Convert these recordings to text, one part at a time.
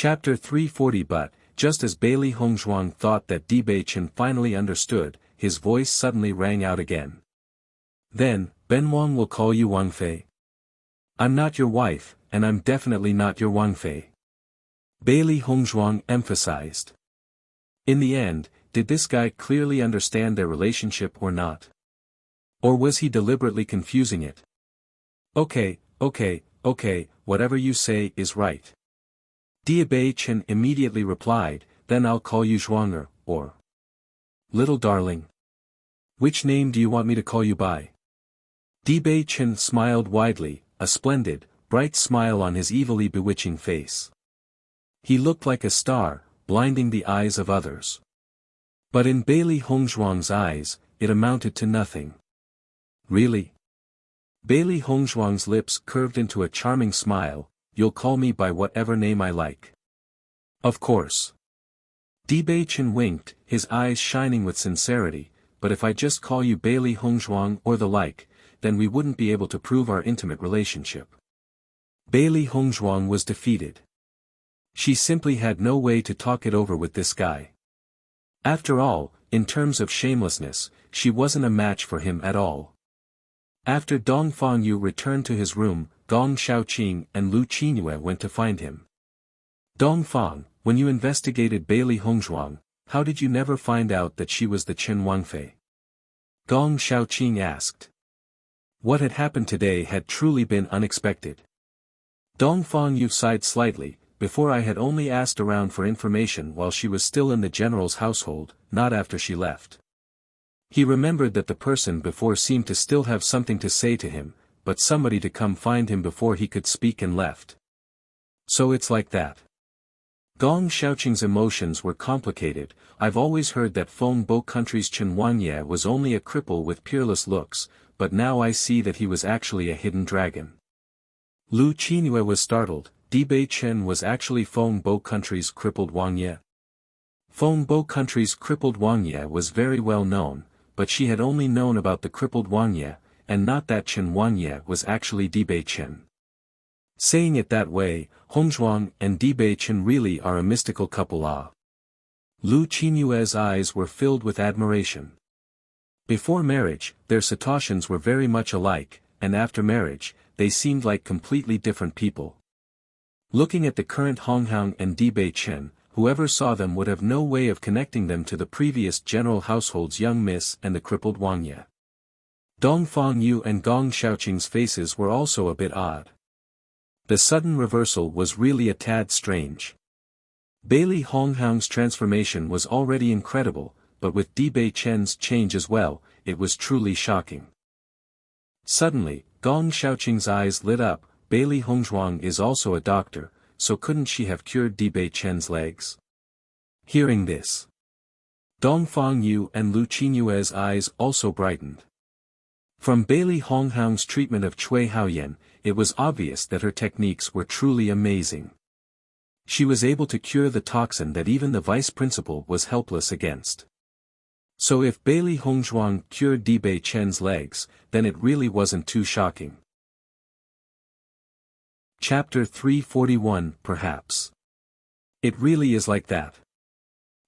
Chapter 340. But, just as Bailey Hongzhuang thought that Bei Chen finally understood, his voice suddenly rang out again. Then, Ben Wang will call you Wang Fei. I'm not your wife, and I'm definitely not your Wang Fei. Bailey Hongzhuang emphasized. In the end, did this guy clearly understand their relationship or not? Or was he deliberately confusing it? Okay, whatever you say is right. Bei Chen immediately replied, then I'll call you Zhuanger, or Little Darling. Which name do you want me to call you by? Bei Chen smiled widely, a splendid, bright smile on his evilly bewitching face. He looked like a star, blinding the eyes of others. But in Bailey Hongzhuang's eyes, it amounted to nothing. Really? Bailey Hongzhuang's lips curved into a charming smile. You'll call me by whatever name I like. Of course. Bei Chen winked, his eyes shining with sincerity, but if I just call you Bailey Hongzhuang or the like, then we wouldn't be able to prove our intimate relationship. Bailey Hongzhuang was defeated. She simply had no way to talk it over with this guy. After all, in terms of shamelessness, she wasn't a match for him at all. After Dong Fangyu returned to his room, Gong Xiaoqing and Lu Qinyue went to find him. Dong Fang, when you investigated Bailey Hongzhuang, how did you never find out that she was the Chen Wangfei? Gong Xiaoqing asked. What had happened today had truly been unexpected. Dong Fangyu sighed slightly. Before I had only asked around for information while she was still in the general's household, not after she left. He remembered that the person before seemed to still have something to say to him, but somebody to come find him before he could speak and left. So it's like that. Gong Xiaoqing's emotions were complicated. I've always heard that Feng Bo country's Chen Wangye was only a cripple with peerless looks, but now I see that he was actually a hidden dragon. Lu Qinyue was startled. Bei Chen was actually Feng Bo country's crippled Wangye. Feng Bo country's crippled Wangye was very well known, but she had only known about the crippled Wangye, and not that Chen Wangye was actually Bei Chen. Saying it that way, Hongzhuang and Bei Chen really are a mystical couple. Lu Qinyue's eyes were filled with admiration. Before marriage, their cetaceans were very much alike, and after marriage, they seemed like completely different people. Looking at the current Honghang and Bei Chen, whoever saw them would have no way of connecting them to the previous general household's young miss and the crippled Wangye. Dong Fangyu and Gong Xiaoqing's faces were also a bit odd. The sudden reversal was really a tad strange. Bailey Honghang's transformation was already incredible, but with Bei Chen's change as well, it was truly shocking. Suddenly, Gong Xiaoqing's eyes lit up. Bailey Hongzhuang is also a doctor, so couldn't she have cured Bei Chen's legs? Hearing this, Dong Fangyu and Lu Qinyue's eyes also brightened. From Bailey Honghang's treatment of Cui Haoyan, it was obvious that her techniques were truly amazing. She was able to cure the toxin that even the vice principal was helpless against. So if Bailey Hongzhuang cured Bei Chen's legs, then it really wasn't too shocking. Chapter 341. Perhaps. It really is like that.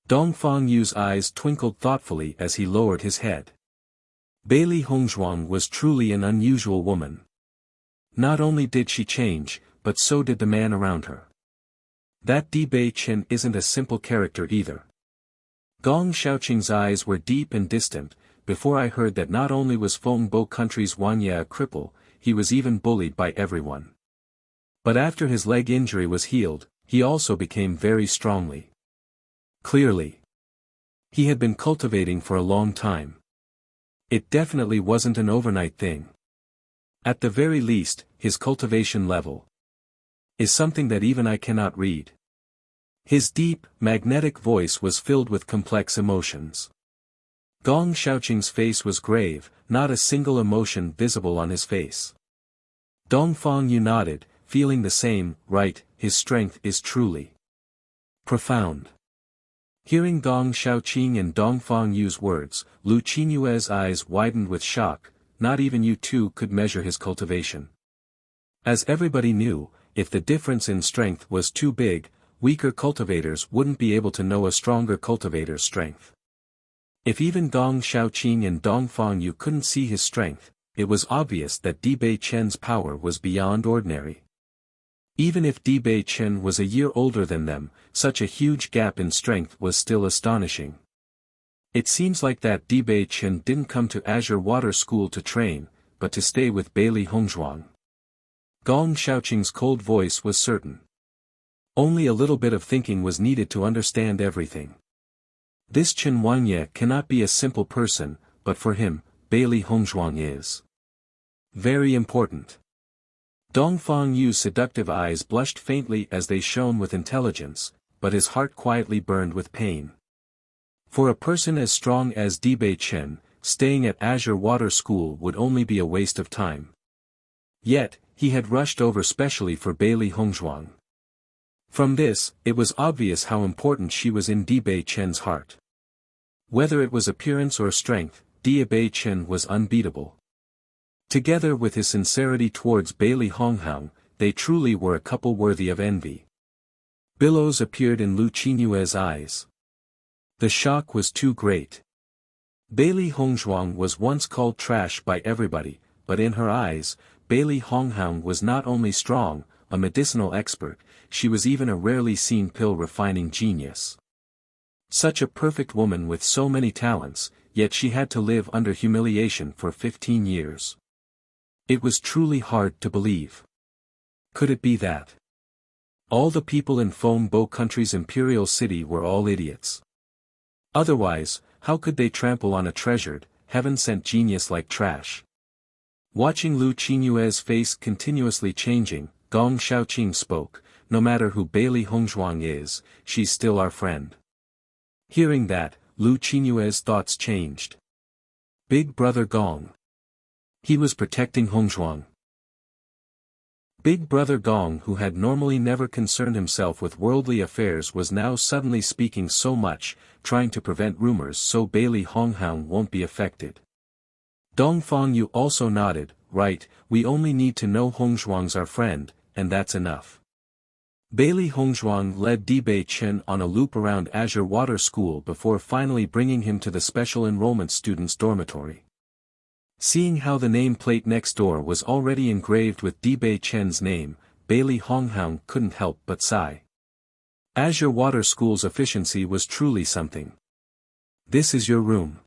Dong Fangyu's eyes twinkled thoughtfully as he lowered his head. Bailey Hongzhuang was truly an unusual woman. Not only did she change, but so did the man around her. That Bei Chen isn't a simple character either. Gong Xiaoqing's eyes were deep and distant. Before I heard that not only was Feng Bo country's Wangye a cripple, he was even bullied by everyone. But after his leg injury was healed, he also became very strongly. Clearly, he had been cultivating for a long time. It definitely wasn't an overnight thing. At the very least, his cultivation level is something that even I cannot read. His deep, magnetic voice was filled with complex emotions. Gong Xiaoqing's face was grave, not a single emotion visible on his face. Dong Fangyu nodded, feeling the same. Right, his strength is truly profound. Hearing Gong Xiaoqing and Dong Fangyu's words, Lu Qinyue's eyes widened with shock. Not even you two could measure his cultivation. As everybody knew, if the difference in strength was too big, weaker cultivators wouldn't be able to know a stronger cultivator's strength. If even Gong Xiaoqing and Dong Fangyu couldn't see his strength, it was obvious that Dibei Chen's power was beyond ordinary. Even if Dibei Chen was a year older than them, such a huge gap in strength was still astonishing. It seems like that Dibei Chen didn't come to Azure Water School to train, but to stay with Bailey Hongzhuang. Gong Xiaoqing's cold voice was certain. Only a little bit of thinking was needed to understand everything. This Chen Wangye cannot be a simple person, but for him, Bailey Hongzhuang is very important. Dong Fangyu's seductive eyes blushed faintly as they shone with intelligence, but his heart quietly burned with pain. For a person as strong as Dibei Chen, staying at Azure Water School would only be a waste of time. Yet, he had rushed over specially for Bailey Hongzhuang. From this, it was obvious how important she was in Dibei Chen's heart. Whether it was appearance or strength, Dibei Chen was unbeatable. Together with his sincerity towards Bailey Honghang, they truly were a couple worthy of envy. Billows appeared in Lu Qinyue's eyes. The shock was too great. Bailey Hongzhuang was once called trash by everybody, but in her eyes, Bailey Honghang was not only strong, a medicinal expert, she was even a rarely seen pill-refining genius. Such a perfect woman with so many talents, yet she had to live under humiliation for 15 years. It was truly hard to believe. Could it be that all the people in Feng Bo country's imperial city were all idiots? Otherwise, how could they trample on a treasured, heaven-sent genius like trash? Watching Lu Qinyue's face continuously changing, Gong Xiaoqing spoke, "No matter who Bailey Hongzhuang is, she's still our friend." Hearing that, Lu Qinyue's thoughts changed. Big brother Gong. He was protecting Hongzhuang. Big brother Gong, who had normally never concerned himself with worldly affairs, was now suddenly speaking so much, trying to prevent rumors so Bailey Honghang won't be affected. Dong Fangyu also nodded, "Right, we only need to know Hongzhuang's our friend, and that's enough." Bailey Hongzhuang led Dibei Chen on a loop around Azure Water School before finally bringing him to the special enrollment students' dormitory. Seeing how the nameplate next door was already engraved with Dibei Chen's name, Bailey Honghang couldn't help but sigh. Azure Water School's efficiency was truly something. "This is your room."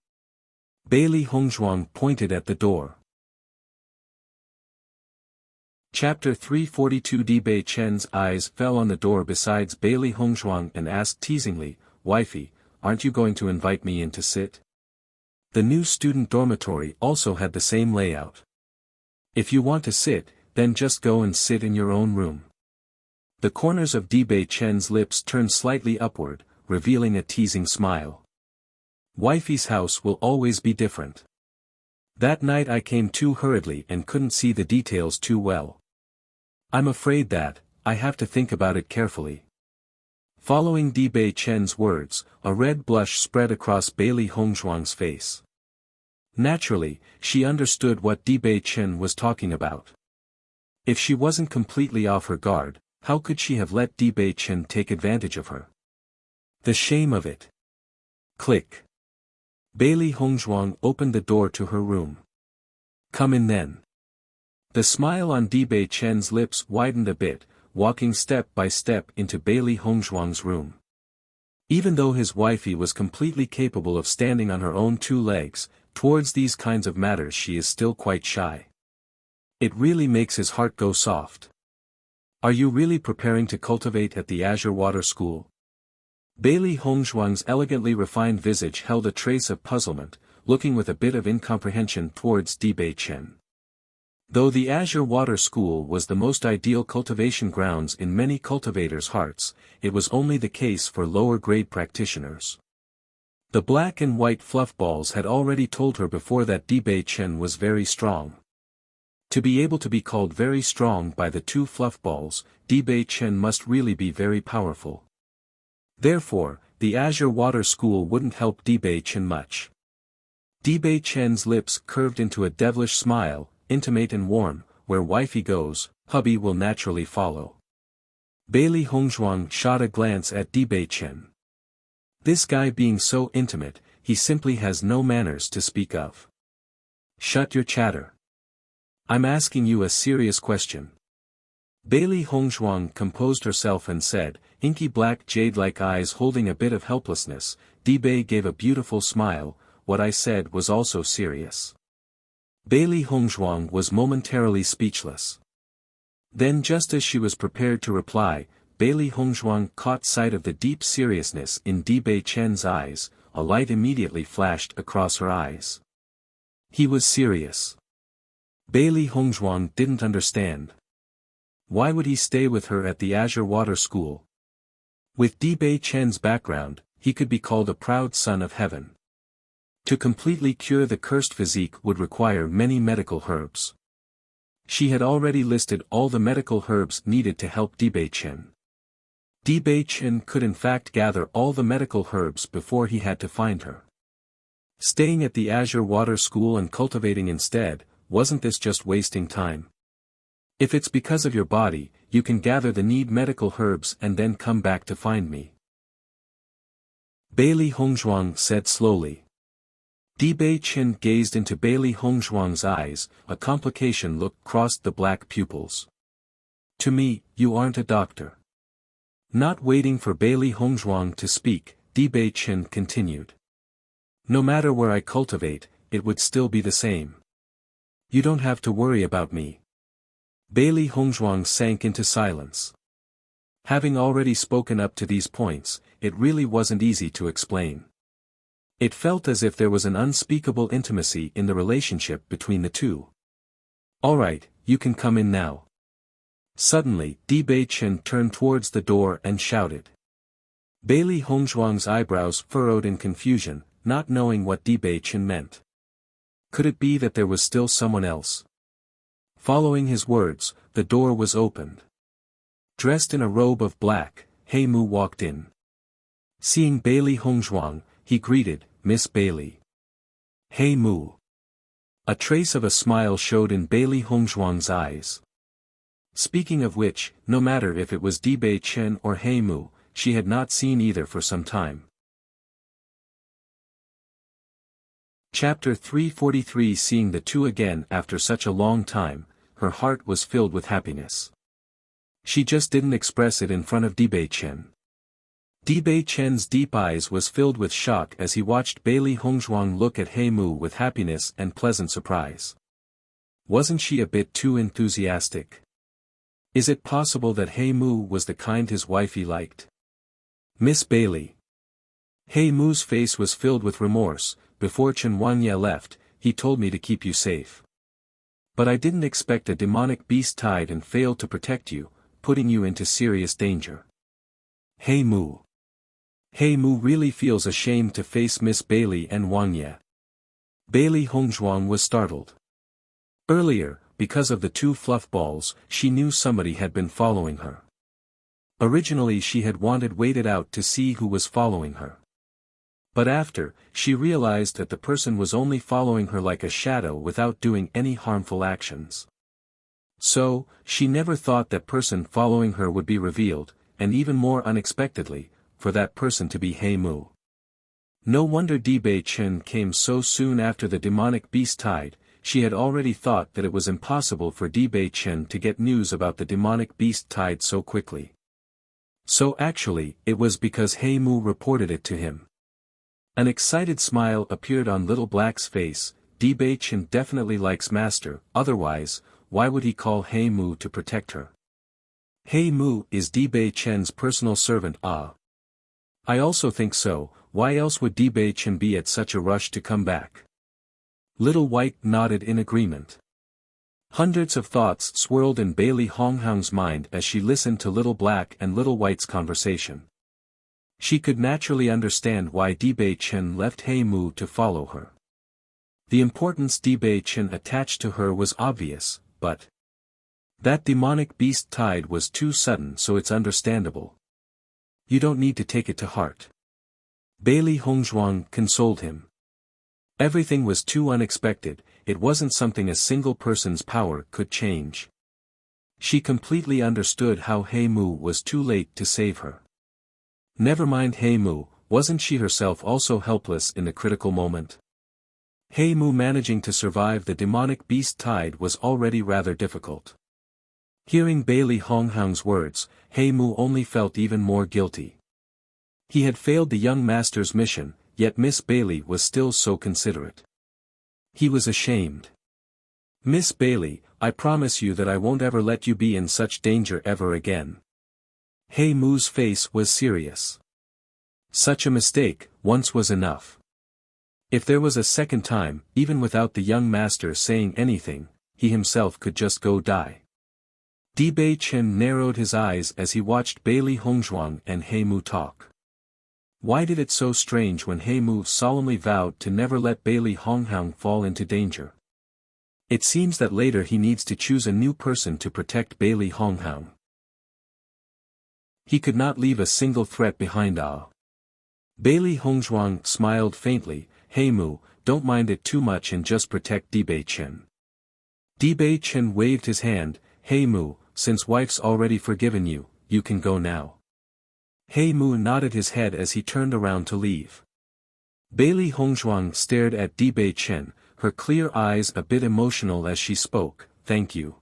Bailey Hongzhuang pointed at the door. Chapter 342. Dibei Chen's eyes fell on the door beside Bailey Hongzhuang and asked teasingly, "Wifey, aren't you going to invite me in to sit?" The new student dormitory also had the same layout. "If you want to sit, then just go and sit in your own room." The corners of Dibei Chen's lips turned slightly upward, revealing a teasing smile. "Wifey's house will always be different. That night I came too hurriedly and couldn't see the details too well. I'm afraid that I have to think about it carefully." Following Dibei Chen's words, a red blush spread across Bailey Hongzhuang's face. Naturally, she understood what Dibei Chen was talking about. If she wasn't completely off her guard, how could she have let Dibei Chen take advantage of her? The shame of it. Click. Bailey Hongzhuang opened the door to her room. "Come in then." The smile on Dibei Chen's lips widened a bit, walking step by step into Bailey Hongzhuang's room. Even though his wifey was completely capable of standing on her own two legs, towards these kinds of matters she is still quite shy. It really makes his heart go soft. "Are you really preparing to cultivate at the Azure Water School?" Bailey Hongzhuang's elegantly refined visage held a trace of puzzlement, looking with a bit of incomprehension towards Dibei Chen. Though the Azure Water School was the most ideal cultivation grounds in many cultivators' hearts, it was only the case for lower-grade practitioners. The black and white fluff balls had already told her before that Dibei Chen was very strong. To be able to be called very strong by the two fluff balls, Dibei Chen must really be very powerful. Therefore, the Azure Water School wouldn't help Dibei Chen much. Dibei Chen's lips curved into a devilish smile, intimate and warm, "Where wifey goes, hubby will naturally follow." Bailey Hongzhuang shot a glance at Dibei Chen. This guy being so intimate, he simply has no manners to speak of. Shut your chatter. I'm asking you a serious question. Bailey Hongzhuang composed herself and said, inky black jade-like eyes holding a bit of helplessness. Dibei gave a beautiful smile. What I said was also serious. Bailey Hongzhuang was momentarily speechless. Then just as she was prepared to reply, Bailey Hongzhuang caught sight of the deep seriousness in Dibei Chen's eyes. A light immediately flashed across her eyes. He was serious. Bailey Hongzhuang didn't understand. Why would he stay with her at the Azure Water School? With Dibei Chen's background, he could be called a proud son of heaven. To completely cure the cursed physique would require many medical herbs. She had already listed all the medical herbs needed to help Dibei Chen. Dibei Chen could in fact gather all the medical herbs before he had to find her. Staying at the Azure Water School and cultivating instead, wasn't this just wasting time? If it's because of your body, you can gather the need medical herbs and then come back to find me. Bailey Hongzhuang said slowly. Dibei Chen gazed into Bailey Hongzhuang's eyes. A complication look crossed the black pupils. To me, you aren't a doctor. Not waiting for Bailey Hongzhuang to speak, Dibei Chen continued. No matter where I cultivate, it would still be the same. You don't have to worry about me. Bailey Hongzhuang sank into silence. Having already spoken up to these points, it really wasn't easy to explain. It felt as if there was an unspeakable intimacy in the relationship between the two. Alright, you can come in now. Suddenly, Dibei Chen turned towards the door and shouted. Bailey Hongzhuang's eyebrows furrowed in confusion, not knowing what Dibei Chen meant. Could it be that there was still someone else? Following his words, the door was opened. Dressed in a robe of black, He Mu walked in. Seeing Bailey Hongzhuang, he greeted, Miss Bailey. He Mu. A trace of a smile showed in Bailey Hongzhuang's eyes. Speaking of which, no matter if it was Dibei Chen or He Mu, she had not seen either for some time. Chapter 343. Seeing the two again after such a long time, her heart was filled with happiness. She just didn't express it in front of Dibei Chen. Dibei Chen's deep eyes was filled with shock as he watched Bailey Hongzhuang look at He Mu with happiness and pleasant surprise. Wasn't she a bit too enthusiastic? Is it possible that He Mu was the kind his wifey liked? Miss Bailey. He Mu's face was filled with remorse. Before Chen Wangye left, he told me to keep you safe. But I didn't expect a demonic beast tied and failed to protect you, putting you into serious danger. He Mu. He Mu really feels ashamed to face Miss Bailey and Wangye. Bailey Hongzhuang was startled. Earlier, because of the two fluff balls, she knew somebody had been following her. Originally she had waited out to see who was following her. But after, she realized that the person was only following her like a shadow without doing any harmful actions. So, she never thought that person following her would be revealed, and even more unexpectedly, for that person to be He Mu. No wonder Dibei Chen came so soon after the demonic beast tied. She had already thought that it was impossible for Dibei Chen to get news about the demonic beast tied so quickly. So actually, it was because He Mu reported it to him. An excited smile appeared on Little Black's face. Dibei Chen definitely likes Master, otherwise, why would he call He Mu to protect her? He Mu is Dibei Chen's personal servant. Ah. I also think so. Why else would Dibei Chen be at such a rush to come back? Little White nodded in agreement. Hundreds of thoughts swirled in Bailey Hongzhuang's mind as she listened to Little Black and Little White's conversation. She could naturally understand why Dibei Chen left He Mu to follow her. The importance Dibei Chen attached to her was obvious, but that demonic beast tied was too sudden, so it's understandable. You don't need to take it to heart. Bailey Hongzhuang consoled him. Everything was too unexpected. It wasn't something a single person's power could change. She completely understood how He Mu was too late to save her. Never mind He Mu, wasn't she herself also helpless in the critical moment? He Mu managing to survive the demonic beast tide was already rather difficult. Hearing Bailey Honghang's words, He Mu only felt even more guilty. He had failed the young master's mission, yet Miss Bailey was still so considerate. He was ashamed. Miss Bailey, I promise you that I won't ever let you be in such danger ever again. He Mu's face was serious. Such a mistake, once was enough. If there was a second time, even without the young master saying anything, he himself could just go die. Bei Chen narrowed his eyes as he watched Bailey Hongzhuang and He Mu talk. Why did it so strange when He Mu solemnly vowed to never let Bailey Honghang fall into danger? It seems that later he needs to choose a new person to protect Bailey Honghang. He could not leave a single threat behind. Bailey Hongzhuang smiled faintly. He Mu, don't mind it too much and just protect Bei Chen. Bei Chen waved his hand. He Mu, since wife's already forgiven you, you can go now. He Mu nodded his head as he turned around to leave. Bailey Hongzhuang stared at Bei Chen, her clear eyes a bit emotional as she spoke, thank you.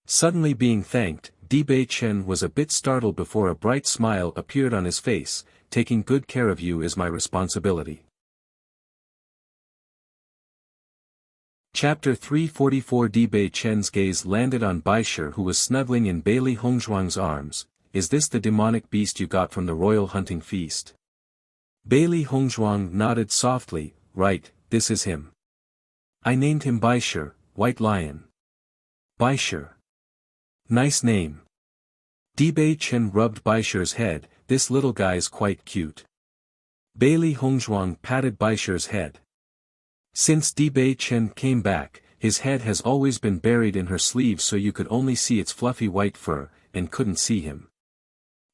Suddenly being thanked, Bei Chen was a bit startled before a bright smile appeared on his face. Taking good care of you is my responsibility. Chapter 344. Bei Chen's gaze landed on Baisher, who was snuggling in Bailey Hongzhuang's arms. Is this the demonic beast you got from the royal hunting feast? Bailey Hongzhuang nodded softly. Right, this is him. I named him Baisher, White Lion. Baisher. Nice name. Bei Chen rubbed Baisher's head. This little guy's quite cute. Bailey Hongzhuang patted Baisher's head. Since Bei Chen came back, his head has always been buried in her sleeve so you could only see its fluffy white fur, and couldn't see him.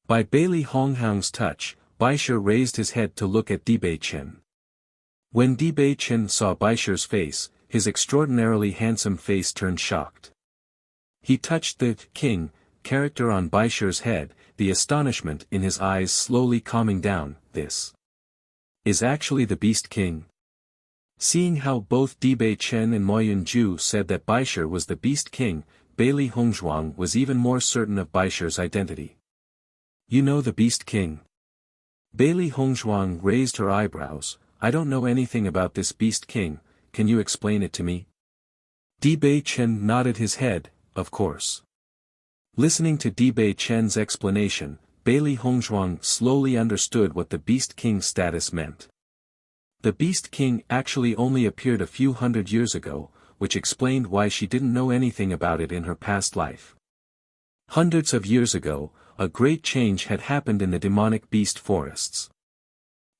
By Bailey Honghang's touch, Baisher raised his head to look at Bei Chen. When Bei Chen saw Baisher's face, his extraordinarily handsome face turned shocked. He touched the king character on Baisher's head, the astonishment in his eyes slowly calming down. This is actually the Beast King. Seeing how both Bei Chen and Mo Yunju said that Baisher was the Beast King, Bailey Hongzhuang was even more certain of Baisher's identity. You know the Beast King? Bailey Hongzhuang raised her eyebrows. I don't know anything about this Beast King, can you explain it to me? Bei Chen nodded his head, of course. Listening to Bei Chen's explanation, Bailey Hongzhuang slowly understood what the Beast King's status meant. The Beast King actually only appeared a few hundred years ago, which explained why she didn't know anything about it in her past life. Hundreds of years ago, a great change had happened in the demonic beast forests.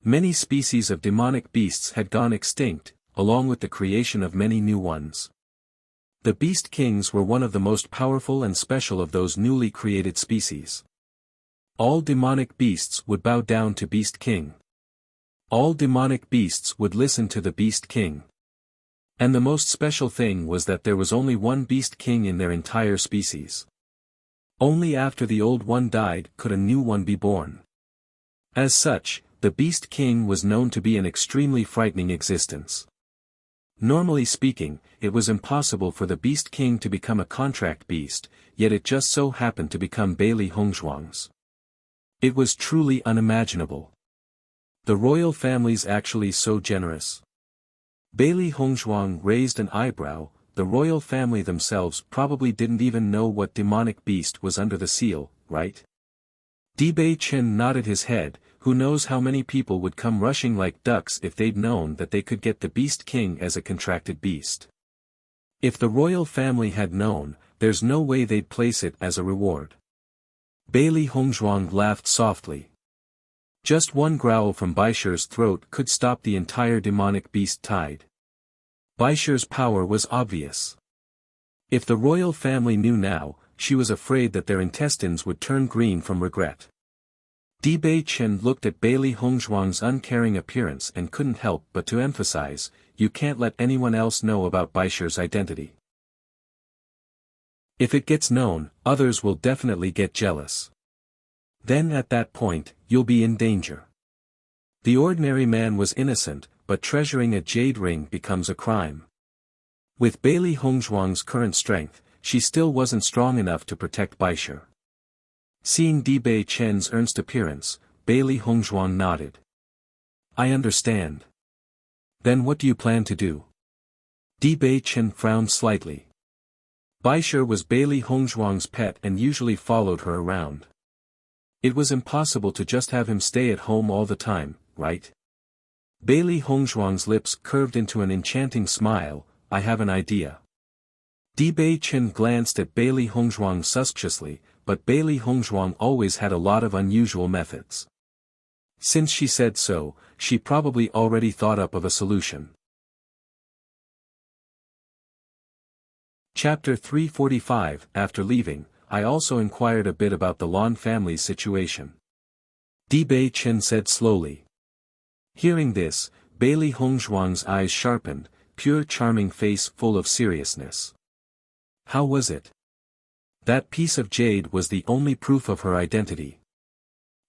Many species of demonic beasts had gone extinct, along with the creation of many new ones. The Beast Kings were one of the most powerful and special of those newly created species. All demonic beasts would bow down to Beast King. All demonic beasts would listen to the Beast King. And the most special thing was that there was only one Beast King in their entire species. Only after the old one died could a new one be born. As such, the Beast King was known to be an extremely frightening existence. Normally speaking, it was impossible for the Beast King to become a contract beast, yet it just so happened to become Bailey Hongzhuang's. It was truly unimaginable. The royal family's actually so generous. Bailey Hongzhuang raised an eyebrow. The royal family themselves probably didn't even know what demonic beast was under the seal, right? Bei Chen nodded his head. Who knows how many people would come rushing like ducks if they'd known that they could get the Beast King as a contracted beast. If the royal family had known, there's no way they'd place it as a reward. Bailey Hongzhuang laughed softly. Just one growl from Baisher's throat could stop the entire demonic beast tide. Baisher's power was obvious. If the royal family knew now, she was afraid that their intestines would turn green from regret. Bei Chen looked at Bailey Hongzhuang's uncaring appearance and couldn't help but to emphasize, you can't let anyone else know about Baisher's identity. If it gets known, others will definitely get jealous. Then at that point, you'll be in danger. The ordinary man was innocent, but treasuring a jade ring becomes a crime. With Bailey Hongzhuang's current strength, she still wasn't strong enough to protect Baisha. Seeing Dibei Chen's earnest appearance, Bailey Hongzhuang nodded. I understand. Then what do you plan to do? Dibei Chen frowned slightly. Baisha was Bailey Hongzhuang's pet and usually followed her around. It was impossible to just have him stay at home all the time, right? Bailey Hongzhuang's lips curved into an enchanting smile. I have an idea. Dibei Chen glanced at Bailey Hongzhuang suspiciously, but Bailey Hongzhuang always had a lot of unusual methods. Since she said so, she probably already thought up of a solution. Chapter 345. After leaving, I also inquired a bit about the Lan family's situation. Dibei Chen said slowly. Hearing this, Bailey Hongzhuang's eyes sharpened, pure charming face full of seriousness. How was it? That piece of jade was the only proof of her identity.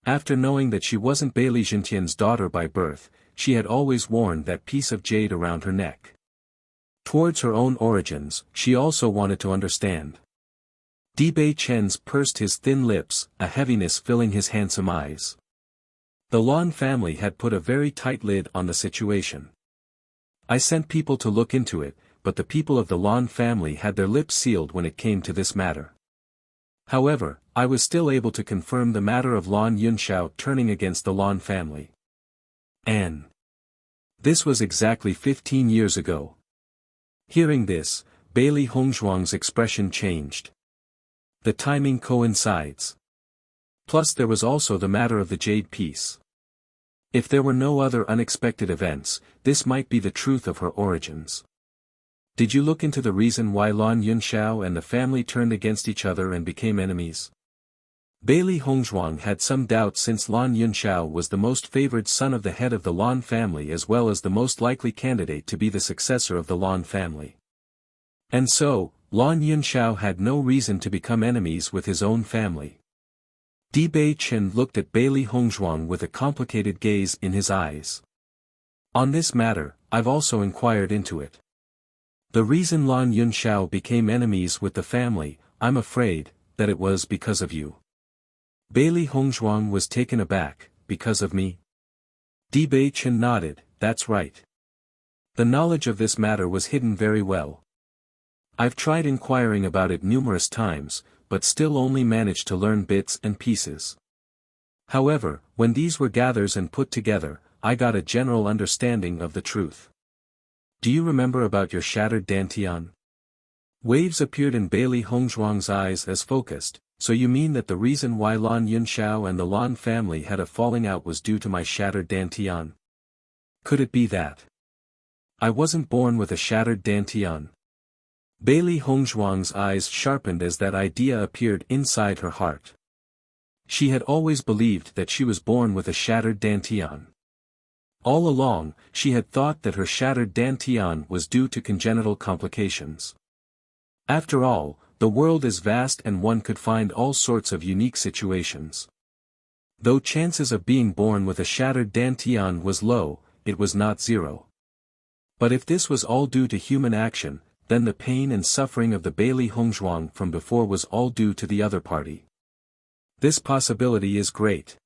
After knowing that she wasn't Bailey Jintian's daughter by birth, she had always worn that piece of jade around her neck. Towards her own origins, she also wanted to understand. Dibei Chen's pursed his thin lips, a heaviness filling his handsome eyes. The Lan family had put a very tight lid on the situation. I sent people to look into it, but the people of the Lan family had their lips sealed when it came to this matter. However, I was still able to confirm the matter of Lan Yunxiao turning against the Lan family. And this was exactly 15 years ago. Hearing this, Bailey Hongzhuang's expression changed. The timing coincides. Plus there was also the matter of the jade piece. If there were no other unexpected events, this might be the truth of her origins. Did you look into the reason why Lan Yunxiao and the family turned against each other and became enemies? Bailey Hongzhuang had some doubts since Lan Yunxiao was the most favored son of the head of the Lan family as well as the most likely candidate to be the successor of the Lan family. And so, Lan Yunxiao had no reason to become enemies with his own family. Dibei Chen looked at Bailey Hongzhuang with a complicated gaze in his eyes. On this matter, I've also inquired into it. The reason Lan Yunxiao became enemies with the family, I'm afraid, that it was because of you. Bailey Hongzhuang was taken aback. Because of me? Dibei Chen nodded. That's right. The knowledge of this matter was hidden very well. I've tried inquiring about it numerous times, but still only managed to learn bits and pieces. However, when these were gathered and put together, I got a general understanding of the truth. Do you remember about your shattered dantian? Waves appeared in Bailey Hongzhuang's eyes as focused. So you mean that the reason why Lan Yunxiao and the Lan family had a falling out was due to my shattered dantian? Could it be that I wasn't born with a shattered dantian? Bailey Hongzhuang's eyes sharpened as that idea appeared inside her heart. She had always believed that she was born with a shattered dantian. All along, she had thought that her shattered dantian was due to congenital complications. After all, the world is vast and one could find all sorts of unique situations. Though chances of being born with a shattered dantian was low, it was not zero. But if this was all due to human action, then the pain and suffering of the Bailey Hongzhuang from before was all due to the other party. This possibility is great.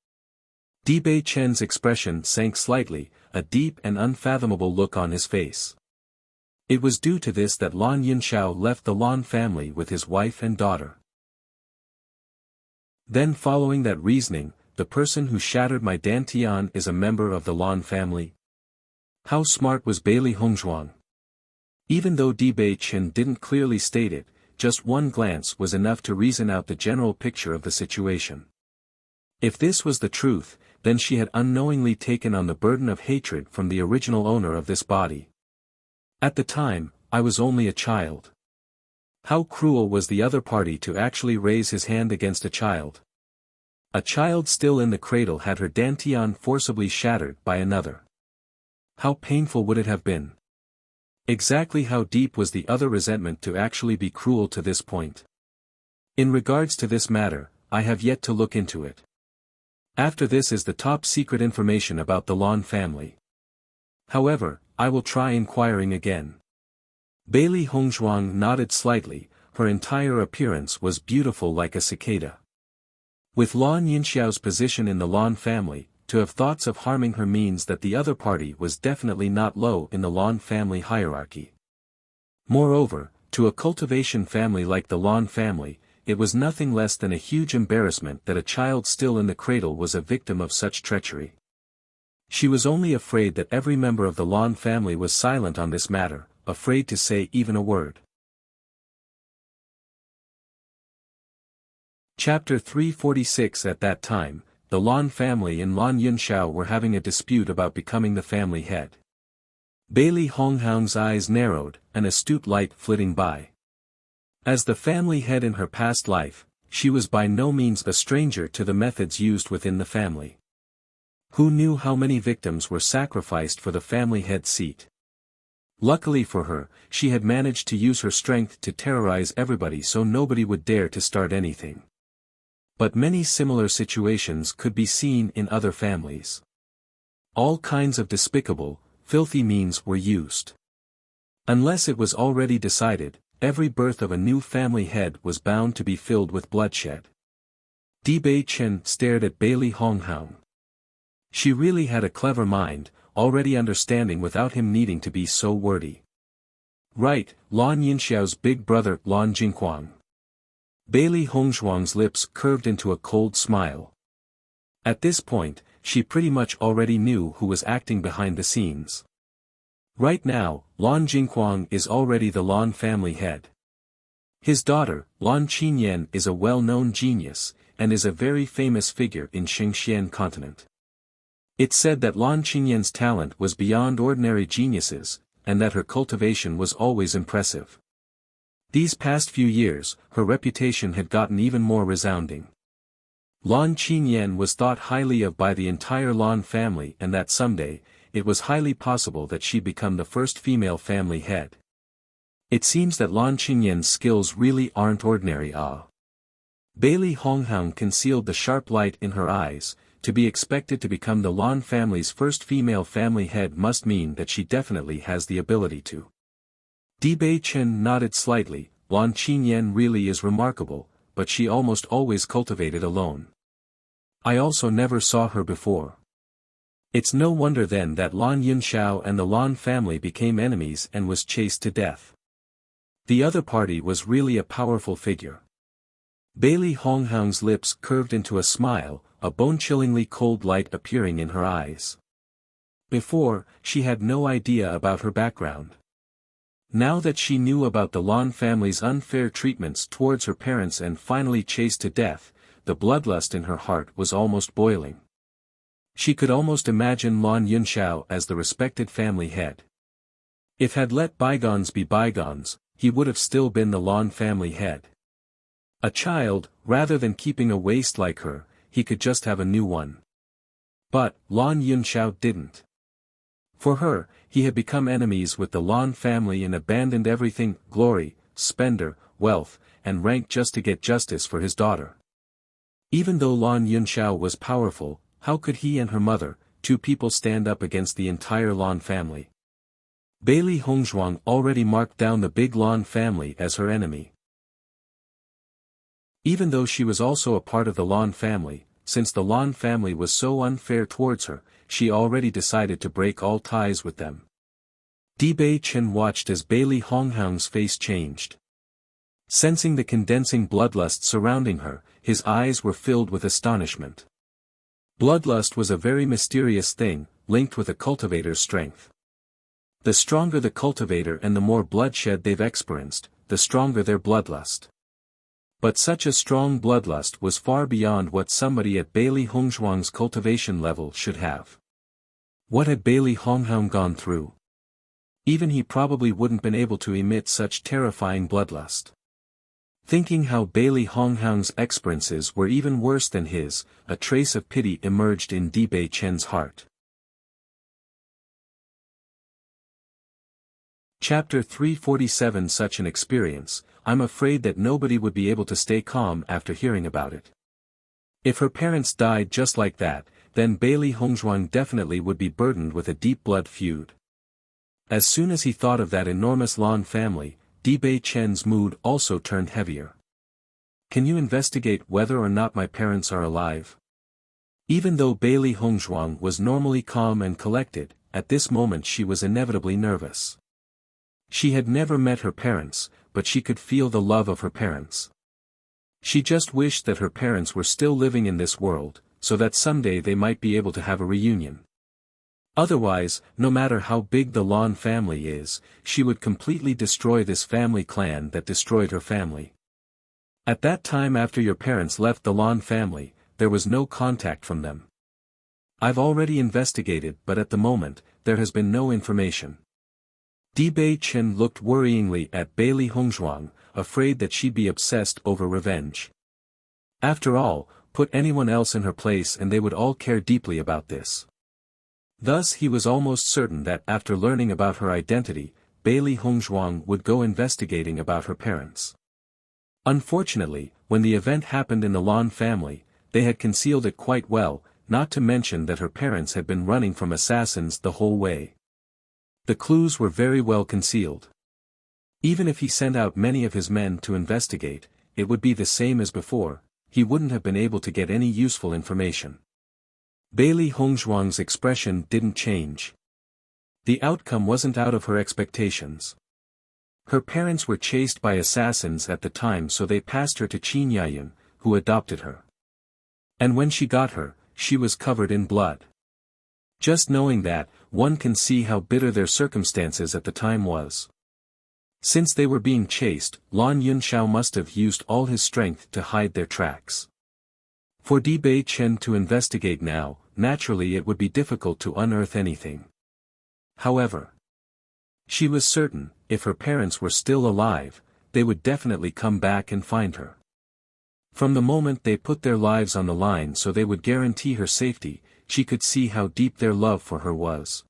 Dibei Chen's expression sank slightly, a deep and unfathomable look on his face. It was due to this that Lan Yunxiao left the Lan family with his wife and daughter. Then following that reasoning, the person who shattered my dantian is a member of the Lan family? How smart was Bailey Hongzhuang? Even though Dibei Chen didn't clearly state it, just one glance was enough to reason out the general picture of the situation. If this was the truth, then she had unknowingly taken on the burden of hatred from the original owner of this body. At the time, I was only a child. How cruel was the other party to actually raise his hand against a child? A child still in the cradle had her dantian forcibly shattered by another. How painful would it have been? Exactly how deep was the other resentment to actually be cruel to this point? In regards to this matter, I have yet to look into it. After this is the top secret information about the Lan family. However, I will try inquiring again. Bailey Hongzhuang nodded slightly, her entire appearance was beautiful like a cicada. With Lan Yinxiao's position in the Lan family, to have thoughts of harming her means that the other party was definitely not low in the Lan family hierarchy. Moreover, to a cultivation family like the Lan family, it was nothing less than a huge embarrassment that a child still in the cradle was a victim of such treachery. She was only afraid that every member of the Lan family was silent on this matter, afraid to say even a word. Chapter 346. At that time, the Lan family and Lan Yunxiao were having a dispute about becoming the family head. Bailey Honghoung's eyes narrowed, an astute light flitting by. As the family head in her past life, she was by no means a stranger to the methods used within the family. Who knew how many victims were sacrificed for the family head seat? Luckily for her, she had managed to use her strength to terrorize everybody so nobody would dare to start anything. But many similar situations could be seen in other families. All kinds of despicable, filthy means were used. Unless it was already decided, every birth of a new family head was bound to be filled with bloodshed. Dibei Chen stared at Bailey Honghoung. She really had a clever mind, already understanding without him needing to be so wordy. Right, Lan Yinxiao's big brother Lan Jingquang. Bailey Hongzhuang's lips curved into a cold smile. At this point, she pretty much already knew who was acting behind the scenes. Right now, Lan Jingquang is already the Lan family head. His daughter, Lan Qinyan, is a well-known genius, and is a very famous figure in Xingxian continent. It's said that Lan Qinyan's talent was beyond ordinary geniuses, and that her cultivation was always impressive. These past few years, her reputation had gotten even more resounding. Lan Qinyan was thought highly of by the entire Lan family, and that someday, it was highly possible that she'd become the first female family head. It seems that Lan Qinyan's skills really aren't ordinary. Bailey Honghoung concealed the sharp light in her eyes. To be expected to become the Lan family's first female family head must mean that she definitely has the ability to. Dibei Chen nodded slightly. Lan Qinyan really is remarkable, but she almost always cultivated alone. I also never saw her before. It's no wonder then that Lan Yunxiao and the Lan family became enemies and was chased to death. The other party was really a powerful figure. Bailey Honghoung's lips curved into a smile, a bone-chillingly cold light appearing in her eyes. Before, she had no idea about her background. Now that she knew about the Lan family's unfair treatments towards her parents and finally chased to death, the bloodlust in her heart was almost boiling. She could almost imagine Lan Yunxiao as the respected family head. If had let bygones be bygones, he would have still been the Lan family head. A child, rather than keeping a waist like her, he could just have a new one. But, Lan Yunxiao didn't. For her, he had become enemies with the Lan family and abandoned everything, glory, splendor, wealth, and rank just to get justice for his daughter. Even though Lan Yunxiao was powerful, how could he and her mother, two people, stand up against the entire Lan family? Bailey Hongzhuang already marked down the big Lan family as her enemy. Even though she was also a part of the Lan family, since the Lan family was so unfair towards her, she already decided to break all ties with them. Dibei Chen watched as Bailey Honghoung's face changed. Sensing the condensing bloodlust surrounding her, his eyes were filled with astonishment. Bloodlust was a very mysterious thing, linked with a cultivator's strength. The stronger the cultivator and the more bloodshed they've experienced, the stronger their bloodlust. But such a strong bloodlust was far beyond what somebody at Bailey Hongzhuang's cultivation level should have. What had Bailey Honghoung gone through? Even he probably wouldn't been able to emit such terrifying bloodlust. Thinking how Bailey Honghoung's experiences were even worse than his, a trace of pity emerged in Dibei Chen's heart. Chapter 347. Such an experience, I'm afraid that nobody would be able to stay calm after hearing about it. If her parents died just like that, then Bailey Hongzhuang definitely would be burdened with a deep blood feud. As soon as he thought of that enormous Lan family, Di Bei Chen's mood also turned heavier. Can you investigate whether or not my parents are alive? Even though Bailey Hongzhuang was normally calm and collected, at this moment she was inevitably nervous. She had never met her parents, but she could feel the love of her parents. She just wished that her parents were still living in this world, so that someday they might be able to have a reunion. Otherwise, no matter how big the Lan family is, she would completely destroy this family clan that destroyed her family. At that time after your parents left the Lan family, there was no contact from them. I've already investigated but at the moment, there has been no information. Di Bei Chen looked worryingly at Bailey Hongzhuang, afraid that she'd be obsessed over revenge. After all, put anyone else in her place and they would all care deeply about this. Thus he was almost certain that after learning about her identity, Bailey Hongzhuang would go investigating about her parents. Unfortunately, when the event happened in the Lan family, they had concealed it quite well, not to mention that her parents had been running from assassins the whole way. The clues were very well concealed. Even if he sent out many of his men to investigate, it would be the same as before, he wouldn't have been able to get any useful information. Bailey Hongzhuang's expression didn't change. The outcome wasn't out of her expectations. Her parents were chased by assassins at the time, so they passed her to Qin Yayun, who adopted her. And when she got her, she was covered in blood. Just knowing that, one can see how bitter their circumstances at the time was. Since they were being chased, Lan Yunxiao must have used all his strength to hide their tracks. For Di Bei Chen to investigate now, naturally it would be difficult to unearth anything. However, she was certain, if her parents were still alive, they would definitely come back and find her. From the moment they put their lives on the line so they would guarantee her safety, she could see how deep their love for her was.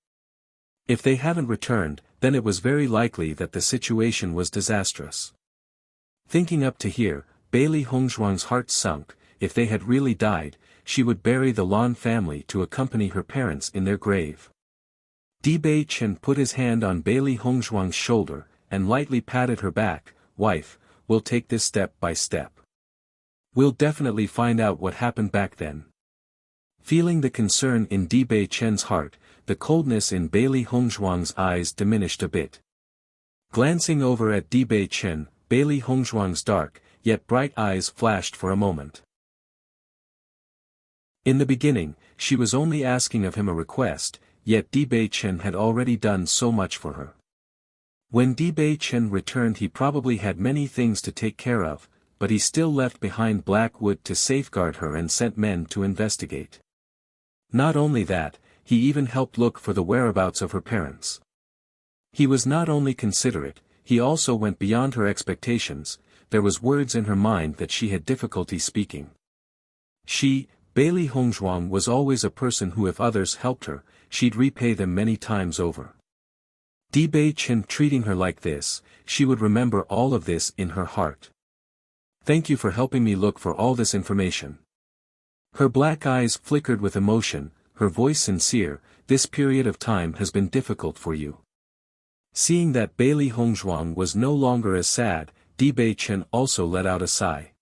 If they hadn't returned, then it was very likely that the situation was disastrous. Thinking up to here, Bailey Hongzhuang's heart sunk. If they had really died, she would bury the Lan family to accompany her parents in their grave. Di Bei Chen put his hand on Bailey Hongzhuang's shoulder, and lightly patted her back. "Wife, we'll take this step by step. We'll definitely find out what happened back then." Feeling the concern in Di Bei Chen's heart, the coldness in Bailey Hongzhuang's eyes diminished a bit. Glancing over at Di Bei Chen, Bailey Hongzhuang's dark, yet bright eyes flashed for a moment. In the beginning, she was only asking of him a request, yet Di Bei Chen had already done so much for her. When Di Bei Chen returned he probably had many things to take care of, but he still left behind black wood to safeguard her and sent men to investigate. Not only that, he even helped look for the whereabouts of her parents. He was not only considerate, he also went beyond her expectations. There was words in her mind that she had difficulty speaking. She, Bailey Hongzhuang, was always a person who, if others helped her, she'd repay them many times over. Di Bei Chen treating her like this, she would remember all of this in her heart. "Thank you for helping me look for all this information." Her black eyes flickered with emotion, her voice sincere. "This period of time has been difficult for you." Seeing that Bailey Hongzhuang was no longer as sad, Di Bei Chen also let out a sigh.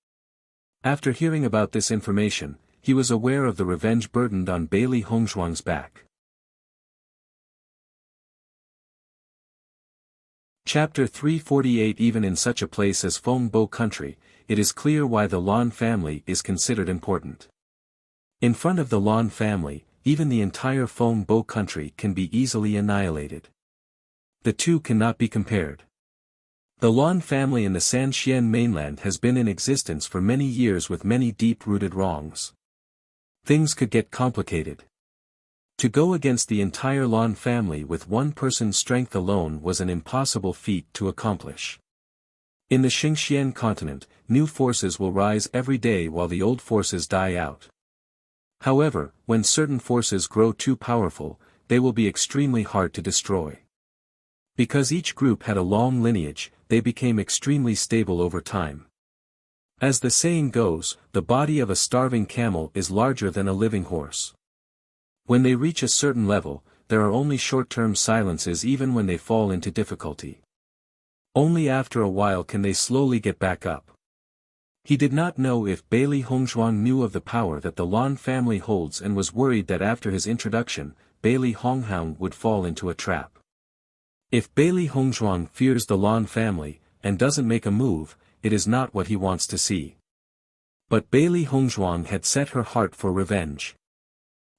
After hearing about this information, he was aware of the revenge burdened on Bailey Hongzhuang's back. Chapter 348. Even in such a place as Fengbo country, it is clear why the Lan family is considered important. In front of the Lan family, even the entire Fengbo country can be easily annihilated. The two cannot be compared. The Lan family in the Sanxian mainland has been in existence for many years with many deep-rooted wrongs. Things could get complicated. To go against the entire Lan family with one person's strength alone was an impossible feat to accomplish. In the Xingxian continent, new forces will rise every day while the old forces die out. However, when certain forces grow too powerful, they will be extremely hard to destroy. Because each group had a long lineage, they became extremely stable over time. As the saying goes, the body of a starving camel is larger than a living horse. When they reach a certain level, there are only short-term silences even when they fall into difficulty. Only after a while can they slowly get back up. He did not know if Bailey Hongzhuang knew of the power that the Lan family holds and was worried that after his introduction, Bailey Honghang would fall into a trap. If Bailey Hongzhuang fears the Lan family, and doesn't make a move, it is not what he wants to see. But Bailey Hongzhuang had set her heart for revenge.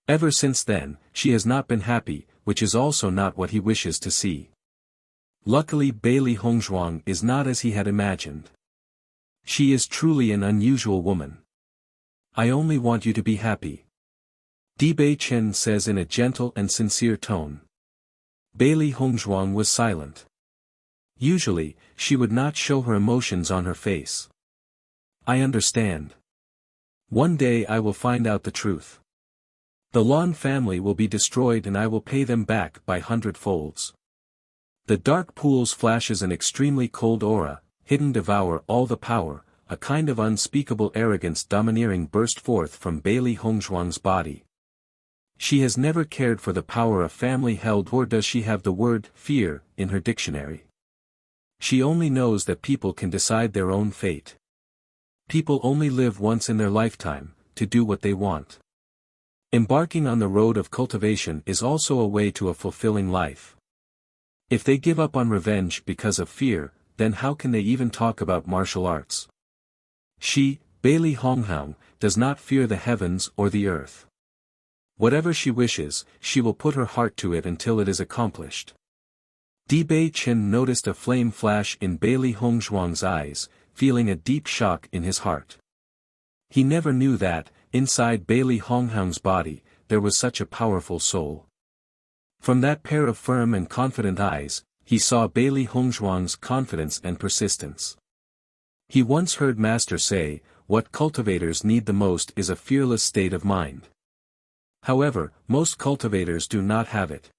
Ever since then, she has not been happy, which is also not what he wishes to see. Luckily Bailey Hongzhuang is not as he had imagined. She is truly an unusual woman. I only want you to be happy. Dibei Chen says in a gentle and sincere tone. Bailey Hongzhuang was silent. Usually, she would not show her emotions on her face. I understand. One day I will find out the truth. The Lan family will be destroyed and I will pay them back by 100-folds. The dark pools flashes an extremely cold aura, hidden devour all the power, a kind of unspeakable arrogance domineering burst forth from Bailey Hongzhuang's body. She has never cared for the power a family held, or does she have the word fear in her dictionary? She only knows that people can decide their own fate. People only live once in their lifetime, to do what they want. Embarking on the road of cultivation is also a way to a fulfilling life. If they give up on revenge because of fear, then how can they even talk about martial arts? She, Bailey Honghang, does not fear the heavens or the earth. Whatever she wishes, she will put her heart to it until it is accomplished. Dibei Chen noticed a flame flash in Bailey Hongzhuang's eyes, feeling a deep shock in his heart. He never knew that, inside Bailey Honghang's body, there was such a powerful soul. From that pair of firm and confident eyes, he saw Bailey Hongzhuang's confidence and persistence. He once heard Master say, what cultivators need the most is a fearless state of mind. However, most cultivators do not have it.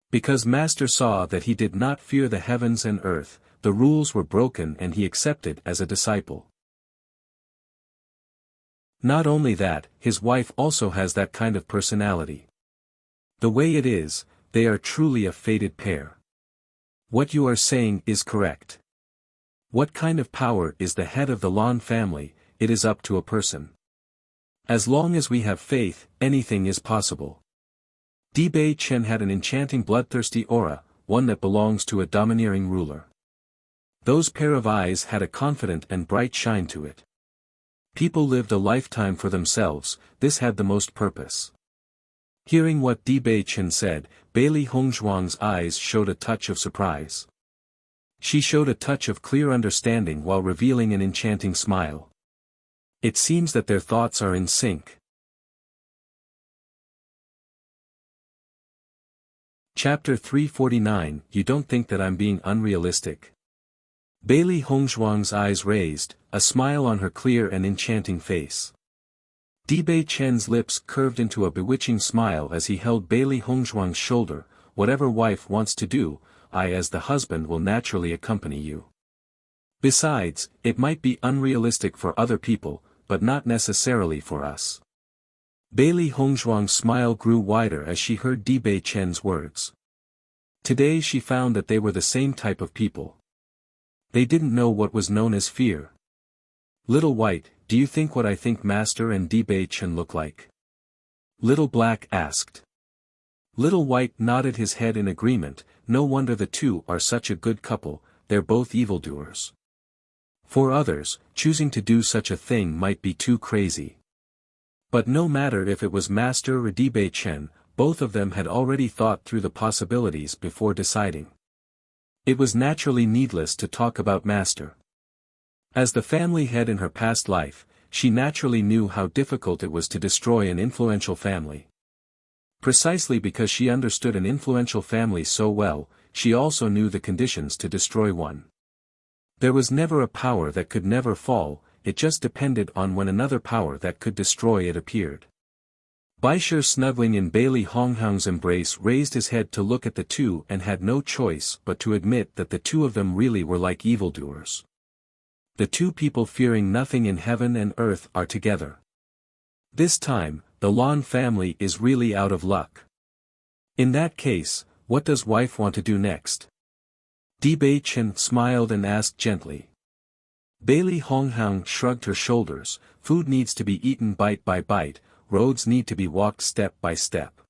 Because Master saw that he did not fear the heavens and earth, the rules were broken and he accepted as a disciple. Not only that, his wife also has that kind of personality. The way it is, they are truly a fated pair. What you are saying is correct. What kind of power is the head of the Lan family? It is up to a person. As long as we have faith, anything is possible. Dibei Chen had an enchanting bloodthirsty aura, one that belongs to a domineering ruler. Those pair of eyes had a confident and bright shine to it. People lived a lifetime for themselves, this had the most purpose. Hearing what Dibei Chen said, Bailey Hongzhuang's eyes showed a touch of surprise. She showed a touch of clear understanding while revealing an enchanting smile. It seems that their thoughts are in sync. Chapter 349. You don't think that I'm being unrealistic? Bailey Hongzhuang's eyes raised, a smile on her clear and enchanting face. Dibei Chen's lips curved into a bewitching smile as he held Bailey Hongzhuang's shoulder. Whatever wife wants to do, I as the husband will naturally accompany you. Besides, it might be unrealistic for other people, but not necessarily for us. Bailey Hongzhuang's smile grew wider as she heard Dibei Chen's words. Today she found that they were the same type of people. They didn't know what was known as fear. Little White, do you think what I think Master and Dibei Chen look like? Little Black asked. Little White nodded his head in agreement. No wonder the two are such a good couple, they're both evildoers. For others, choosing to do such a thing might be too crazy. But no matter if it was Master or Dibei Chen, both of them had already thought through the possibilities before deciding. It was naturally needless to talk about Master. As the family head in her past life, she naturally knew how difficult it was to destroy an influential family. Precisely because she understood an influential family so well, she also knew the conditions to destroy one. There was never a power that could never fall, it just depended on when another power that could destroy it appeared. Baisher, snuggling in Bailey Honghang's embrace, raised his head to look at the two and had no choice but to admit that the two of them really were like evildoers. The two people fearing nothing in heaven and earth are together. This time, the Lan family is really out of luck. In that case, what does wife want to do next? Bei Chen smiled and asked gently. Bailey Honghang shrugged her shoulders. Food needs to be eaten bite by bite, roads need to be walked step by step.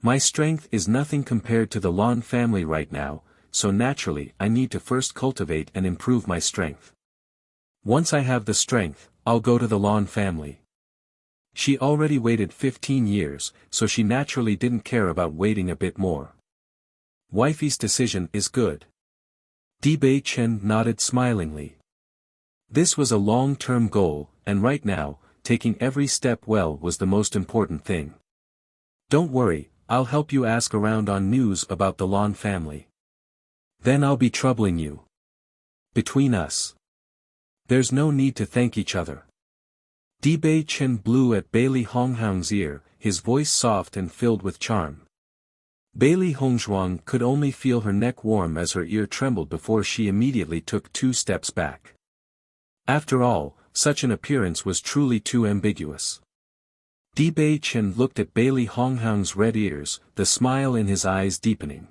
My strength is nothing compared to the Lan family right now, so naturally I need to first cultivate and improve my strength. Once I have the strength, I'll go to the Lan family. She already waited 15 years, so she naturally didn't care about waiting a bit more. Wifey's decision is good. Bei Chen nodded smilingly. This was a long-term goal, and right now, taking every step well was the most important thing. Don't worry, I'll help you ask around on news about the Lan family. Then I'll be troubling you. Between us. There's no need to thank each other. Bei Chen blew at Bailey Honghang's ear, his voice soft and filled with charm. Bailey Hongzhuang could only feel her neck warm as her ear trembled before she immediately took 2 steps back. After all, such an appearance was truly too ambiguous. Bei Chen looked at Bailey Honghang's red ears, the smile in his eyes deepening.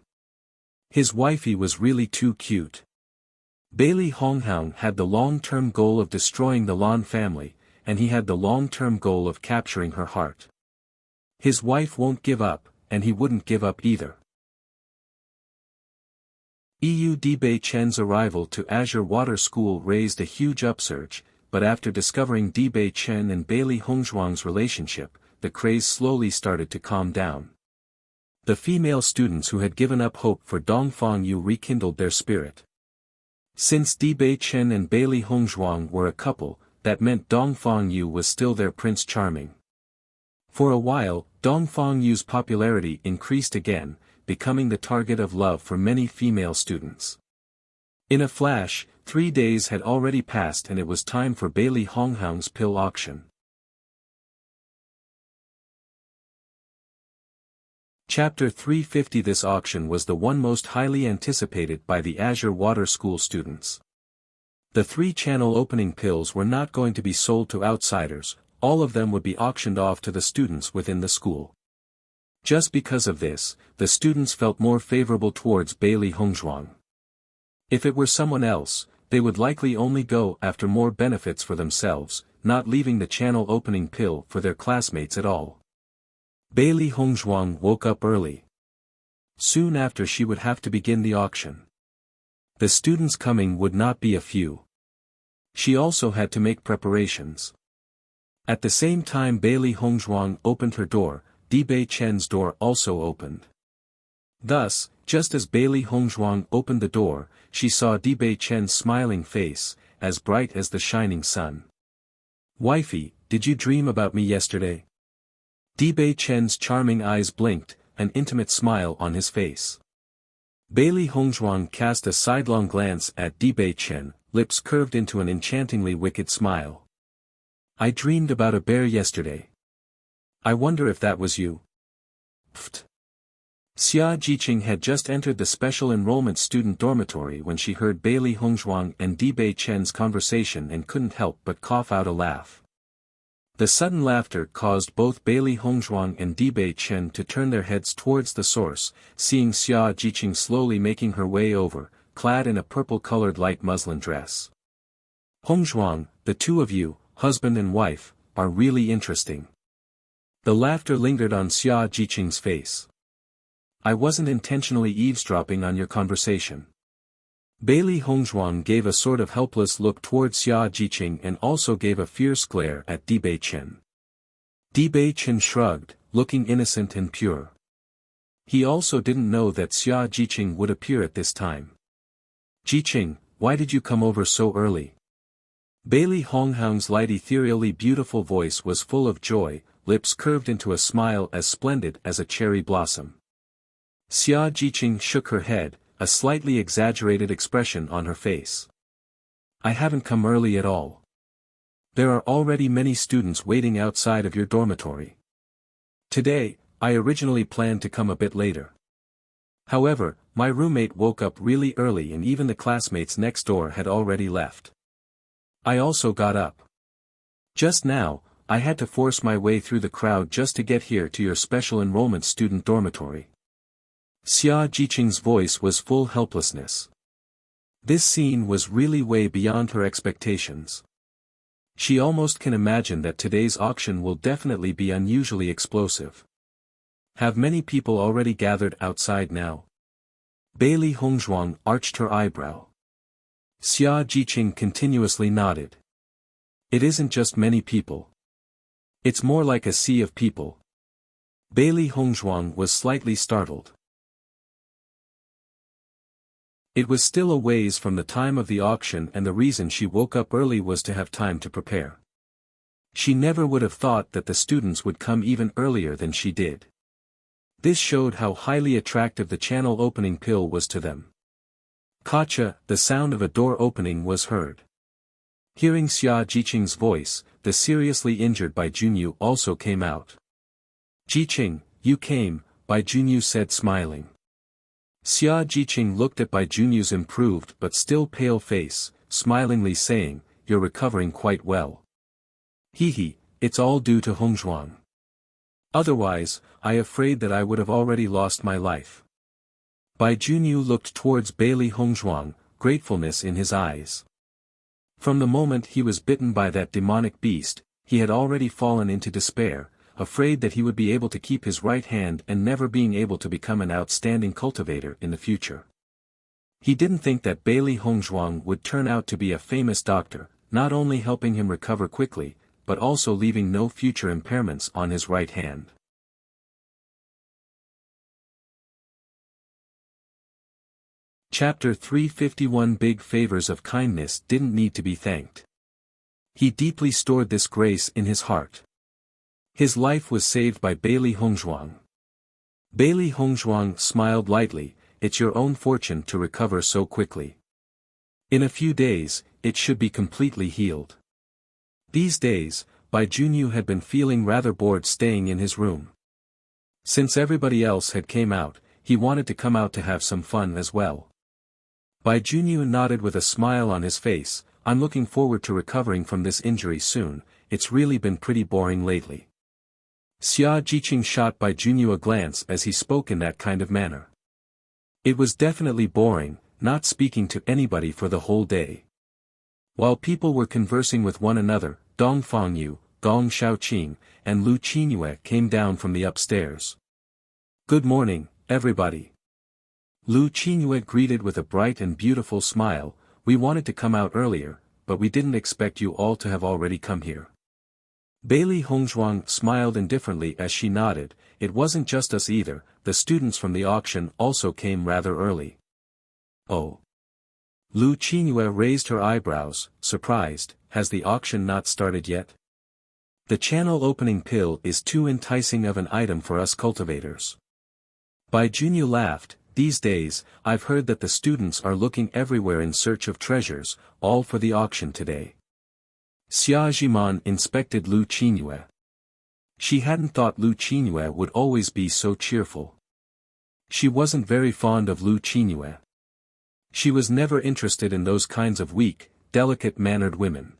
His wifey was really too cute. Bailey Honghang had the long-term goal of destroying the Lan family, and he had the long-term goal of capturing her heart. His wife won't give up, and he wouldn't give up either. Bei Chen's arrival to Azure Water School raised a huge upsurge, but after discovering Bei Chen and Bailey Hongzhuang's relationship, the craze slowly started to calm down. The female students who had given up hope for Dongfang Yu rekindled their spirit. Since Bei Chen and Bailey Hongzhuang were a couple, that meant Dongfang Yu was still their Prince Charming. For a while, Dongfang Yu's popularity increased again, becoming the target of love for many female students. In a flash, 3 days had already passed and it was time for Bailey Honghang's pill auction. Chapter 350. This auction was the one most highly anticipated by the Azure Water School students. The 3-channel opening pills were not going to be sold to outsiders, all of them would be auctioned off to the students within the school. Just because of this, the students felt more favorable towards Bailey Hongzhuang. If it were someone else, they would likely only go after more benefits for themselves, not leaving the channel opening pill for their classmates at all. Bailey Hongzhuang woke up early. Soon after she would have to begin the auction. The students coming would not be a few. She also had to make preparations. At the same time Bailey Hongzhuang opened her door, Bei Chen's door also opened. Thus, just as Bailey Hongzhuang opened the door, she saw Bei Chen's smiling face, as bright as the shining sun. Wifey, did you dream about me yesterday? Bei Chen's charming eyes blinked, an intimate smile on his face. Bailey Hongzhuang cast a sidelong glance at Bei Chen, lips curved into an enchantingly wicked smile. I dreamed about a bear yesterday. I wonder if that was you. Pfft. Xia Jiqing had just entered the special enrollment student dormitory when she heard Bailey Hongzhuang and Bei Chen's conversation and couldn't help but cough out a laugh. The sudden laughter caused both Bailey Hongzhuang and Bei Chen to turn their heads towards the source, seeing Xia Jiqing slowly making her way over, clad in a purple-colored light muslin dress. Hongzhuang, the two of you, husband and wife, are really interesting. The laughter lingered on Xia Jiqing's face. I wasn't intentionally eavesdropping on your conversation. Bailey Hongzhuang gave a sort of helpless look towards Xia Jiqing and also gave a fierce glare at Bei Chen. Bei Chen shrugged, looking innocent and pure. He also didn't know that Xia Jiqing would appear at this time. Jiqing, why did you come over so early? Bailey Honghang's light ethereally beautiful voice was full of joy, lips curved into a smile as splendid as a cherry blossom. Xia Jiqing shook her head, a slightly exaggerated expression on her face. I haven't come early at all. There are already many students waiting outside of your dormitory. Today, I originally planned to come a bit later. However, my roommate woke up really early and even the classmates next door had already left. I also got up. Just now, I had to force my way through the crowd just to get here to your special enrollment student dormitory. Xia Jiqing's voice was full helplessness. This scene was really way beyond her expectations. She almost can imagine that today's auction will definitely be unusually explosive. Have many people already gathered outside now? Bailey Hongzhuang arched her eyebrow. Xia Jiqing continuously nodded. It isn't just many people. It's more like a sea of people. Bailey Hongzhuang was slightly startled. It was still a ways from the time of the auction and the reason she woke up early was to have time to prepare. She never would have thought that the students would come even earlier than she did. This showed how highly attractive the channel opening pill was to them. Gotcha, the sound of a door opening was heard. Hearing Xia Jiqing's voice, the seriously injured Bai Junyu also came out. Jiqing, you came, Bai Junyu said smiling. Xia Jiqing looked at Bai Junyu's improved but still pale face, smilingly saying, you're recovering quite well. Hehe, it's all due to Hongzhuang. Otherwise, I'm afraid that I would have already lost my life. Bai Junyu looked towards Bailey Hongzhuang, gratefulness in his eyes. From the moment he was bitten by that demonic beast, he had already fallen into despair, afraid that he would be able to keep his right hand and never being able to become an outstanding cultivator in the future. He didn't think that Bailey Hongzhuang would turn out to be a famous doctor, not only helping him recover quickly, but also leaving no future impairments on his right hand. Chapter 351 Big favors of kindness didn't need to be thanked. He deeply stored this grace in his heart. His life was saved by Bailey Hongzhuang. Bailey Hongzhuang smiled lightly, it's your own fortune to recover so quickly. In a few days, it should be completely healed. These days, Bai Junyu had been feeling rather bored staying in his room. Since everybody else had came out, he wanted to come out to have some fun as well. Bai Junyu nodded with a smile on his face, I'm looking forward to recovering from this injury soon, it's really been pretty boring lately. Xia Jiqing shot Bai Junyu a glance as he spoke in that kind of manner. It was definitely boring, not speaking to anybody for the whole day. While people were conversing with one another, Dong Fangyu, Gong Shaoqing, and Lu Qinyue came down from the upstairs. Good morning, everybody. Lu Qinyue greeted with a bright and beautiful smile, we wanted to come out earlier, but we didn't expect you all to have already come here. Bailey Hongzhuang smiled indifferently as she nodded, it wasn't just us either, the students from the auction also came rather early. Oh. Lu Qinyue raised her eyebrows, surprised, has the auction not started yet? The channel opening pill is too enticing of an item for us cultivators. Bai Junyu laughed, these days, I've heard that the students are looking everywhere in search of treasures, all for the auction today. Xia Jiman inspected Lu Qinyue. She hadn't thought Lu Qinyue would always be so cheerful. She wasn't very fond of Lu Qinyue. She was never interested in those kinds of weak, delicate-mannered women.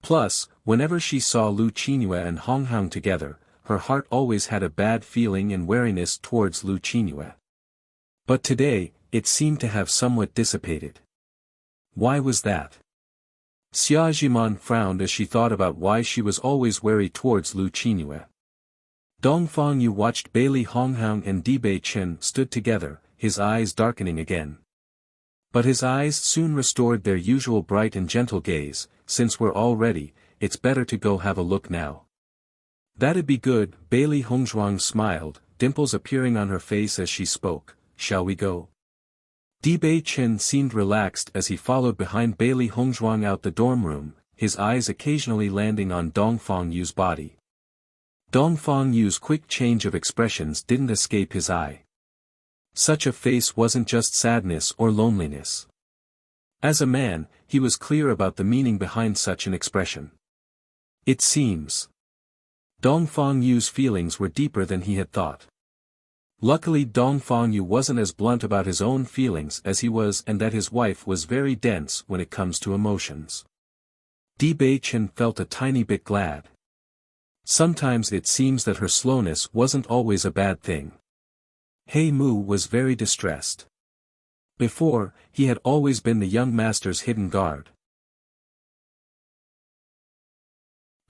Plus, whenever she saw Lu Qinyue and Honghang together, her heart always had a bad feeling and wariness towards Lu Qinyue. But today, it seemed to have somewhat dissipated. Why was that? Xia Jiman frowned as she thought about why she was always wary towards Lu Qinyue. Dong Fangyu watched Bailey Honghang and Dibei Chen stood together, his eyes darkening again. But his eyes soon restored their usual bright and gentle gaze, since we're all ready, it's better to go have a look now. That'd be good, Bailey Hongzhuang smiled, dimples appearing on her face as she spoke, shall we go? Dibei Chen seemed relaxed as he followed behind Bailey Hongzhuang out the dorm room, his eyes occasionally landing on Dong Fangyu's body. Dong Fangyu's quick change of expressions didn't escape his eye. Such a face wasn't just sadness or loneliness. As a man, he was clear about the meaning behind such an expression. It seems. Dongfang Yu's feelings were deeper than he had thought. Luckily Dongfang Yu wasn't as blunt about his own feelings as he was, and that his wife was very dense when it comes to emotions. Di Beichen felt a tiny bit glad. Sometimes it seems that her slowness wasn't always a bad thing. He Mu was very distressed. Before, he had always been the young master's hidden guard.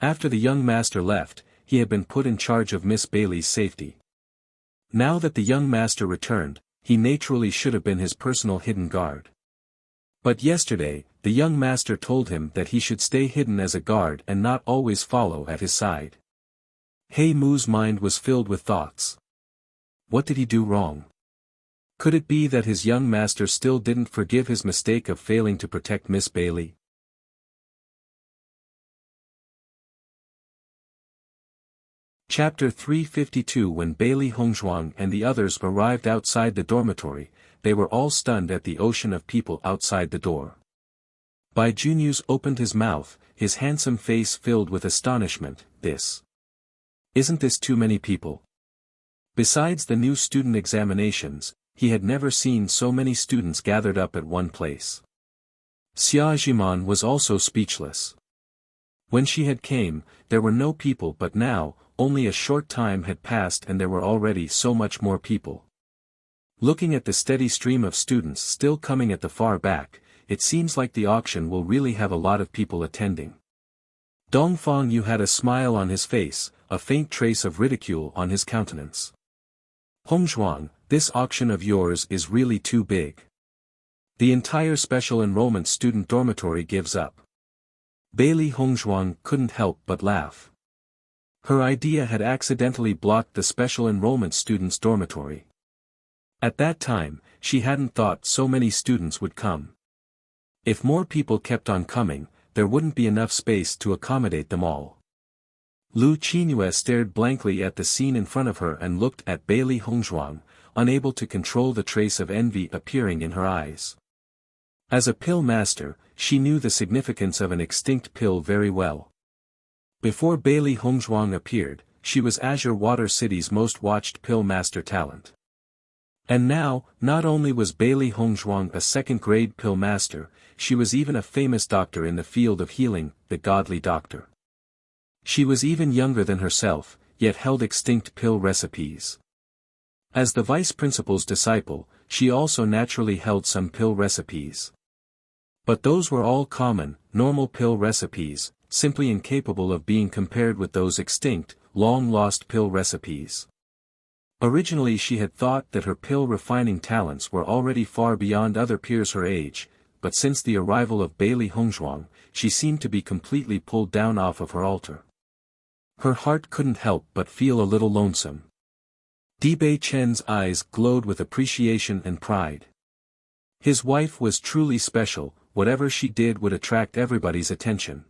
After the young master left, he had been put in charge of Miss Bailey's safety. Now that the young master returned, he naturally should have been his personal hidden guard. But yesterday, the young master told him that he should stay hidden as a guard and not always follow at his side. He Mu's mind was filled with thoughts. What did he do wrong? Could it be that his young master still didn't forgive his mistake of failing to protect Miss Bailey? Chapter 352. When Bailey Hongzhuang and the others arrived outside the dormitory, they were all stunned at the ocean of people outside the door. Bai Junyus opened his mouth, his handsome face filled with astonishment. Isn't this too many people? Besides the new student examinations, he had never seen so many students gathered up at one place. Xia Jiman was also speechless. When she had came, there were no people, but now, only a short time had passed and there were already so much more people. Looking at the steady stream of students still coming at the far back, it seems like the auction will really have a lot of people attending. Dongfang Yu had a smile on his face, a faint trace of ridicule on his countenance. Hongzhuang, this auction of yours is really too big. The entire special enrollment student dormitory gives up. Bailey Hongzhuang couldn't help but laugh. Her idea had accidentally blocked the special enrollment students' dormitory. At that time, she hadn't thought so many students would come. If more people kept on coming, there wouldn't be enough space to accommodate them all. Lu Qingyue stared blankly at the scene in front of her and looked at Bailey Hongzhuang, unable to control the trace of envy appearing in her eyes. As a pill master, she knew the significance of an extinct pill very well. Before Bailey Hongzhuang appeared, she was Azure Water City's most watched pill master talent. And now, not only was Bailey Hongzhuang a second-grade pill master, she was even a famous doctor in the field of healing, the godly doctor. She was even younger than herself, yet held extinct pill recipes. As the vice principal's disciple, she also naturally held some pill recipes. But those were all common, normal pill recipes, simply incapable of being compared with those extinct, long-lost pill recipes. Originally she had thought that her pill refining talents were already far beyond other peers her age, but since the arrival of Bailey Hongzhuang, she seemed to be completely pulled down off of her altar. Her heart couldn't help but feel a little lonesome. Di Beichen's eyes glowed with appreciation and pride. His wife was truly special, whatever she did would attract everybody's attention.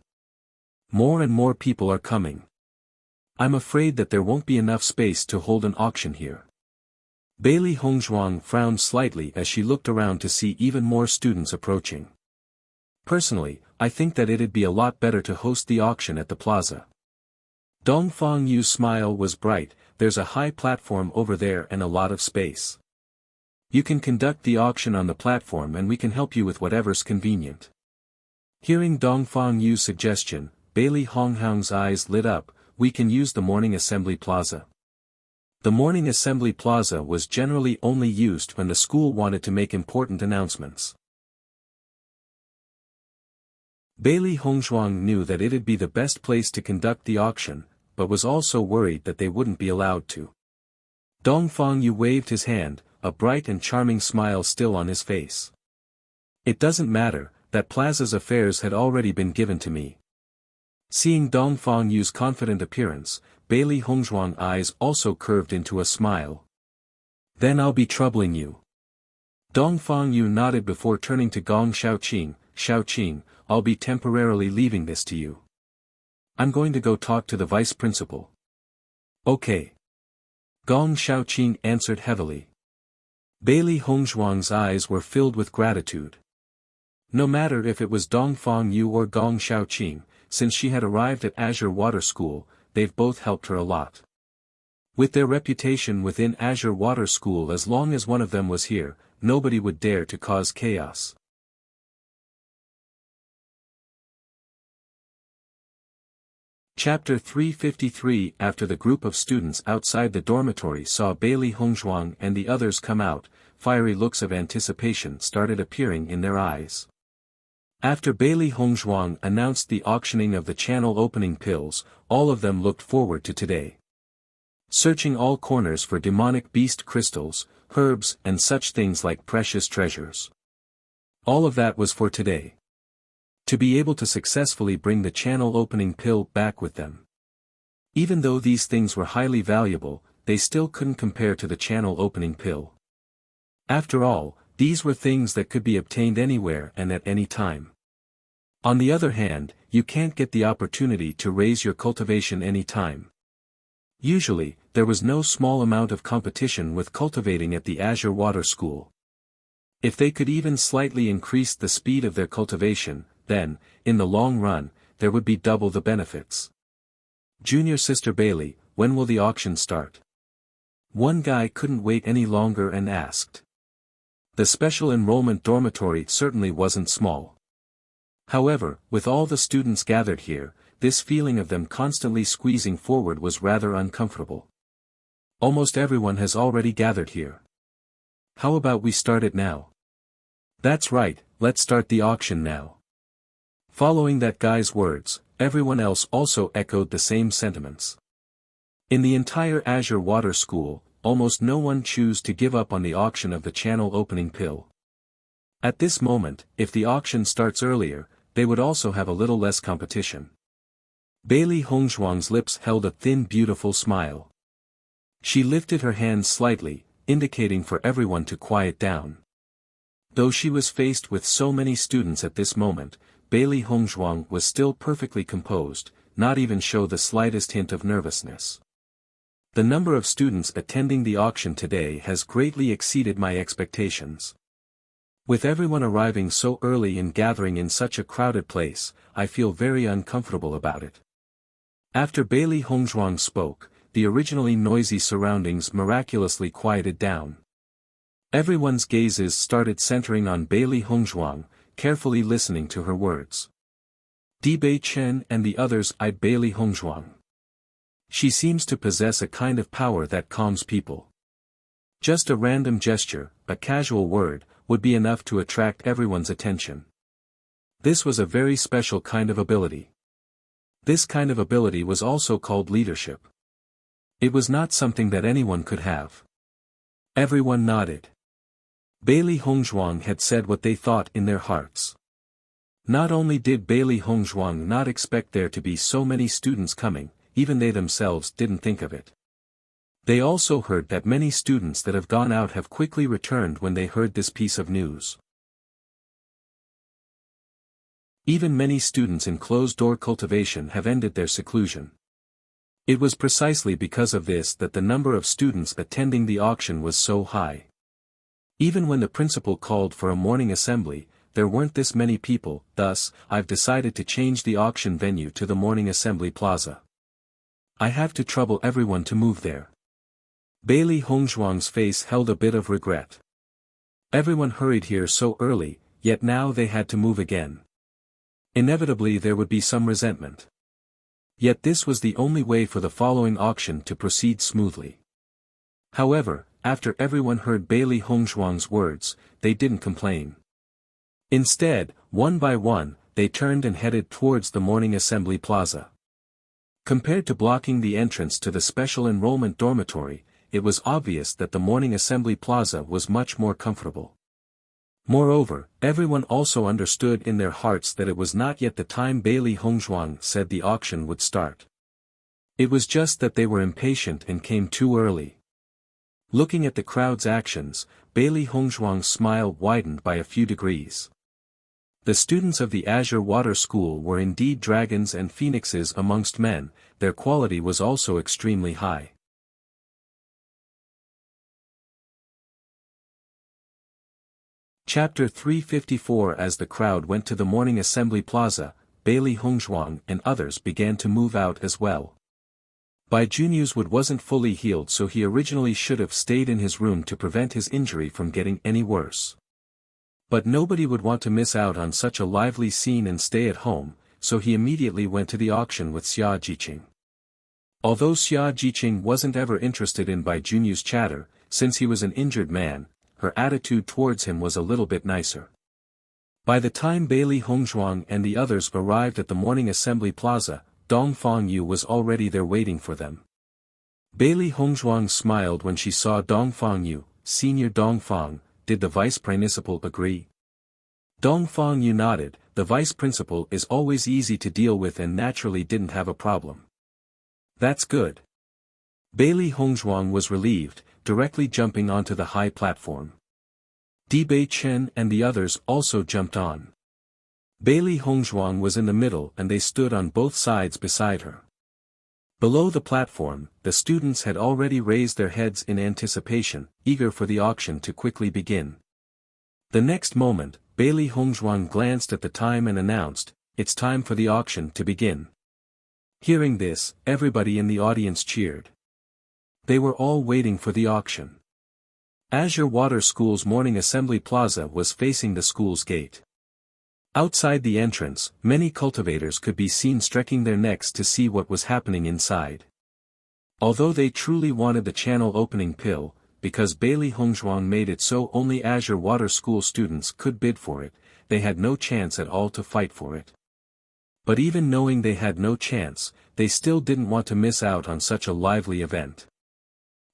More and more people are coming. I'm afraid that there won't be enough space to hold an auction here. Bailey Hongzhuang frowned slightly as she looked around to see even more students approaching. Personally, I think that it'd be a lot better to host the auction at the plaza. Dongfang Yu's smile was bright. There's a high platform over there and a lot of space. You can conduct the auction on the platform and we can help you with whatever's convenient. Hearing Dongfang Yu's suggestion, Bailey Hongzhuang's eyes lit up. We can use the morning assembly plaza. The morning assembly plaza was generally only used when the school wanted to make important announcements. Bailey Hongzhuang knew that it'd be the best place to conduct the auction, but was also worried that they wouldn't be allowed to. Dongfang Yu waved his hand, a bright and charming smile still on his face. It doesn't matter, that plaza's affairs had already been given to me. Seeing Dongfang Yu's confident appearance, Bailey Hongzhuang's eyes also curved into a smile. Then I'll be troubling you. Dongfang Yu nodded before turning to Gong Xiaoqing. Xiaoqing, I'll be temporarily leaving this to you. I'm going to go talk to the vice principal. Okay. Gong Xiaoqing answered heavily. Bailey Hongzhuang's eyes were filled with gratitude. No matter if it was Dongfang Yu or Gong Xiaoqing, since she had arrived at Azure Water School, they've both helped her a lot. With their reputation within Azure Water School, as long as one of them was here, nobody would dare to cause chaos. Chapter 353. After the group of students outside the dormitory saw Bailey Hongzhuang and the others come out, fiery looks of anticipation started appearing in their eyes. After Bailey Hongzhuang announced the auctioning of the channel opening pills, all of them looked forward to today. Searching all corners for demonic beast crystals, herbs and such things like precious treasures. All of that was for today. To be able to successfully bring the channel opening pill back with them. Even though these things were highly valuable, they still couldn't compare to the channel opening pill. After all, these were things that could be obtained anywhere and at any time. On the other hand, you can't get the opportunity to raise your cultivation any time. Usually, there was no small amount of competition with cultivating at the Azure Water School. If they could even slightly increase the speed of their cultivation, then, in the long run, there would be double the benefits. Junior Sister Bailey, when will the auction start? One guy couldn't wait any longer and asked. The special enrollment dormitory certainly wasn't small. However, with all the students gathered here, this feeling of them constantly squeezing forward was rather uncomfortable. Almost everyone has already gathered here. How about we start it now? That's right, let's start the auction now. Following that guy's words, everyone else also echoed the same sentiments. In the entire Azure Water School, almost no one chose to give up on the auction of the channel opening pill. At this moment, if the auction starts earlier, they would also have a little less competition. Bailey Hongzhuang's lips held a thin beautiful smile. She lifted her hands slightly, indicating for everyone to quiet down. Though she was faced with so many students at this moment, Bailey Hongzhuang was still perfectly composed, not even show the slightest hint of nervousness. The number of students attending the auction today has greatly exceeded my expectations. With everyone arriving so early and gathering in such a crowded place, I feel very uncomfortable about it. After Bailey Hongzhuang spoke, the originally noisy surroundings miraculously quieted down. Everyone's gazes started centering on Bailey Hongzhuang, carefully listening to her words. Dibei Chen and the others eyed Bailey Hongzhuang. She seems to possess a kind of power that calms people. Just a random gesture, a casual word, would be enough to attract everyone's attention. This was a very special kind of ability. This kind of ability was also called leadership. It was not something that anyone could have. Everyone nodded. Bailey Hongzhuang had said what they thought in their hearts. Not only did Bailey Hongzhuang not expect there to be so many students coming, even they themselves didn't think of it. They also heard that many students that have gone out have quickly returned when they heard this piece of news. Even many students in closed-door cultivation have ended their seclusion. It was precisely because of this that the number of students attending the auction was so high. Even when the principal called for a morning assembly, there weren't this many people, thus, I've decided to change the auction venue to the morning assembly plaza. I have to trouble everyone to move there. Bailey Hongzhuang's face held a bit of regret. Everyone hurried here so early, yet now they had to move again. Inevitably there would be some resentment. Yet this was the only way for the following auction to proceed smoothly. However, after everyone heard Bailey Hongzhuang's words, they didn't complain. Instead, one by one, they turned and headed towards the morning assembly plaza. Compared to blocking the entrance to the special enrollment dormitory, it was obvious that the morning assembly plaza was much more comfortable. Moreover, everyone also understood in their hearts that it was not yet the time Bailey Hongzhuang said the auction would start. It was just that they were impatient and came too early. Looking at the crowd's actions, Bailey Hongzhuang's smile widened by a few degrees. The students of the Azure Water School were indeed dragons and phoenixes amongst men, their quality was also extremely high. Chapter 354. As the crowd went to the morning assembly plaza, Bailey Hongzhuang and others began to move out as well. Bai Junyu's wound wasn't fully healed, so he originally should have stayed in his room to prevent his injury from getting any worse. But nobody would want to miss out on such a lively scene and stay at home, so he immediately went to the auction with Xia Jiqing. Although Xia Jiqing wasn't ever interested in Bai Junyu's chatter, since he was an injured man, her attitude towards him was a little bit nicer. By the time Bailey Hongzhuang and the others arrived at the morning assembly plaza, Dong Fangyu was already there waiting for them. Bailey Hongzhuang smiled when she saw Dong Fangyu. Senior Dong Fang, did the vice principal agree? Dong Fangyu nodded. The vice principal is always easy to deal with and naturally didn't have a problem. That's good. Bailey Hongzhuang was relieved, directly jumping onto the high platform. Bei Chen and the others also jumped on. Bailey Hongzhuang was in the middle and they stood on both sides beside her. Below the platform, the students had already raised their heads in anticipation, eager for the auction to quickly begin. The next moment, Bailey Hongzhuang glanced at the time and announced, "It's time for the auction to begin." Hearing this, everybody in the audience cheered. They were all waiting for the auction. Azure Water School's morning assembly plaza was facing the school's gate. Outside the entrance, many cultivators could be seen stretching their necks to see what was happening inside. Although they truly wanted the channel opening pill, because Bailey Hongzhuang made it so only Azure Water School students could bid for it, they had no chance at all to fight for it. But even knowing they had no chance, they still didn't want to miss out on such a lively event.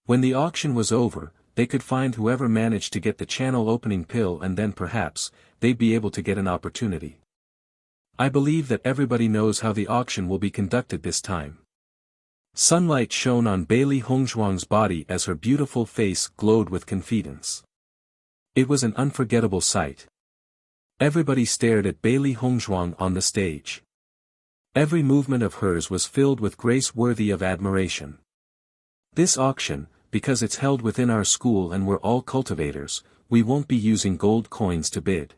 When the auction was over, they could find whoever managed to get the channel opening pill and then perhaps, they'd be able to get an opportunity. I believe that everybody knows how the auction will be conducted this time. Sunlight shone on Bailey Hongzhuang's body as her beautiful face glowed with confidence. It was an unforgettable sight. Everybody stared at Bailey Hongzhuang on the stage. Every movement of hers was filled with grace worthy of admiration. This auction, because it's held within our school and we're all cultivators, we won't be using gold coins to bid.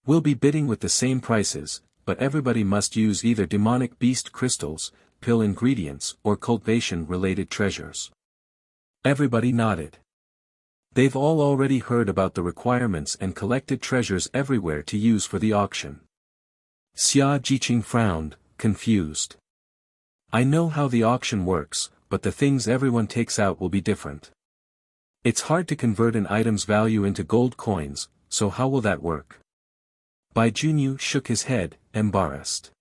We'll be bidding with the same prices, but everybody must use either demonic beast crystals, pill ingredients, or cultivation-related treasures. Everybody nodded. They've all already heard about the requirements and collected treasures everywhere to use for the auction. Xia Jiqing frowned, confused. I know how the auction works, but the things everyone takes out will be different. It's hard to convert an item's value into gold coins, so how will that work? Bai Junyu shook his head, embarrassed.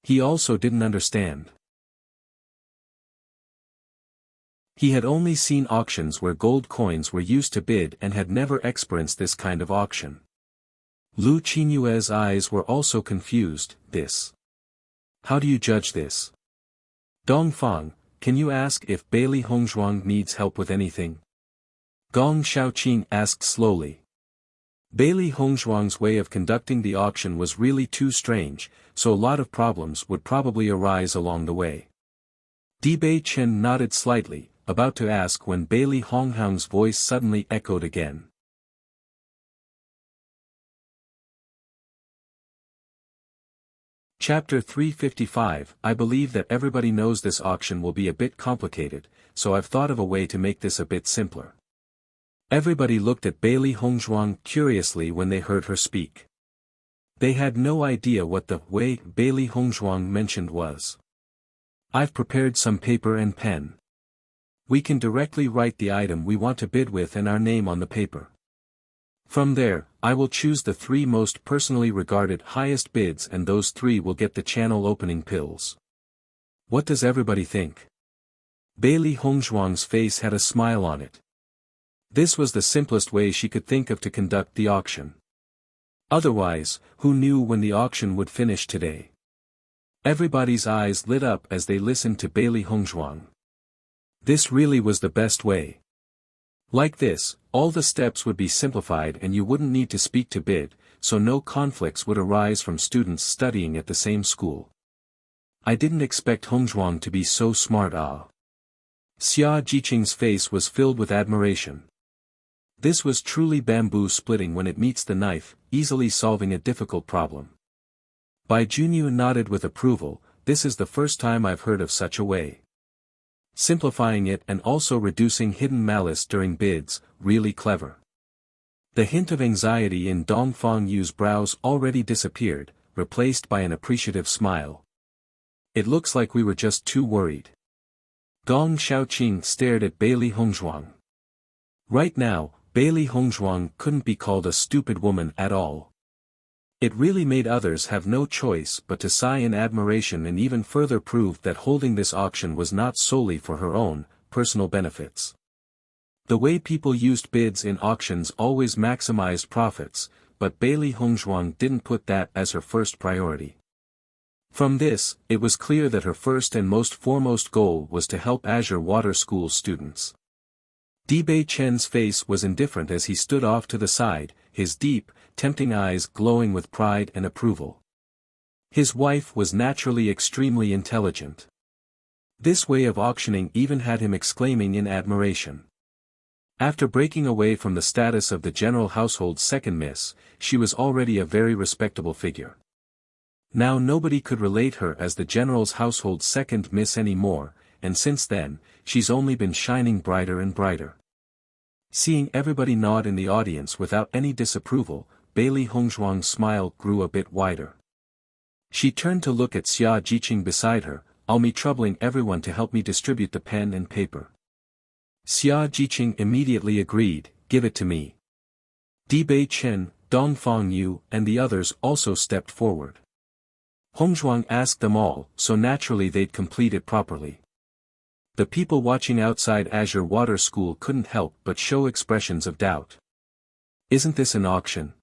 He also didn't understand. He had only seen auctions where gold coins were used to bid and had never experienced this kind of auction. Lu Qinyue's eyes were also confused. This. How do you judge this? Dong Fang, can you ask if Bailey Hongzhuang needs help with anything? Gong Shaoqing asked slowly. Bailey Hongzhuang's way of conducting the auction was really too strange, so a lot of problems would probably arise along the way. Bei Chen nodded slightly, about to ask when Bailey Hongzhuang's voice suddenly echoed again. Chapter 355. I believe that everybody knows this auction will be a bit complicated, so I've thought of a way to make this a bit simpler. Everybody looked at Bailey Hongzhuang curiously when they heard her speak. They had no idea what the way Bailey Hongzhuang mentioned was. I've prepared some paper and pen. We can directly write the item we want to bid with and our name on the paper. From there, I will choose the 3 most personally regarded highest bids and those 3 will get the channel opening pills. What does everybody think? Bailey Hongzhuang's face had a smile on it. This was the simplest way she could think of to conduct the auction. Otherwise, who knew when the auction would finish today? Everybody's eyes lit up as they listened to Bailey Hongzhuang. This really was the best way. Like this, all the steps would be simplified and you wouldn't need to speak to bid, so no conflicts would arise from students studying at the same school. I didn't expect Hongzhuang to be so smart. Xia Jiqing's face was filled with admiration. This was truly bamboo splitting when it meets the knife, easily solving a difficult problem. Bai Junyu nodded with approval. This is the first time I've heard of such a way. simplifying it and also reducing hidden malice during bids, really clever. The hint of anxiety in Dong Fengyu's brows already disappeared, replaced by an appreciative smile. It looks like we were just too worried. Gong Xiaoqing stared at Bailey Hongzhuang. Right now, Bailey Hongzhuang couldn't be called a stupid woman at all. It really made others have no choice but to sigh in admiration and even further proved that holding this auction was not solely for her own, personal benefits. The way people used bids in auctions always maximized profits, but Bailey Hongzhuang didn't put that as her first priority. From this, it was clear that her first and most foremost goal was to help Azure Water School students. Dibei Chen's face was indifferent as he stood off to the side, his deep, tempting eyes glowing with pride and approval. His wife was naturally extremely intelligent. This way of auctioning even had him exclaiming in admiration. After breaking away from the status of the general household's second miss, she was already a very respectable figure. Now nobody could relate her as the general's household's second miss anymore, and since then, she's only been shining brighter and brighter. Seeing everybody nod in the audience without any disapproval, Bailey Hongzhuang's smile grew a bit wider. She turned to look at Xia Jiqing beside her, "I'll be troubling everyone to help me distribute the pen and paper." Xia Jiqing immediately agreed, "Give it to me." Dibei Chen, Dong Fengyu, and the others also stepped forward. Hongzhuang asked them all, so naturally they'd complete it properly. The people watching outside Azure Water School couldn't help but show expressions of doubt. Isn't this an auction?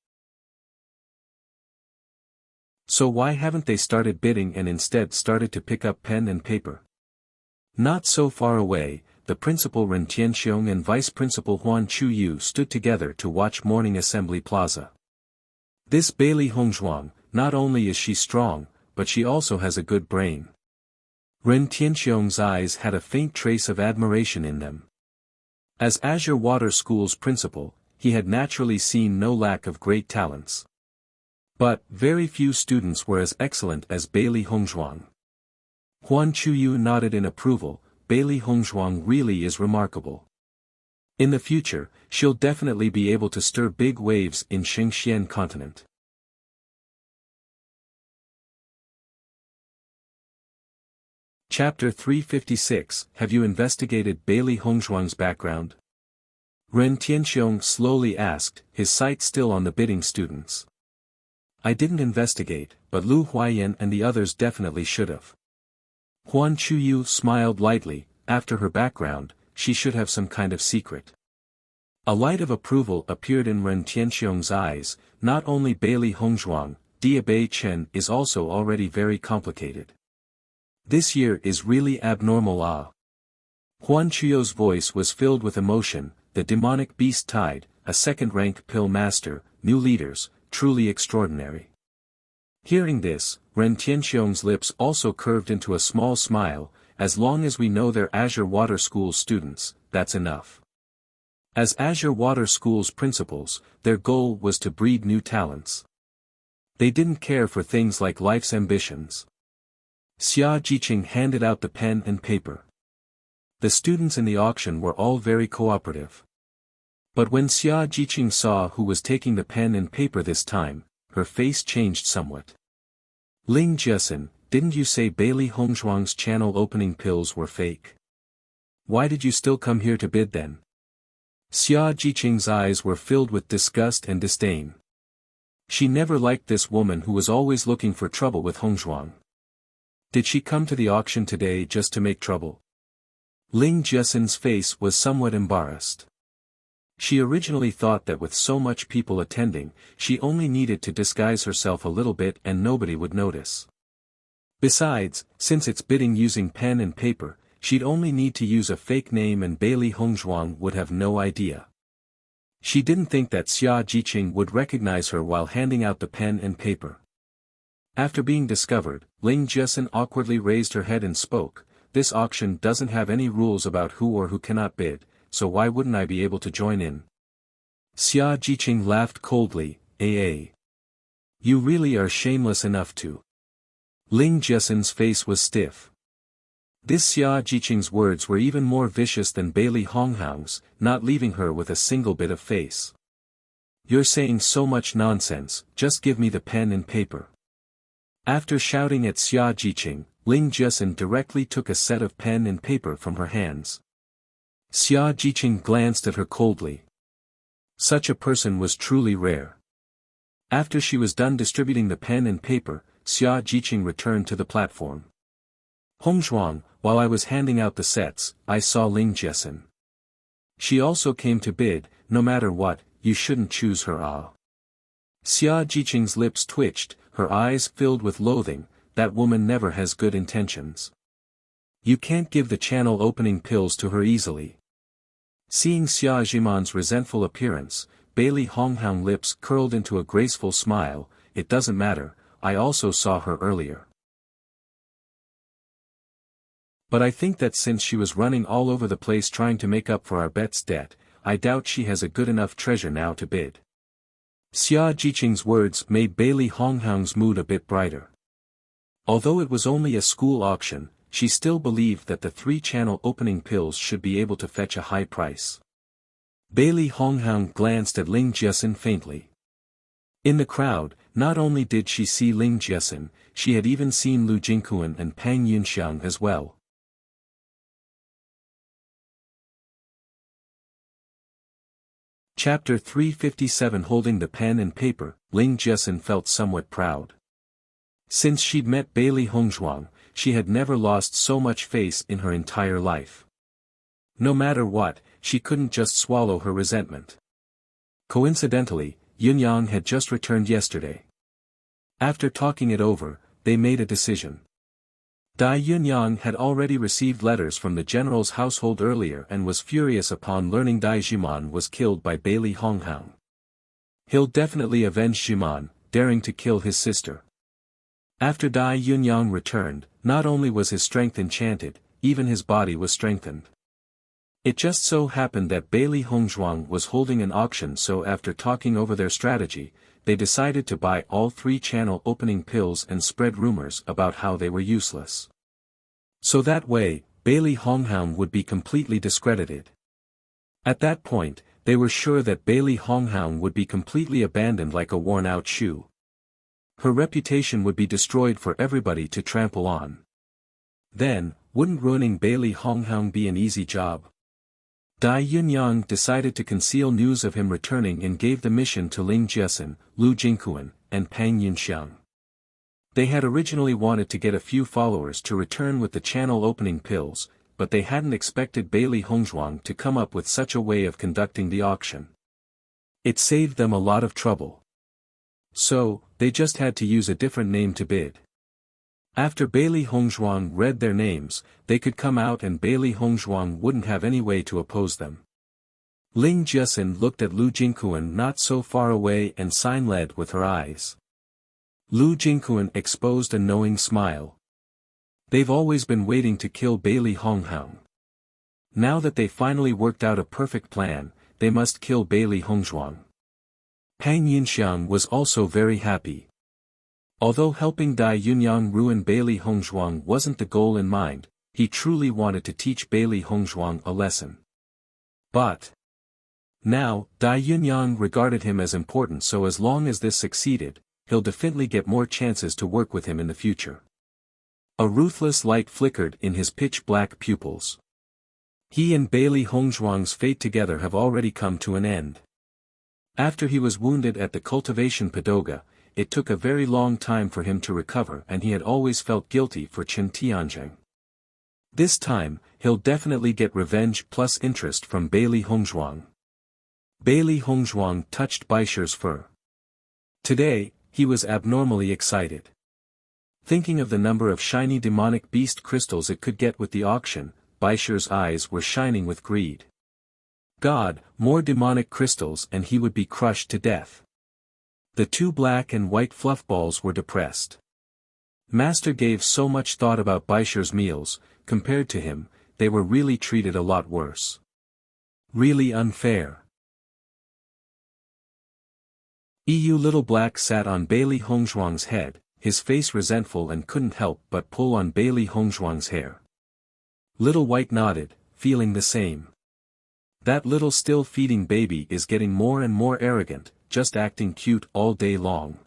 So why haven't they started bidding and instead started to pick up pen and paper? Not so far away, the principal Ren Tianxiong and vice principal Huan Chuyu stood together to watch Morning Assembly Plaza. This Bailey Hongzhuang, not only is she strong, but she also has a good brain. Ren Tianxiong's eyes had a faint trace of admiration in them. As Azure Water School's principal, he had naturally seen no lack of great talents. But, very few students were as excellent as Bailey Hongzhuang. Huan Chuyu nodded in approval, Bailey Hongzhuang really is remarkable. In the future, she'll definitely be able to stir big waves in Xingxian continent. Chapter 356, Have you investigated Bailey Hongzhuang's background? Ren Tianxiong slowly asked, his sight still on the bidding students. I didn't investigate, but Lu Huaiyan and the others definitely should have. Huan Chuyu smiled lightly, after her background, she should have some kind of secret. A light of approval appeared in Ren Tianxiong's eyes, not only Bailey Hongzhuang, Dibei Chen is also already very complicated. This year is really abnormal Huan Chuyu's voice was filled with emotion, the demonic beast tide, a second-rank pill master, new leaders, truly extraordinary. Hearing this, Ren Tianxiong's lips also curved into a small smile, as long as we know they're Azure Water School students, that's enough. As Azure Water School's principals, their goal was to breed new talents. They didn't care for things like life's ambitions. Xia Jiqing handed out the pen and paper. The students in the auction were all very cooperative. But when Xia Jiqing saw who was taking the pen and paper this time, her face changed somewhat. Ling Jiesin, didn't you say Bailey Hongzhuang's channel opening pills were fake? Why did you still come here to bid then? Xia Jiqing's eyes were filled with disgust and disdain. She never liked this woman who was always looking for trouble with Hongzhuang. Did she come to the auction today just to make trouble? Ling Jiesin's face was somewhat embarrassed. She originally thought that with so much people attending, she only needed to disguise herself a little bit and nobody would notice. Besides, since it's bidding using pen and paper, she'd only need to use a fake name and Bailey Hongzhuang would have no idea. She didn't think that Xia Jiqing would recognize her while handing out the pen and paper. After being discovered, Ling Jiesin awkwardly raised her head and spoke, "This auction doesn't have any rules about who or who cannot bid, so why wouldn't I be able to join in?" Xia Jiqing laughed coldly, You really are shameless enough to." Ling Jiesin's face was stiff. This Xia Jiqing's words were even more vicious than Bailey Honghao's, not leaving her with a single bit of face. "You're saying so much nonsense, just give me the pen and paper." After shouting at Xia Jiqing, Ling Jiasin directly took a set of pen and paper from her hands. Xia Jiqing glanced at her coldly. Such a person was truly rare. After she was done distributing the pen and paper, Xia Jiqing returned to the platform. "Hongzhuang, while I was handing out the sets, I saw Ling Jiasin. She also came to bid, no matter what, you shouldn't choose her." Xia Jiqing's lips twitched, her eyes filled with loathing. That woman never has good intentions. You can't give the channel opening pills to her easily. Seeing Xia Jiman's resentful appearance, Bailey Honghao's lips curled into a graceful smile. "It doesn't matter, I also saw her earlier. But I think that since she was running all over the place trying to make up for our bet's debt, I doubt she has a good enough treasure now to bid." Xia Jiqing's words made Bailey Honghao's mood a bit brighter. Although it was only a school auction, she still believed that the 3-channel opening pills should be able to fetch a high price. Bailey Honghao glanced at Ling Jiasin faintly. In the crowd, not only did she see Ling Jiasin, she had even seen Lu Jingquan and Pang Yunxiang as well. Chapter 357. Holding the pen and paper, Ling Jiasin felt somewhat proud. Since she'd met Bailey Hongzhuang, she had never lost so much face in her entire life. No matter what, she couldn't just swallow her resentment. Coincidentally, Yunyang had just returned yesterday. After talking it over, they made a decision. Dai Yunyang had already received letters from the general's household earlier and was furious upon learning Dai Jiman was killed by Bailey Honghao. He'll definitely avenge Jiman, daring to kill his sister. After Dai Yunyang returned, not only was his strength enchanted, even his body was strengthened. It just so happened that Bailey Hongzhuang was holding an auction, so after talking over their strategy, they decided to buy all 3-channel opening pills and spread rumors about how they were useless. So that way, Bailey Honghao would be completely discredited. At that point, they were sure that Bailey Honghao would be completely abandoned like a worn-out shoe. Her reputation would be destroyed for everybody to trample on. Then, wouldn't ruining Bailey Honghao be an easy job? Dai Yunyang decided to conceal news of him returning and gave the mission to Ling Jiasin, Lu Jingquan, and Pang Yunxiang. They had originally wanted to get a few followers to return with the channel opening pills, but they hadn't expected Bailey Hongzhuang to come up with such a way of conducting the auction. It saved them a lot of trouble. So, they just had to use a different name to bid. After Bailey Hongzhuang read their names, they could come out and Bailey Hongzhuang wouldn't have any way to oppose them. Ling Jiasin looked at Lu Jingquan not so far away and sign-led with her eyes. Lu Jingquan exposed a knowing smile. They've always been waiting to kill Bailey Honghao. Now that they finally worked out a perfect plan, they must kill Bailey Hongzhuang. Pang Yunxiang was also very happy. Although helping Dai Yunyang ruin Bailey Hongzhuang wasn't the goal in mind, he truly wanted to teach Bailey Hongzhuang a lesson. But now, Dai Yunyang regarded him as important, so as long as this succeeded, he'll definitely get more chances to work with him in the future. A ruthless light flickered in his pitch-black pupils. He and Bailey Hongzhuang's fate together have already come to an end. After he was wounded at the cultivation pagoda, it took a very long time for him to recover, and he had always felt guilty for Chen Tianzheng. This time, he'll definitely get revenge plus interest from Bailey Hongzhuang. Bailey Hongzhuang touched Baisher's fur. Today, he was abnormally excited. Thinking of the number of shiny demonic beast crystals it could get with the auction, Baisher's eyes were shining with greed. God, more demonic crystals and he would be crushed to death. The 2 black and white fluff balls were depressed. Master gave so much thought about Baisher's meals, compared to him, they were really treated a lot worse. Really unfair. Little Black sat on Bailey Hongzhuang's head, his face resentful, and couldn't help but pull on Bailey Hongzhuang's hair. Little White nodded, feeling the same. That little still-feeding baby is getting more and more arrogant, just acting cute all day long.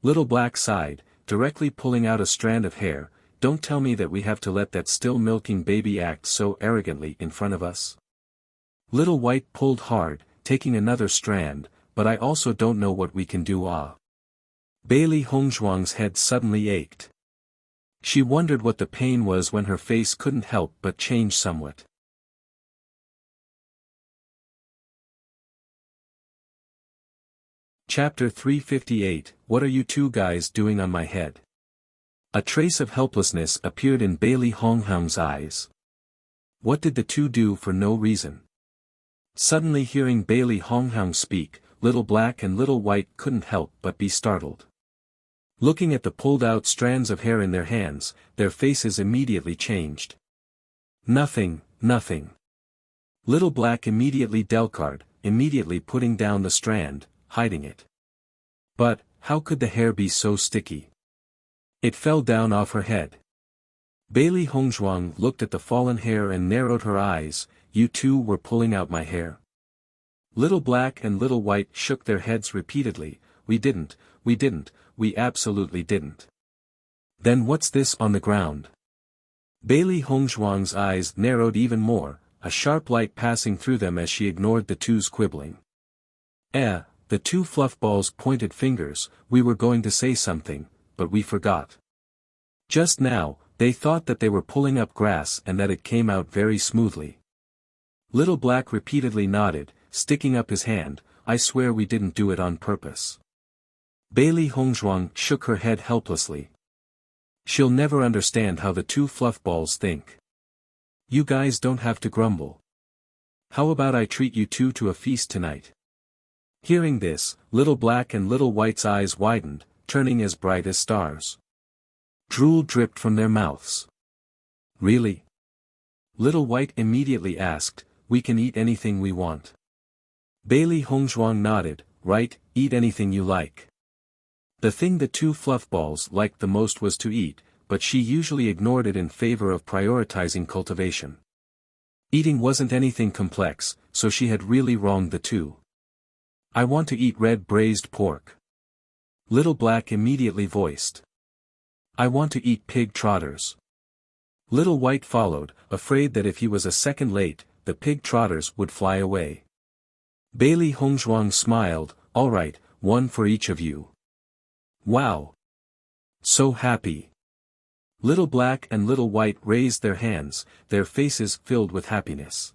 Little Black sighed, directly pulling out a strand of hair. Don't tell me that we have to let that still-milking baby act so arrogantly in front of us. Little White pulled hard, taking another strand, but I also don't know what we can do. Bailey Hongzhuang's head suddenly ached. She wondered what the pain was when her face couldn't help but change somewhat. Chapter 358, What are you two guys doing on my head? A trace of helplessness appeared in Bailey Hongzhuang's eyes. What did the two do for no reason? Suddenly hearing Bailey Hongzhuang speak, Little Black and Little White couldn't help but be startled. Looking at the pulled-out strands of hair in their hands, their faces immediately changed. Nothing. Little Black immediately delcard, immediately putting down the strand, hiding it. But, how could the hair be so sticky? It fell down off her head. Bailey Hongzhuang looked at the fallen hair and narrowed her eyes. You two were pulling out my hair. Little Black and Little White shook their heads repeatedly. We didn't, we absolutely didn't. Then what's this on the ground? Bailey Hongzhuang's eyes narrowed even more, a sharp light passing through them as she ignored the two's quibbling. The two fluffballs pointed fingers. We were going to say something, but we forgot. Just now, they thought that they were pulling up grass and that it came out very smoothly. Little Black repeatedly nodded, sticking up his hand. I swear we didn't do it on purpose. Bailey Hongzhuang shook her head helplessly. She'll never understand how the two fluffballs think. You guys don't have to grumble. How about I treat you two to a feast tonight? Hearing this, Little Black and Little White's eyes widened, turning as bright as stars. Drool dripped from their mouths. Really? Little White immediately asked, We can eat anything we want. Bailey Hongzhuang nodded, Right, eat anything you like. The thing the two fluffballs liked the most was to eat, but she usually ignored it in favor of prioritizing cultivation. Eating wasn't anything complex, so she had really wronged the two. I want to eat red braised pork. Little Black immediately voiced. I want to eat pig trotters. Little White followed, afraid that if he was a second late, the pig trotters would fly away. Bailey Hongzhuang smiled, All right, one for each of you. Wow! So happy. Little Black and Little White raised their hands, their faces filled with happiness.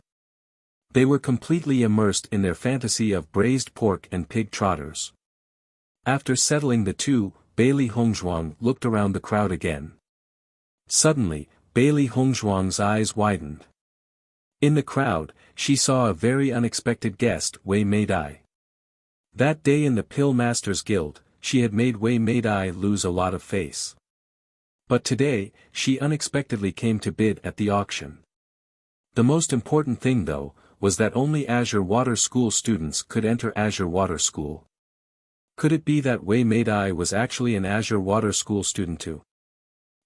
They were completely immersed in their fantasy of braised pork and pig trotters. After settling the two, Bailey Hongzhuang looked around the crowd again. Suddenly, Bailey Hongzhuang's eyes widened. In the crowd, she saw a very unexpected guest, Wei Meidai. That day in the Pill Masters Guild, she had made Wei Meidai lose a lot of face. But today, she unexpectedly came to bid at the auction. The most important thing though, was that only Azure Water School students could enter Azure Water School. Could it be that Wei Meidai was actually an Azure Water School student too?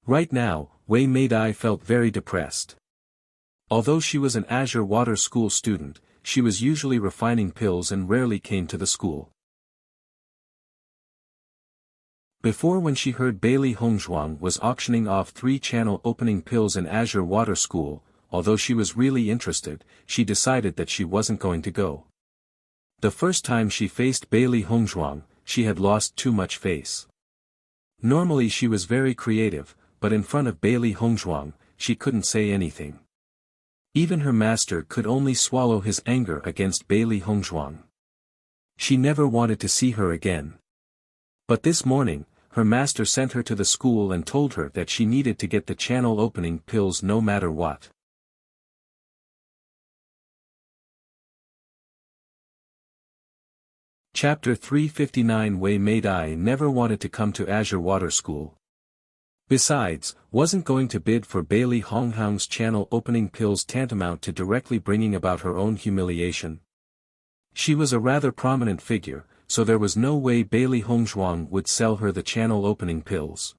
Right now, Wei Meidai felt very depressed. Although she was an Azure Water School student, she was usually refining pills and rarely came to the school. Before, when she heard Bailey Hongzhuang was auctioning off 3-channel opening pills in Azure Water School, although she was really interested, she decided that she wasn't going to go. The first time she faced Bailey Hongzhuang, she had lost too much face. Normally she was very creative, but in front of Bailey Hongzhuang, she couldn't say anything. Even her master could only swallow his anger against Bailey Hongzhuang. She never wanted to see her again. But this morning, her master sent her to the school and told her that she needed to get the channel opening pills no matter what. Chapter 359 Wei Meidai never wanted to come to Azure Water School. Besides, wasn't going to bid for Bailey Hongzhuang's channel opening pills tantamount to directly bringing about her own humiliation? She was a rather prominent figure, so there was no way Bailey Hongzhuang would sell her the channel opening pills.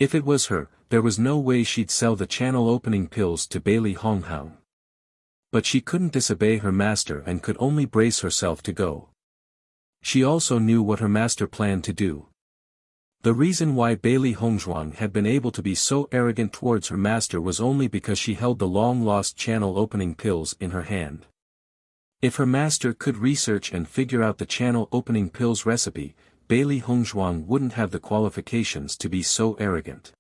If it was her, there was no way she'd sell the channel opening pills to Bailey Honghang. But she couldn't disobey her master and could only brace herself to go. She also knew what her master planned to do. The reason why Bailey Hongzhuang had been able to be so arrogant towards her master was only because she held the long-lost channel opening pills in her hand. If her master could research and figure out the channel opening pills recipe, Bailey Hongzhuang wouldn't have the qualifications to be so arrogant.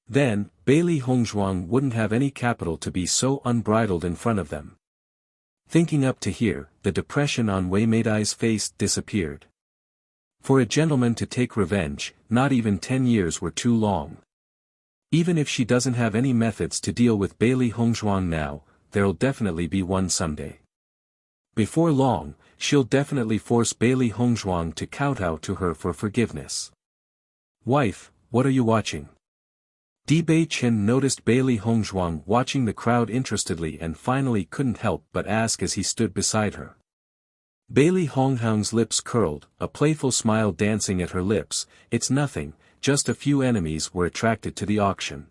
Then, Bailey Hongzhuang wouldn't have any capital to be so unbridled in front of them. Thinking up to here, the depression on Wei Meidai's face disappeared. For a gentleman to take revenge, not even 10 years were too long. Even if she doesn't have any methods to deal with Bailey Hongzhuang now, there'll definitely be one someday. Before long, she'll definitely force Bailey Hongzhuang to kowtow to her for forgiveness. Wife, what are you watching? Bei Chen noticed Bailey Hongzhuang watching the crowd interestedly and finally couldn't help but ask as he stood beside her. Bailey Honghang's lips curled, a playful smile dancing at her lips. It's nothing, just a few enemies were attracted to the auction.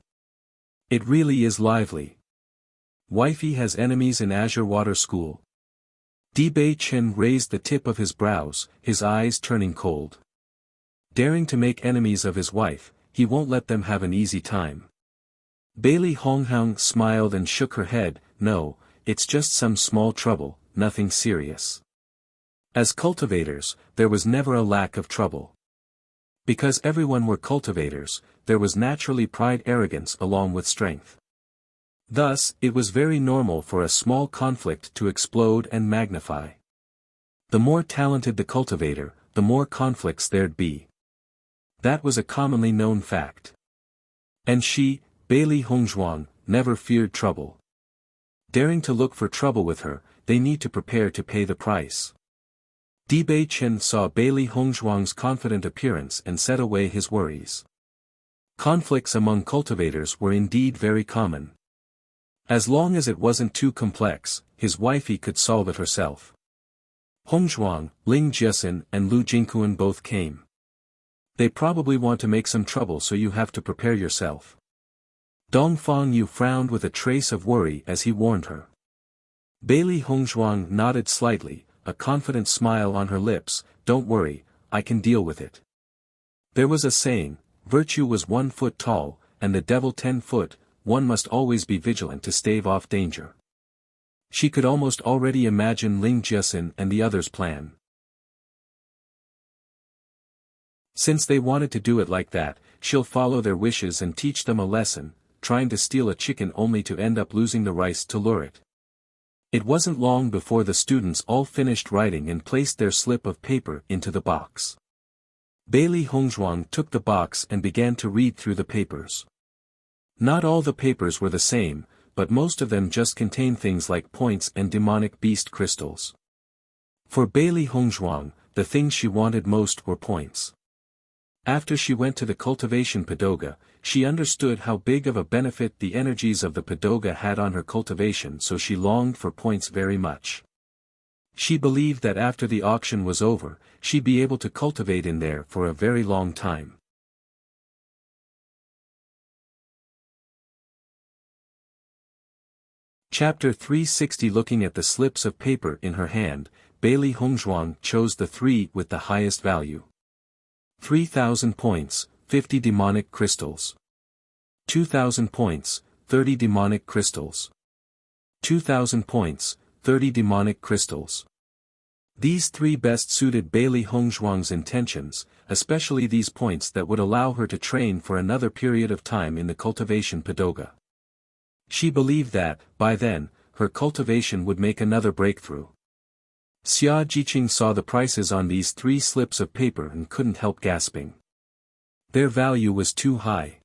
It really is lively. Wifey has enemies in Azure Water School. Bei Chen raised the tip of his brows, his eyes turning cold. Daring to make enemies of his wife, he won't let them have an easy time. Bailey Honghang smiled and shook her head. No, it's just some small trouble, nothing serious. As cultivators, there was never a lack of trouble. Because everyone were cultivators, there was naturally pride-arrogance along with strength. Thus, it was very normal for a small conflict to explode and magnify. The more talented the cultivator, the more conflicts there'd be. That was a commonly known fact. And she, Bailey Hongzhuang, never feared trouble. Daring to look for trouble with her, they need to prepare to pay the price. Bei Chen saw Bailey Hongzhuang's confident appearance and set away his worries. Conflicts among cultivators were indeed very common. As long as it wasn't too complex, his wifey could solve it herself. Hongzhuang, Ling Jiesin and Lu Jingquan both came. They probably want to make some trouble, so you have to prepare yourself. Dong Fangyu frowned with a trace of worry as he warned her. Bailey Hongzhuang nodded slightly, a confident smile on her lips. Don't worry, I can deal with it. There was a saying, virtue was 1 foot tall, and the devil 10 foot, one must always be vigilant to stave off danger. She could almost already imagine Ling Jiesin and the others' plan. Since they wanted to do it like that, she'll follow their wishes and teach them a lesson, trying to steal a chicken only to end up losing the rice to lure it. It wasn't long before the students all finished writing and placed their slip of paper into the box. Bailey Hongzhuang took the box and began to read through the papers. Not all the papers were the same, but most of them just contained things like points and demonic beast crystals. For Bailey Hongzhuang, the things she wanted most were points. After she went to the cultivation padoga, she understood how big of a benefit the energies of the padoga had on her cultivation, so she longed for points very much. She believed that after the auction was over, she'd be able to cultivate in there for a very long time. Chapter 360. Looking at the slips of paper in her hand, Bailey Hongzhuang chose the 3 with the highest value. 3,000 points, 50 demonic crystals. 2,000 points, 30 demonic crystals. 2,000 points, 30 demonic crystals. These 3 best suited Bailey Hongzhuang's intentions, especially these points that would allow her to train for another period of time in the cultivation padoga. She believed that, by then, her cultivation would make another breakthrough. Xia Jiqing saw the prices on these 3 slips of paper and couldn't help gasping. Their value was too high.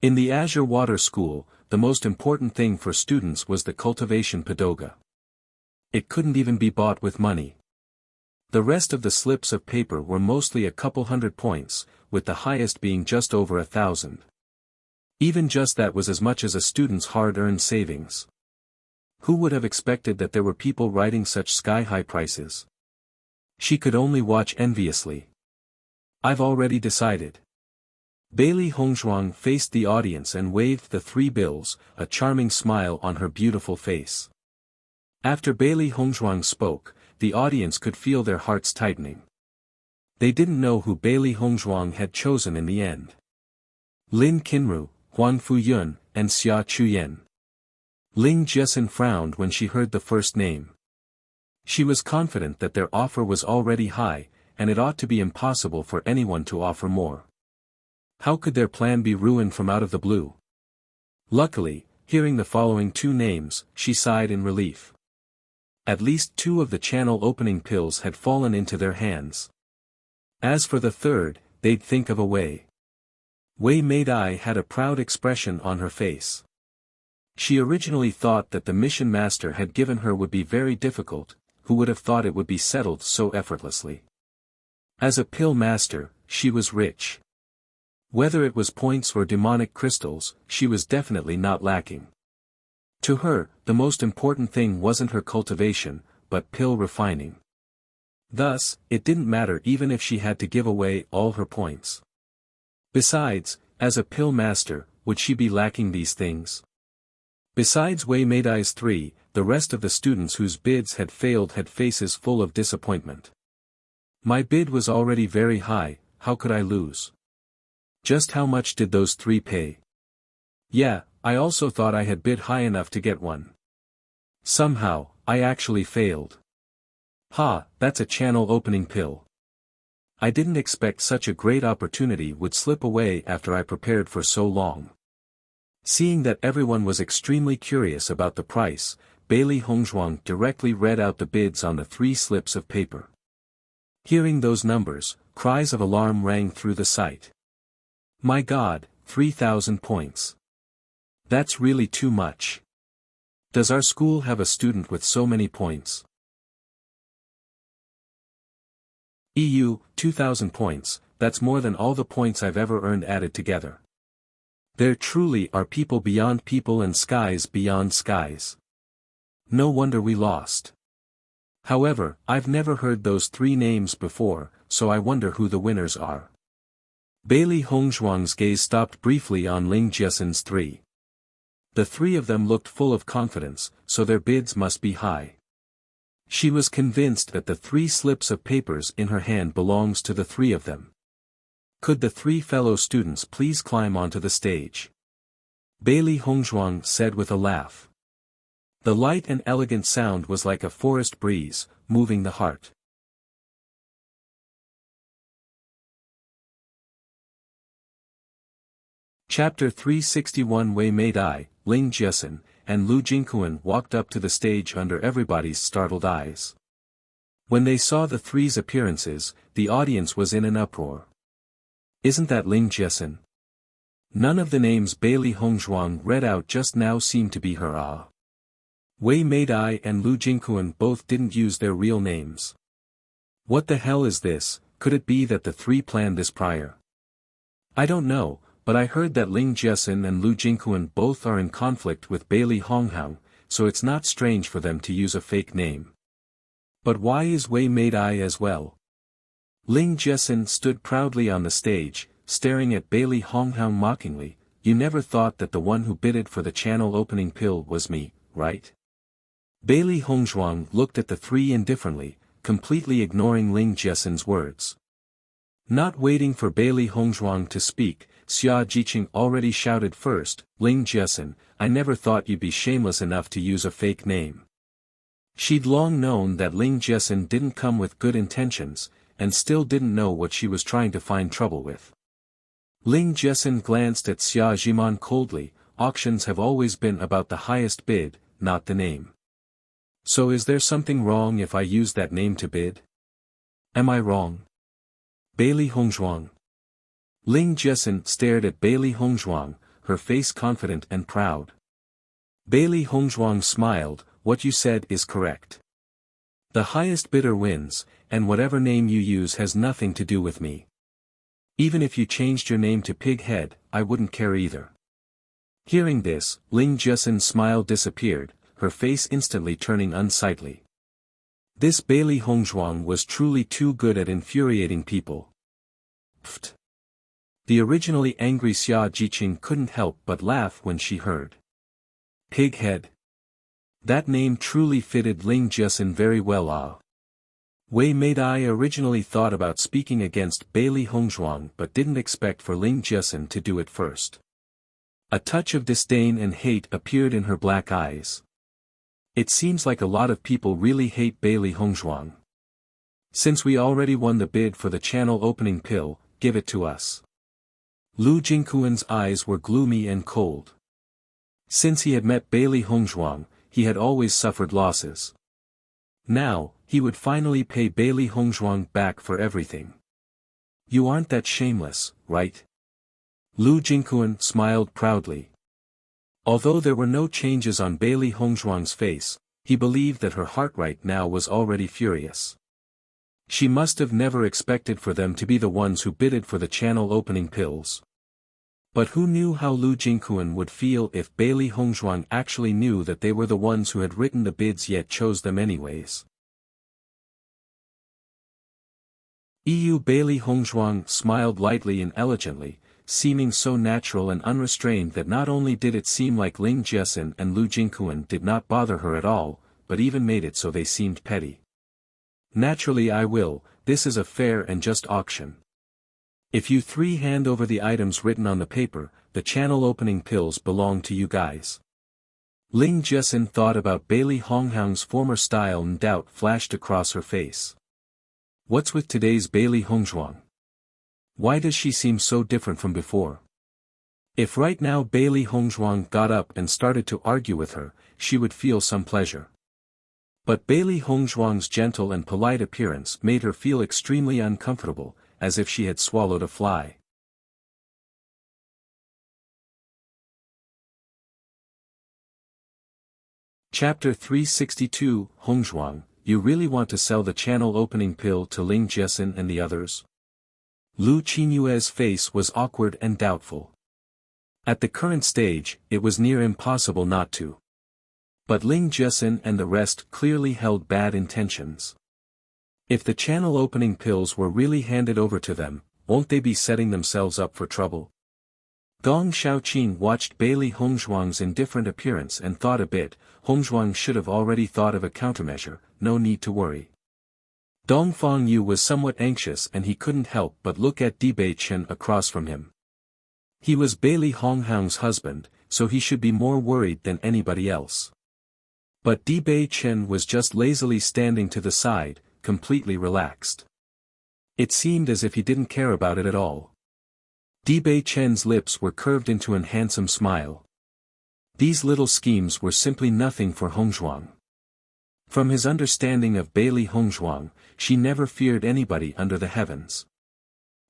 In the Azure Water School, the most important thing for students was the cultivation padoga. It couldn't even be bought with money. The rest of the slips of paper were mostly a couple hundred points, with the highest being just over 1,000. Even just that was as much as a student's hard-earned savings. Who would have expected that there were people writing such sky-high prices? She could only watch enviously. I've already decided. Bailey Hongzhuang faced the audience and waved the 3 bills, a charming smile on her beautiful face. After Bailey Hongzhuang spoke, the audience could feel their hearts tightening. They didn't know who Bailey Hongzhuang had chosen in the end. Lin Qinru, Huang Fuyun, and Xia Chuyen. Ling Jiesin frowned when she heard the first name. She was confident that their offer was already high, and it ought to be impossible for anyone to offer more. How could their plan be ruined from out of the blue? Luckily, hearing the following 2 names, she sighed in relief. At least 2 of the channel opening pills had fallen into their hands. As for the third, they'd think of a way. Wei Meidai had a proud expression on her face. She originally thought that the mission master had given her would be very difficult, who would have thought it would be settled so effortlessly. As a pill master, she was rich. Whether it was points or demonic crystals, she was definitely not lacking. To her, the most important thing wasn't her cultivation, but pill refining. Thus, it didn't matter even if she had to give away all her points. Besides, as a pill master, would she be lacking these things? Besides Wei Meidai's 3, the rest of the students whose bids had failed had faces full of disappointment. My bid was already very high, how could I lose? Just how much did those 3 pay? Yeah, I also thought I had bid high enough to get one. Somehow, I actually failed. Ha, that's a channel opening pill. I didn't expect such a great opportunity would slip away after I prepared for so long. Seeing that everyone was extremely curious about the price, Bailey Hongzhuang directly read out the bids on the 3 slips of paper. Hearing those numbers, cries of alarm rang through the site. My God, 3,000 points. That's really too much. Does our school have a student with so many points? 2,000 points, that's more than all the points I've ever earned added together. There truly are people beyond people and skies beyond skies. No wonder we lost. However, I've never heard those 3 names before, so I wonder who the winners are. Bailey Hongzhuang's gaze stopped briefly on Ling Jiesin's 3. The 3 of them looked full of confidence, so their bids must be high. She was convinced that the 3 slips of papers in her hand belongs to the 3 of them. Could the 3 fellow students please climb onto the stage? Bailey Hongzhuang said with a laugh. The light and elegant sound was like a forest breeze, moving the heart. Chapter 361 Wei Meidai, Ling Jiesin, and Lu Jingquan walked up to the stage under everybody's startled eyes. When they saw the 3's appearances, the audience was in an uproar. Isn't that Ling Jiesin? None of the names Bailey Hongzhuang read out just now seemed to be her. Wei Meidai and Lu Jingquan both didn't use their real names. What the hell is this? Could it be that the 3 planned this prior? I don't know, but I heard that Ling Jiesin and Lu Jingquan both are in conflict with Bailey Hongzhuang, so it's not strange for them to use a fake name. But why is Wei Meidai as well? Ling Jiesin stood proudly on the stage, staring at Bailey Hongzhuang mockingly. You never thought that the one who bidded for the channel opening pill was me, right? Bailey Hongzhuang looked at the 3 indifferently, completely ignoring Ling Jiesin's words. Not waiting for Bailey Hongzhuang to speak, Xia Jiqing already shouted first, Ling Jiesin, I never thought you'd be shameless enough to use a fake name. She'd long known that Ling Jiesin didn't come with good intentions, and still didn't know what she was trying to find trouble with. Ling Jiesin glanced at Xia Jiman coldly. Auctions have always been about the highest bid, not the name. So is there something wrong if I use that name to bid? Am I wrong? Bailey Hongzhuang. Ling Jiesin stared at Bailey Hongzhuang, her face confident and proud. Bailey Hongzhuang smiled, what you said is correct. The highest bidder wins, and whatever name you use has nothing to do with me. Even if you changed your name to Pighead, I wouldn't care either. Hearing this, Ling Jiesin's smile disappeared, her face instantly turning unsightly. This Bailey Hongzhuang was truly too good at infuriating people. Pfft. The originally angry Xia Jiqing couldn't help but laugh when she heard Pighead. That name truly fitted Ling Jiasin very well. Wei Meidai originally thought about speaking against Bailey Hongzhuang but didn't expect for Ling Jiasin to do it first. A touch of disdain and hate appeared in her black eyes. It seems like a lot of people really hate Bailey Hongzhuang. Since we already won the bid for the channel opening pill, give it to us. Lu Jingquan's eyes were gloomy and cold. Since he had met Bailey Hongzhuang, he had always suffered losses. Now, he would finally pay Bailey Hongzhuang back for everything. You aren't that shameless, right? Lu Jingquan smiled proudly. Although there were no changes on Bailey Hongzhuang's face, he believed that her heart right now was already furious. She must have never expected for them to be the ones who bidded for the channel opening pills. But who knew how Lu Jingquan would feel if Bailey Hongzhuang actually knew that they were the ones who had written the bids yet chose them anyways. Bailey Hongzhuang smiled lightly and elegantly, seeming so natural and unrestrained that not only did it seem like Ling Jiasin and Lu Jingquan did not bother her at all, but even made it so they seemed petty. Naturally I will, this is a fair and just auction. If you three hand over the items written on the paper, the channel opening pills belong to you guys. Ling Jiasin thought about Bailey Hongzhuang's former style and doubt flashed across her face. What's with today's Bailey Hongzhuang? Why does she seem so different from before? If right now Bailey Hongzhuang got up and started to argue with her, she would feel some pleasure. But Bailey Hongzhuang's gentle and polite appearance made her feel extremely uncomfortable, as if she had swallowed a fly. Chapter 362 Hongzhuang, you really want to sell the channel opening pill to Ling Jiasin and the others? Lu Qinyue's face was awkward and doubtful. At the current stage, it was near impossible not to. But Ling Jiasin and the rest clearly held bad intentions. If the channel opening pills were really handed over to them, won't they be setting themselves up for trouble? Gong Xiaoqing watched Bailey Hongzhuang's indifferent appearance and thought a bit. Hongzhuang should have already thought of a countermeasure, no need to worry. Dong Fangyu was somewhat anxious and he couldn't help but look at Dibei Chen across from him. He was Bailey Hongzhuang's husband, so he should be more worried than anybody else. But Dibei Chen was just lazily standing to the side, completely relaxed. It seemed as if he didn't care about it at all. Dibei Chen's lips were curved into an handsome smile. These little schemes were simply nothing for Hongzhuang. From his understanding of Bailey Hongzhuang, she never feared anybody under the heavens.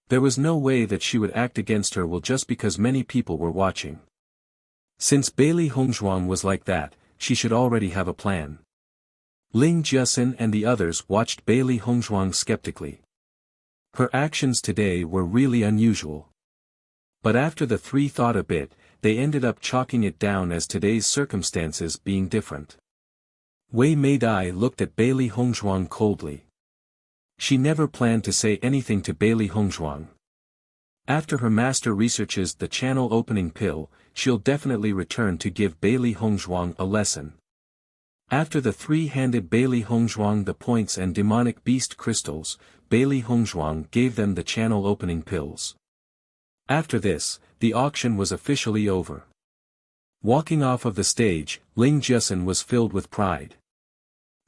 There was no way that she would act against her will just because many people were watching. Since Bailey Hongzhuang was like that, she should already have a plan. Ling Jiasin and the others watched Bailey Hongzhuang skeptically. Her actions today were really unusual. But after the three thought a bit, they ended up chalking it down as today's circumstances being different. Wei Meidai looked at Bailey Hongzhuang coldly. She never planned to say anything to Bailey Hongzhuang. After her master researches the channel opening pill, she'll definitely return to give Bailey Hongzhuang a lesson. After the three handed Bailey Hongzhuang the points and demonic beast crystals, Bailey Hongzhuang gave them the channel opening pills. After this, the auction was officially over. Walking off of the stage, Ling Jiasin was filled with pride.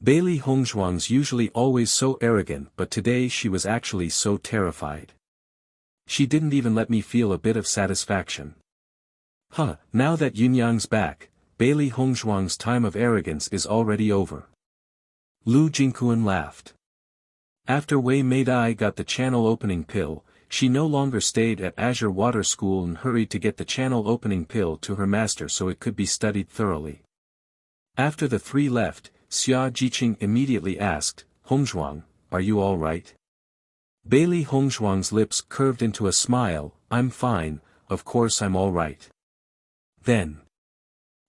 Bailey Hongzhuang's usually always so arrogant, but today she was actually so terrified. She didn't even let me feel a bit of satisfaction. Now that Yunyang's back, Bailey Hongzhuang's time of arrogance is already over. Lu Jingquan laughed. After Wei Meidai got the channel opening pill, she no longer stayed at Azure Water School and hurried to get the channel opening pill to her master so it could be studied thoroughly. After the three left, Xia Jiqing immediately asked, Hongzhuang, are you all right? Bailey Hongzhuang's lips curved into a smile, I'm fine, of course I'm all right. Then.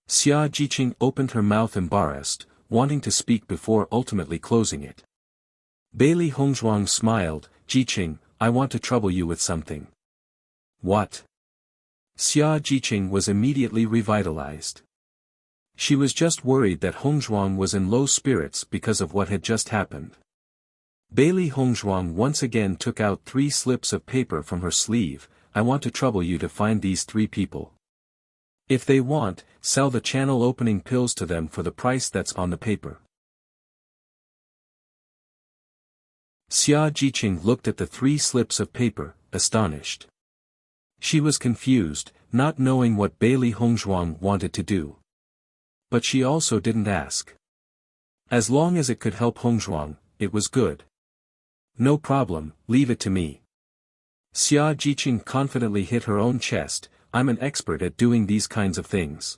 Xia Jiqing opened her mouth embarrassed, wanting to speak before ultimately closing it. Bailey Hongzhuang smiled, Jiqing, I want to trouble you with something. What? Xia Jiqing was immediately revitalized. She was just worried that Hongzhuang was in low spirits because of what had just happened. Bailey Hongzhuang once again took out 3 slips of paper from her sleeve. I want to trouble you to find these 3 people. If they want, sell the channel opening pills to them for the price that's on the paper. Xia Jiqing looked at the 3 slips of paper, astonished. She was confused, not knowing what Bailey Hongzhuang wanted to do. But she also didn't ask. As long as it could help Hongzhuang, it was good. No problem, leave it to me. Xia Jiqing confidently hit her own chest. I'm an expert at doing these kinds of things.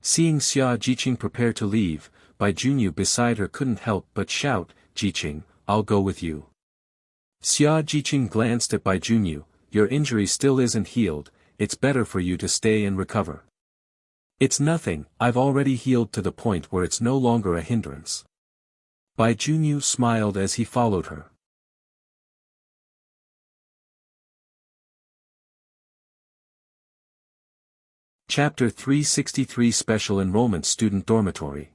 Seeing Xia Jiqing prepare to leave, Bai Junyu beside her couldn't help but shout, Jiqing, I'll go with you. Xia Jiqing glanced at Bai Junyu. Your injury still isn't healed, it's better for you to stay and recover. It's nothing, I've already healed to the point where it's no longer a hindrance. Bai Junyu smiled as he followed her. Chapter 363 Special Enrollment Student Dormitory.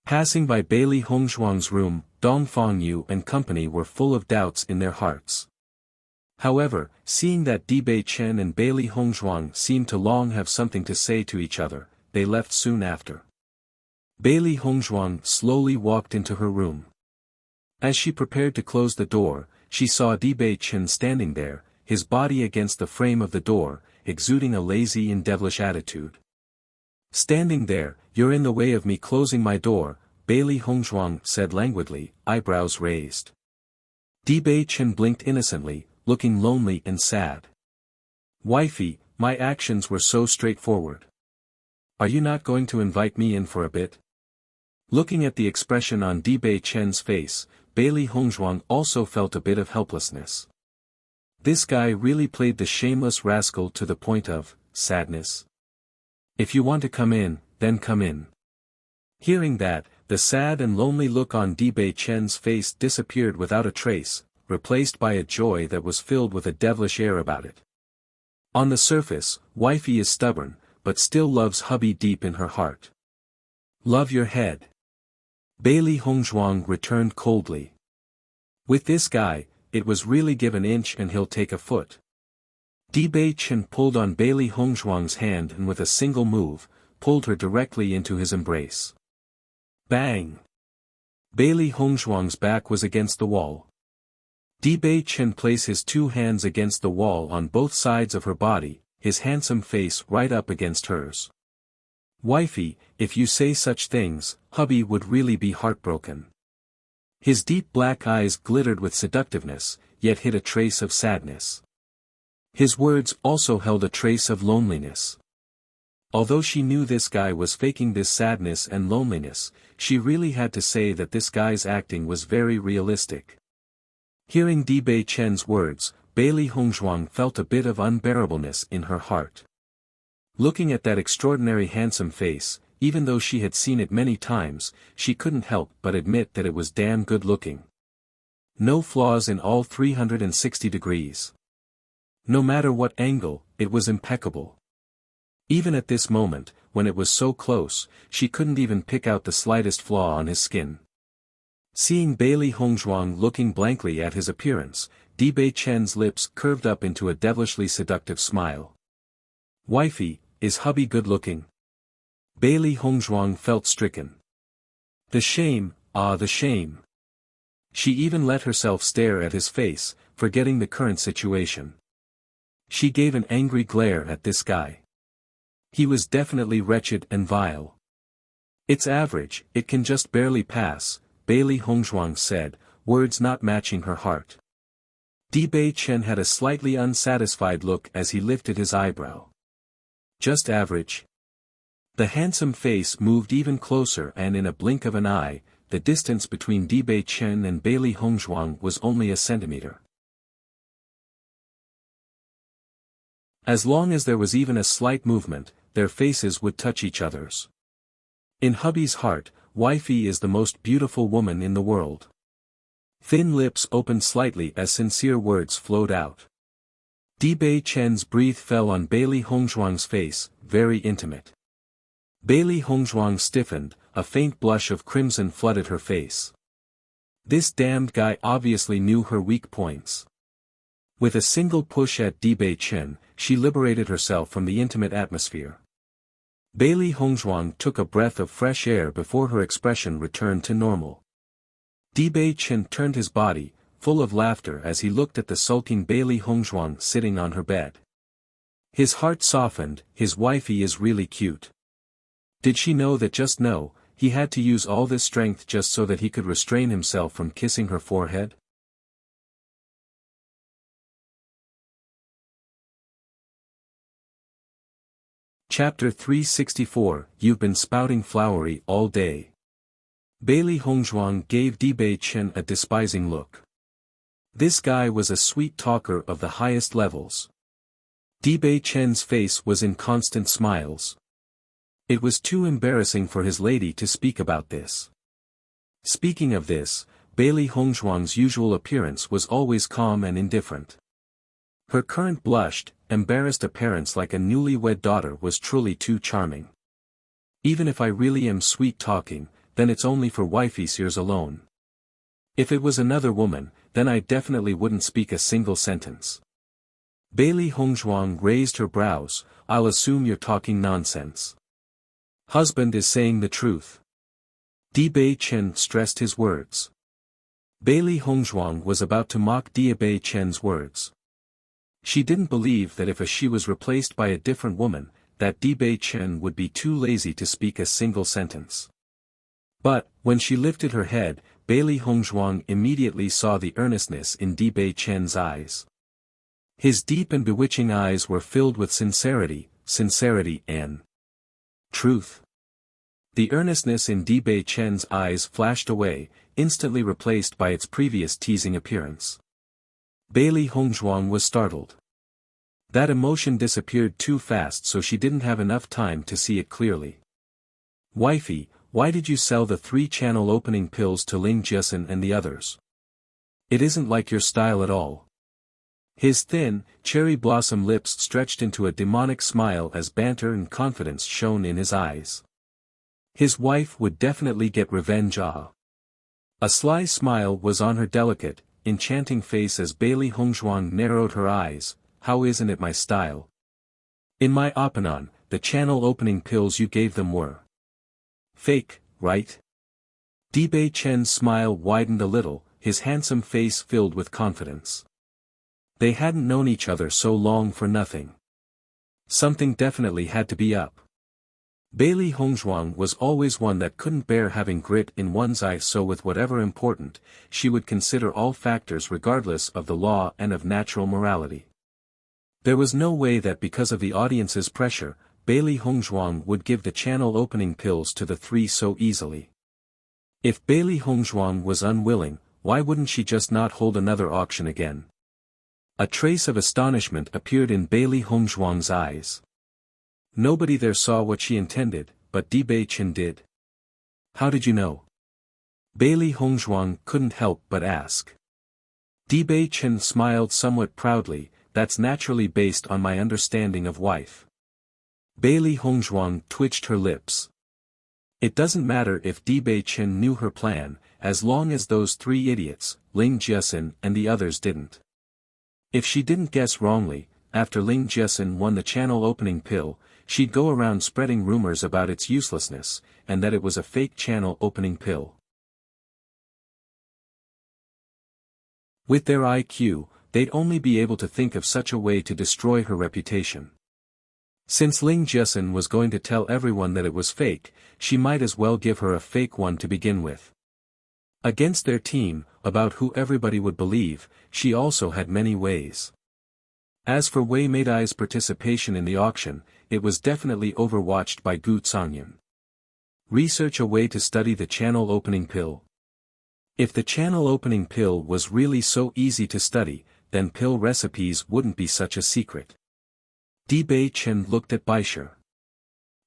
Passing by Bailey Hongzhuang's room, Dong Fangyu and company were full of doubts in their hearts. However, seeing that Bei Chen and Bailey Hongzhuang seemed to long have something to say to each other, they left soon after. Bailey Hongzhuang slowly walked into her room. As she prepared to close the door, she saw Bei Chen standing there, his body against the frame of the door, exuding a lazy and devilish attitude. Standing there, you're in the way of me closing my door, Bailey Hongzhuang said languidly, eyebrows raised. Bei Chen blinked innocently, looking lonely and sad. Wifey, my actions were so straightforward. Are you not going to invite me in for a bit? Looking at the expression on Bei Chen's face, Bailey Hongzhuang also felt a bit of helplessness. This guy really played the shameless rascal to the point of sadness. If you want to come in, then come in. Hearing that, the sad and lonely look on Bei Chen's face disappeared without a trace, replaced by a joy that was filled with a devilish air about it. On the surface, wifey is stubborn, but still loves hubby deep in her heart. Love your head. Bailey Hongzhuang returned coldly. With this guy, it was really give an inch and he'll take a foot. Bei Chen pulled on Bailey Hongzhuang's hand and with a single move, pulled her directly into his embrace. Bang! Bailey Hongzhuang's back was against the wall. Bei Chen placed his 2 hands against the wall on both sides of her body, his handsome face right up against hers. Wifey, if you say such things, hubby would really be heartbroken. His deep black eyes glittered with seductiveness, yet hid a trace of sadness. His words also held a trace of loneliness. Although she knew this guy was faking this sadness and loneliness, she really had to say that this guy's acting was very realistic. Hearing Bei Chen's words, Bailey Hongzhuang felt a bit of unbearableness in her heart. Looking at that extraordinary handsome face, even though she had seen it many times, she couldn't help but admit that it was damn good looking. No flaws in all 360 degrees. No matter what angle, it was impeccable. Even at this moment, when it was so close, she couldn't even pick out the slightest flaw on his skin. Seeing Bailey Hongzhuang looking blankly at his appearance, Bei Chen's lips curved up into a devilishly seductive smile. Wifey, is hubby good looking? Bailey Hongzhuang felt stricken. The shame, the shame. She even let herself stare at his face, forgetting the current situation. She gave an angry glare at this guy. He was definitely wretched and vile. It's average, it can just barely pass, Bailey Hongzhuang said, words not matching her heart. Bei Chen had a slightly unsatisfied look as he lifted his eyebrow. Just average. The handsome face moved even closer and in a blink of an eye, the distance between Bei Chen and Bailey Hongzhuang was only a centimeter. As long as there was even a slight movement, their faces would touch each other's. In hubby's heart, wifey is the most beautiful woman in the world. Thin lips opened slightly as sincere words flowed out. Bei Chen's breath fell on Bailey Hongzhuang's face, very intimate. Bailey Hongzhuang stiffened, a faint blush of crimson flooded her face. This damned guy obviously knew her weak points. With a single push at Bei Chen, she liberated herself from the intimate atmosphere. Bailey Hongzhuang took a breath of fresh air before her expression returned to normal. Bei Chen turned his body, full of laughter as he looked at the sulking Bailey Hongzhuang sitting on her bed. His heart softened, his wifey is really cute. Did she know that he had to use all this strength just so that he could restrain himself from kissing her forehead? Chapter 364, You've been spouting flowery all day. Bailey Hongzhuang gave Bei Chen a despising look. This guy was a sweet talker of the highest levels. Bei Chen's face was in constant smiles. It was too embarrassing for his lady to speak about this. Speaking of this, Bailey Hongzhuang's usual appearance was always calm and indifferent. Her current blushed, embarrassed appearance like a newlywed daughter was truly too charming. Even if I really am sweet-talking, then it's only for wifey's ears alone. If it was another woman, then I definitely wouldn't speak a single sentence. Bailey Hongzhuang raised her brows, I'll assume you're talking nonsense. Husband is saying the truth. Bei Chen stressed his words. Bailey Hongzhuang was about to mock Bei Chen's words. She didn't believe that if she was replaced by a different woman, that Bei Chen would be too lazy to speak a single sentence. But, when she lifted her head, Bailey Hongzhuang immediately saw the earnestness in Bei Chen's eyes. His deep and bewitching eyes were filled with sincerity and truth. The earnestness in Bei Chen's eyes flashed away, instantly replaced by its previous teasing appearance. Bailey Hongzhuang was startled. That emotion disappeared too fast so she didn't have enough time to see it clearly. Wifey, why did you sell the 3-channel opening pills to Ling Jiasen and the others? It isn't like your style at all. His thin, cherry blossom lips stretched into a demonic smile as banter and confidence shone in his eyes. His wife would definitely get revenge. A sly smile was on her delicate, enchanting face as Bailey Hongzhuang narrowed her eyes, how isn't it my style? In my opinion, the channel opening pills you gave them were fake, right? Bei Chen's smile widened a little, his handsome face filled with confidence. They hadn't known each other so long for nothing. Something definitely had to be up. Bailey Hongzhuang was always one that couldn't bear having grit in one's eye, so with whatever important, she would consider all factors regardless of the law and of natural morality. There was no way that because of the audience's pressure, Bailey Hongzhuang would give the channel opening pills to the 3 so easily. If Bailey Hongzhuang was unwilling, why wouldn't she just not hold another auction again? A trace of astonishment appeared in Bailey Hongzhuang's eyes. Nobody there saw what she intended, but Bei Chen did. How did you know? Bailey Hongzhuang couldn't help but ask. Bei Chen smiled somewhat proudly, that's naturally based on my understanding of wife. Bailey Hongzhuang twitched her lips. It doesn't matter if Bei Chen knew her plan, as long as those 3 idiots, Ling Jiasen and the others didn't. If she didn't guess wrongly, after Ling Jiasen won the channel opening pill, she'd go around spreading rumors about its uselessness, and that it was a fake channel opening pill. With their IQ, they'd only be able to think of such a way to destroy her reputation. Since Ling Jiasen was going to tell everyone that it was fake, she might as well give her a fake one to begin with. Against their team, about who everybody would believe, she also had many ways. As for Wei Meidai's participation in the auction, it was definitely overwatched by Gu Cangyan. Research a way to study the channel opening pill. If the channel opening pill was really so easy to study, then pill recipes wouldn't be such a secret. Bei Chen looked at Baisher.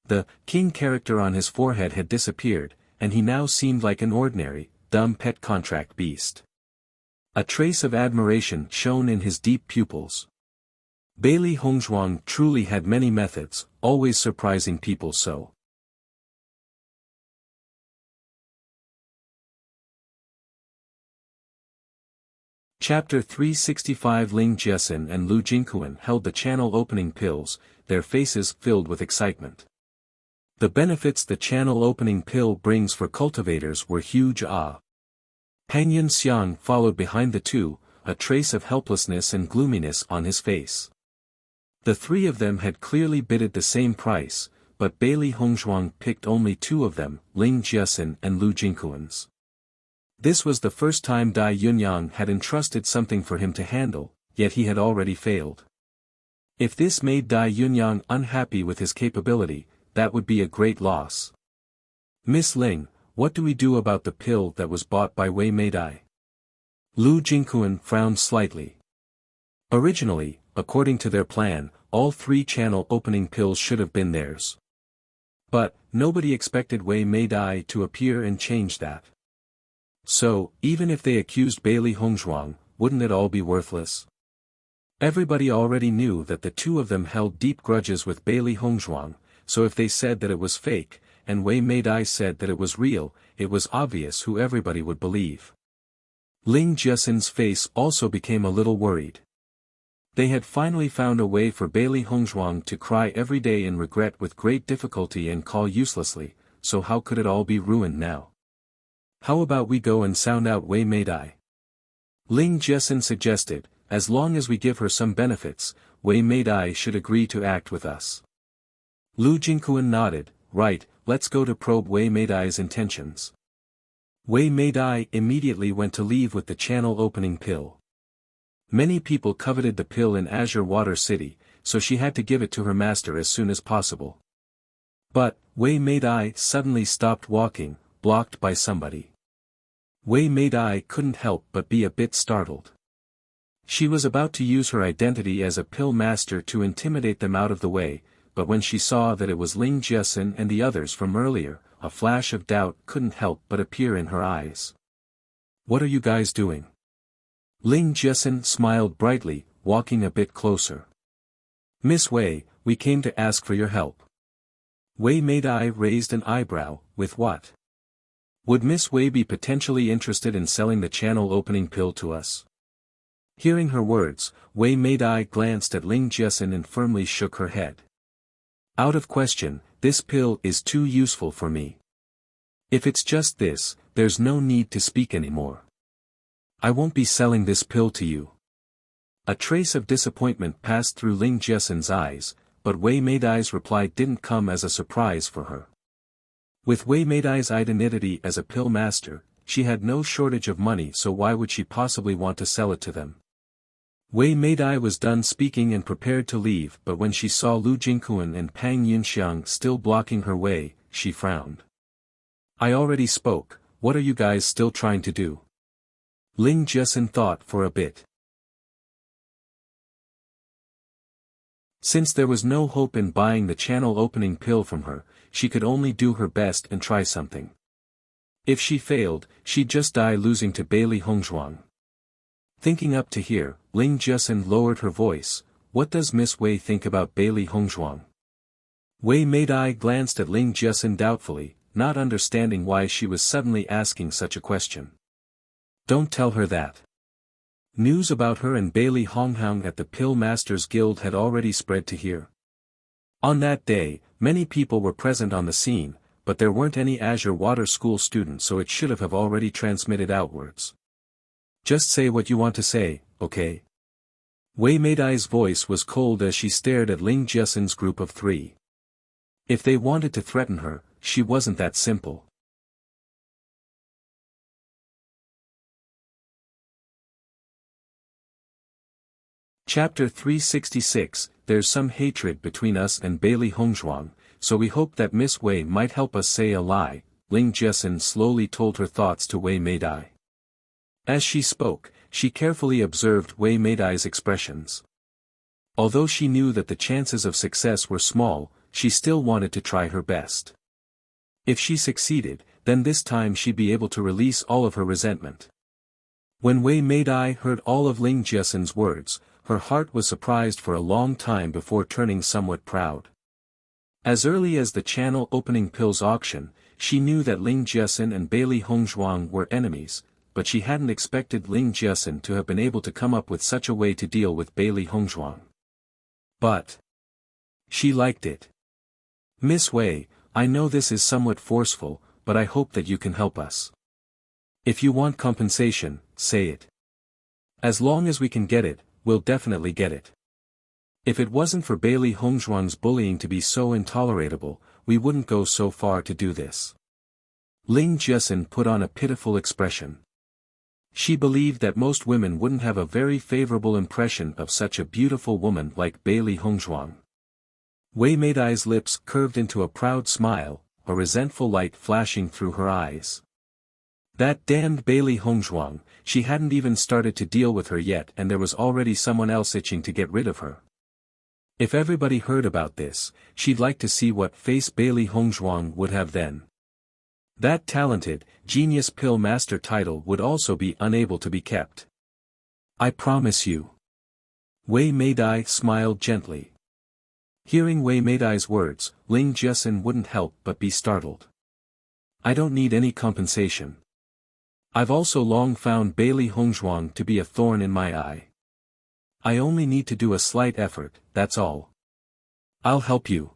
The king character on his forehead had disappeared, and he now seemed like an ordinary, dumb pet contract beast. A trace of admiration shone in his deep pupils. Bailey Hongzhuang truly had many methods, always surprising people so. Chapter 365 Ling Jiesin and Lu Jingquan held the channel opening pills, their faces filled with excitement. The benefits the channel opening pill brings for cultivators were huge. Pang Yunxiang followed behind the two, a trace of helplessness and gloominess on his face. The three of them had clearly bidded the same price, but Bailey Hongzhuang picked only two of them, Ling Jiesin and Lu Jingquan's. This was the first time Dai Yunyang had entrusted something for him to handle, yet he had already failed. If this made Dai Yunyang unhappy with his capability, that would be a great loss. Miss Ling, what do we do about the pill that was bought by Wei Meidai? Lu Jingquan frowned slightly. Originally, according to their plan, all three channel opening pills should have been theirs. But, nobody expected Wei Meidai to appear and change that. So, even if they accused Bailey Hongzhuang, wouldn't it all be worthless? Everybody already knew that the two of them held deep grudges with Bailey Hongzhuang, so if they said that it was fake, and Wei Meidai said that it was real, it was obvious who everybody would believe. Ling Jiesin's face also became a little worried. They had finally found a way for Bailey Hongzhuang to cry every day in regret with great difficulty and call uselessly, so how could it all be ruined now? How about we go and sound out Wei Meidai? Ling Jiesin suggested, as long as we give her some benefits, Wei Meidai should agree to act with us. Lu Jingquan nodded, right, let's go to probe Wei Meidai's intentions. Wei Meidai immediately went to leave with the channel opening pill. Many people coveted the pill in Azure Water City, so she had to give it to her master as soon as possible. But, Wei Meidai suddenly stopped walking, blocked by somebody. Wei Meidai couldn't help but be a bit startled. She was about to use her identity as a pill master to intimidate them out of the way, but when she saw that it was Ling Jiesin and the others from earlier, a flash of doubt couldn't help but appear in her eyes. What are you guys doing? Ling Jiesin smiled brightly, walking a bit closer. Miss Wei, we came to ask for your help. Wei Meidai raised an eyebrow, with what? Would Miss Wei be potentially interested in selling the channel opening pill to us? Hearing her words, Wei Meidai glanced at Ling Jiesin and firmly shook her head. Out of question, this pill is too useful for me. If it's just this, there's no need to speak anymore. I won't be selling this pill to you. A trace of disappointment passed through Ling Jiesin's eyes, but Wei Meidai's reply didn't come as a surprise for her. With Wei Meidai's identity as a pill master, she had no shortage of money, so why would she possibly want to sell it to them? Wei Meidai was done speaking and prepared to leave, but when she saw Lu Jingquan and Pang Yunxiang still blocking her way, she frowned. I already spoke, what are you guys still trying to do? Ling Jiesin thought for a bit. Since there was no hope in buying the channel opening pill from her, she could only do her best and try something. If she failed, she'd just die losing to Bailey Hongzhuang. Thinking up to here, Ling Jiesin lowered her voice, what does Miss Wei think about Bailey Hongzhuang? Wei Meidai glanced at Ling Jiesin doubtfully, not understanding why she was suddenly asking such a question. Don't tell her that. News about her and Bailey Hongzhuang at the Pill Masters Guild had already spread to here. On that day, many people were present on the scene, but there weren't any Azure Water School students, so it should have already transmitted outwards. Just say what you want to say, okay? Wei Meidai's voice was cold as she stared at Ling Jiesin's group of three. If they wanted to threaten her, she wasn't that simple. Chapter 366, There's some hatred between us and Bailey Hongzhuang, so we hope that Miss Wei might help us say a lie, Ling Jiesin slowly told her thoughts to Wei Meidai. As she spoke, she carefully observed Wei Meidai's expressions. Although she knew that the chances of success were small, she still wanted to try her best. If she succeeded, then this time she'd be able to release all of her resentment. When Wei Meidai heard all of Ling Jiesin's words, her heart was surprised for a long time before turning somewhat proud. As early as the channel opening pills auction, she knew that Ling Jiasin and Bailey Hongzhuang were enemies, but she hadn't expected Ling Jiasin to have been able to come up with such a way to deal with Bailey Hongzhuang. But she liked it. "Miss Wei, I know this is somewhat forceful, but I hope that you can help us. If you want compensation, say it. As long as we can get it, we'll definitely get it. If it wasn't for Bailey Hongzhuang's bullying to be so intolerable, we wouldn't go so far to do this." Ling Jiasin put on a pitiful expression. She believed that most women wouldn't have a very favorable impression of such a beautiful woman like Bailey Hongzhuang. Wei Meidai's lips curved into a proud smile, a resentful light flashing through her eyes. That damned Bailey Hongzhuang, she hadn't even started to deal with her yet and there was already someone else itching to get rid of her. If everybody heard about this, she'd like to see what face Bailey Hongzhuang would have then. That talented, genius pill master title would also be unable to be kept. "I promise you." Wei Meidai smiled gently. Hearing Wei Meidai's words, Ling Jiasin wouldn't help but be startled. "I don't need any compensation. I've also long found Bailey Hongzhuang to be a thorn in my eye. I only need to do a slight effort, that's all. I'll help you."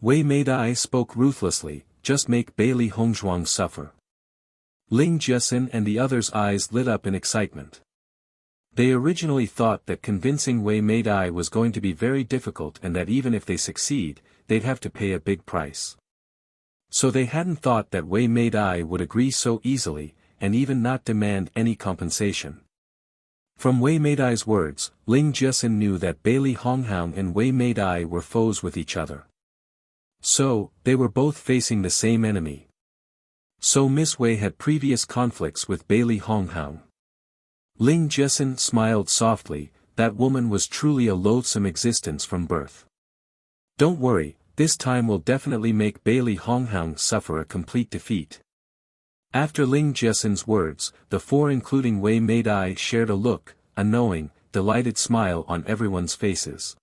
Wei Meidai spoke ruthlessly, "Just make Bailey Hongzhuang suffer." Ling Jiasin and the others' eyes lit up in excitement. They originally thought that convincing Wei Meidai was going to be very difficult and that even if they succeed, they'd have to pay a big price. So they hadn't thought that Wei Meidai would agree so easily, and even not demand any compensation. From Wei Meidai's words, Ling Jiasin knew that Bailey Hongzhuang and Wei Meidai were foes with each other. So, they were both facing the same enemy. So Miss Wei had previous conflicts with Bailey Hongzhuang. Ling Jiasin smiled softly, that woman was truly a loathsome existence from birth. "Don't worry, this time we'll definitely make Bailey Hongzhuang suffer a complete defeat." After Ling Jiasin's words, the four including Wei Meidai shared a look, a knowing, delighted smile on everyone's faces.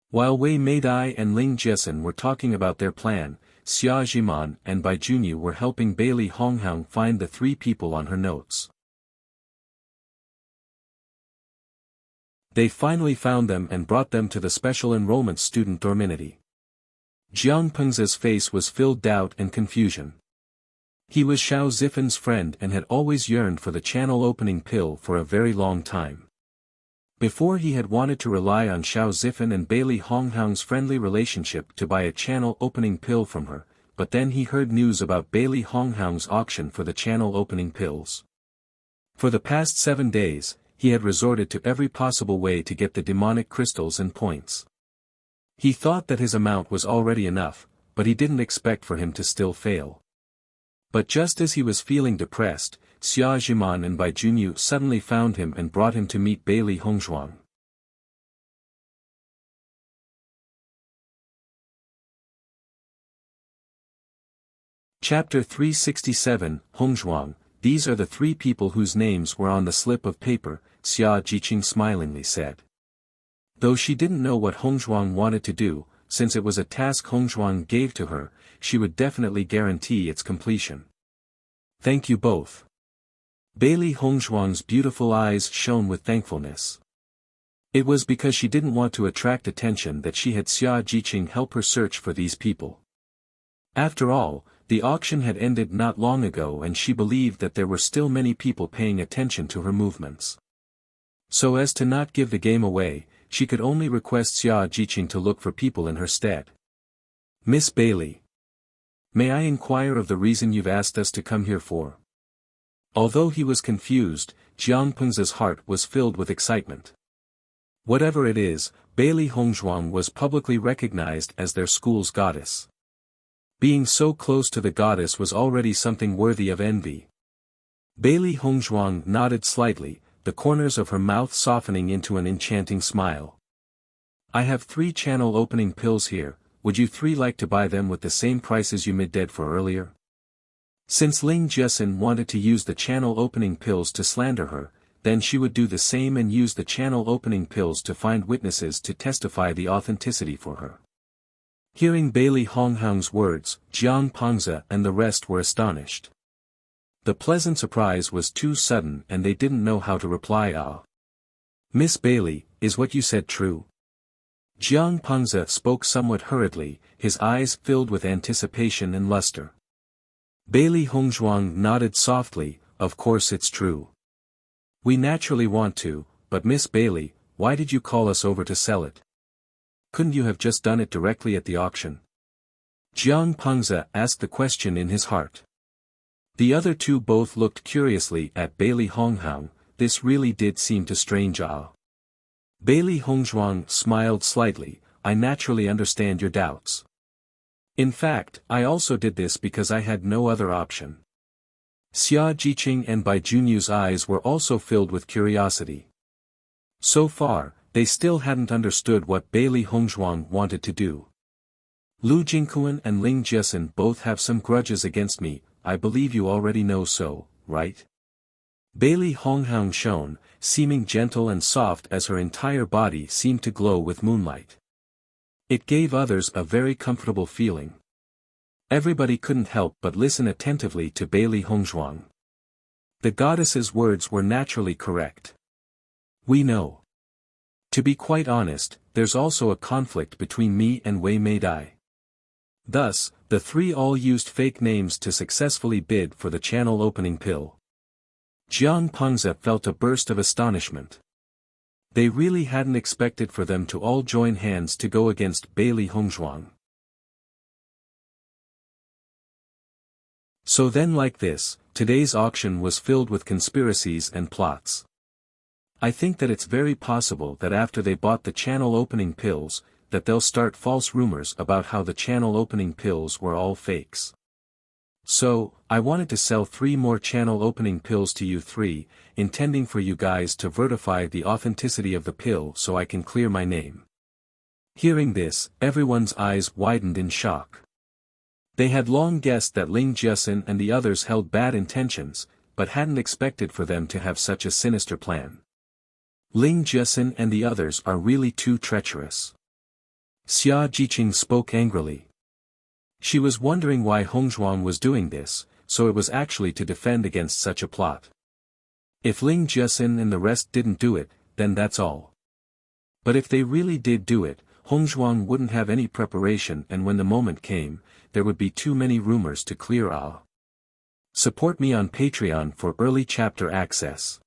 While Wei Meidai and Ling Jiasin were talking about their plan, Xia Jiman and Bai Junyu were helping Bailey Hongzhuang find the three people on her notes. They finally found them and brought them to the special enrollment student dormitory. Jiang Pengze's face was filled doubt and confusion. He was Xiao Zifen's friend and had always yearned for the channel opening pill for a very long time. Before he had wanted to rely on Xiao Zifen and Bailey Hongzhuang's friendly relationship to buy a channel opening pill from her, but then he heard news about Bailey Hongzhuang's auction for the channel opening pills. For the past 7 days, he had resorted to every possible way to get the demonic crystals and points. He thought that his amount was already enough, but he didn't expect for him to still fail. But just as he was feeling depressed, Xia Jiman and Bai Junyu suddenly found him and brought him to meet Bailey Hongzhuang. Chapter 367, Hongzhuang. "These are the three people whose names were on the slip of paper," Xia Jiqing smilingly said. Though she didn't know what Hongzhuang wanted to do, since it was a task Hongzhuang gave to her, she would definitely guarantee its completion. "Thank you both." Bailey Hongzhuang's beautiful eyes shone with thankfulness. It was because she didn't want to attract attention that she had Xia Jiqing help her search for these people. After all, the auction had ended not long ago and she believed that there were still many people paying attention to her movements. So as to not give the game away, she could only request Xia Jiqing to look for people in her stead. "Miss Bailey. May I inquire of the reason you've asked us to come here for?" Although he was confused, Jiang Pengze's heart was filled with excitement. Whatever it is, Bailey Hongzhuang was publicly recognized as their school's goddess. Being so close to the goddess was already something worthy of envy. Bailey Hongzhuang nodded slightly, the corners of her mouth softening into an enchanting smile. "I have 3 channel opening pills here, would you 3 like to buy them with the same prices you mid-dead for earlier?" Since Ling Jiasin wanted to use the channel opening pills to slander her, then she would do the same and use the channel-opening pills to find witnesses to testify the authenticity for her. Hearing Bailey Honghoung's words, Jiang Pengze and the rest were astonished. The pleasant surprise was too sudden and they didn't know how to reply. Miss Bailey, is what you said true? Jiang Pengze spoke somewhat hurriedly, his eyes filled with anticipation and luster. Bailey Hongzhuang nodded softly, of course it's true. We naturally want to, but Miss Bailey, why did you call us over to sell it? Couldn't you have just done it directly at the auction? Jiang Pengze asked the question in his heart. The other two both looked curiously at Bailey Honghoung. This really did seem to strange. Bailey Hongzhuang smiled slightly. I naturally understand your doubts. In fact, I also did this because I had no other option. Xia Jiqing and Bai Junyu's eyes were also filled with curiosity. So far, they still hadn't understood what Bailey Hongzhuang wanted to do. Lu Jingquan and Ling Jiesin both have some grudges against me, I believe you already know so, right? Bailey Honghoung shone, seeming gentle and soft as her entire body seemed to glow with moonlight. It gave others a very comfortable feeling. Everybody couldn't help but listen attentively to Bailey Hongzhuang. The goddess's words were naturally correct. We know. To be quite honest, there's also a conflict between me and Wei Meidai. Thus, the three all used fake names to successfully bid for the channel opening pill. Jiang Pengze felt a burst of astonishment. They really hadn't expected for them to all join hands to go against Bailey Hongzhuang. So then like this, today's auction was filled with conspiracies and plots. I think that it's very possible that after they bought the channel opening pills, that they'll start false rumors about how the channel opening pills were all fakes. So, I wanted to sell 3 more channel opening pills to you 3, intending for you guys to verify the authenticity of the pill so I can clear my name. Hearing this, everyone's eyes widened in shock. They had long guessed that Ling Jiesin and the others held bad intentions, but hadn't expected for them to have such a sinister plan. Ling Jiesin and the others are really too treacherous. Xia Jiqing spoke angrily. She was wondering why Hongzhuang was doing this, so it was actually to defend against such a plot. If Ling Jiesin and the rest didn't do it, then that's all. But if they really did do it, Hongzhuang wouldn't have any preparation, and when the moment came, there would be too many rumors to clear. Support me on Patreon for early chapter access.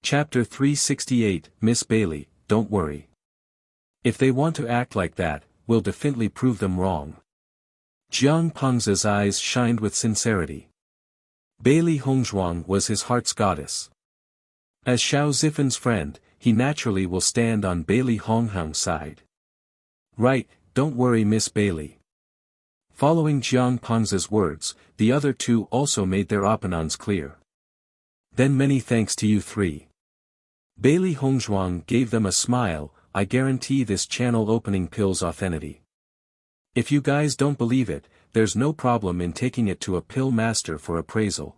Chapter 368, Miss Bailey, don't worry. If they want to act like that, we'll definitely prove them wrong. Jiang Pengze's eyes shined with sincerity. Bailey Hongzhuang was his heart's goddess. As Xiao Zifan's friend, he naturally will stand on Bailey Honghoung's side. Right, don't worry Miss Bailey. Following Jiang Pengze's words, the other two also made their opinions clear. Then many thanks to you 3. Bailey Hongzhuang gave them a smile. I guarantee this channel opening pill's authenticity. If you guys don't believe it, there's no problem in taking it to a pill master for appraisal.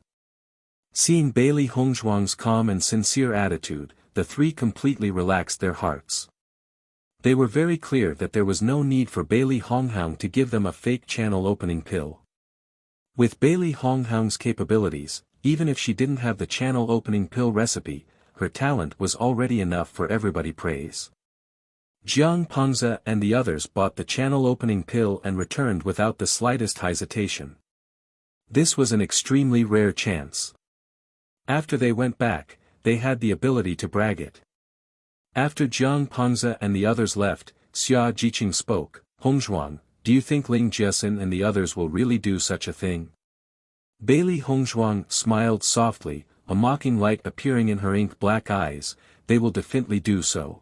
Seeing Bailey Hongzhuang's calm and sincere attitude, the 3 completely relaxed their hearts. They were very clear that there was no need for Bailey Honghoung to give them a fake channel opening pill. With Bailey Honghoung's capabilities, even if she didn't have the channel opening pill recipe, her talent was already enough for everybody praise. Jiang Pengze and the others bought the channel opening pill and returned without the slightest hesitation. This was an extremely rare chance. After they went back, they had the ability to brag it. After Jiang Pengze and the others left, Xia Jiqing spoke. Hongzhuang, do you think Ling Jiesin and the others will really do such a thing? Bailey Hongzhuang smiled softly, a mocking light appearing in her ink-black eyes. They will definitely do so.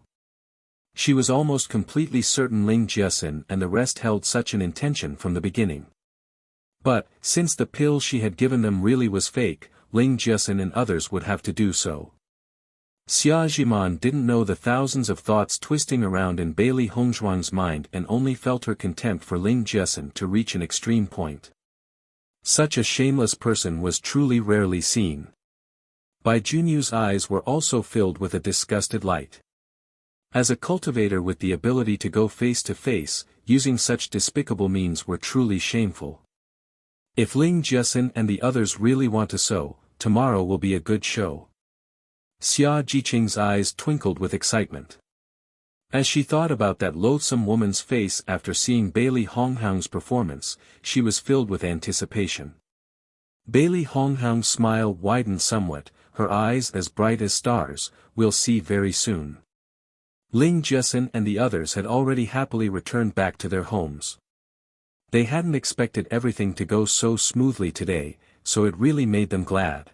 She was almost completely certain Ling Jiesin and the rest held such an intention from the beginning. But, since the pill she had given them really was fake, Ling Jiesin and others would have to do so. Xia Jiman didn't know the thousands of thoughts twisting around in Bailey Hongzhuang's mind and only felt her contempt for Ling Jiesin to reach an extreme point. Such a shameless person was truly rarely seen. Bai Junyu's eyes were also filled with a disgusted light. As a cultivator with the ability to go face to face, using such despicable means were truly shameful. If Ling Jiesin and the others really want to sow, tomorrow will be a good show. Xia Jiqing's eyes twinkled with excitement. As she thought about that loathsome woman's face after seeing Bailey Honghaung's performance, she was filled with anticipation. Bailey Honghaung's smile widened somewhat, her eyes as bright as stars. We'll see very soon. Ling Jiesin and the others had already happily returned back to their homes. They hadn't expected everything to go so smoothly today, so it really made them glad.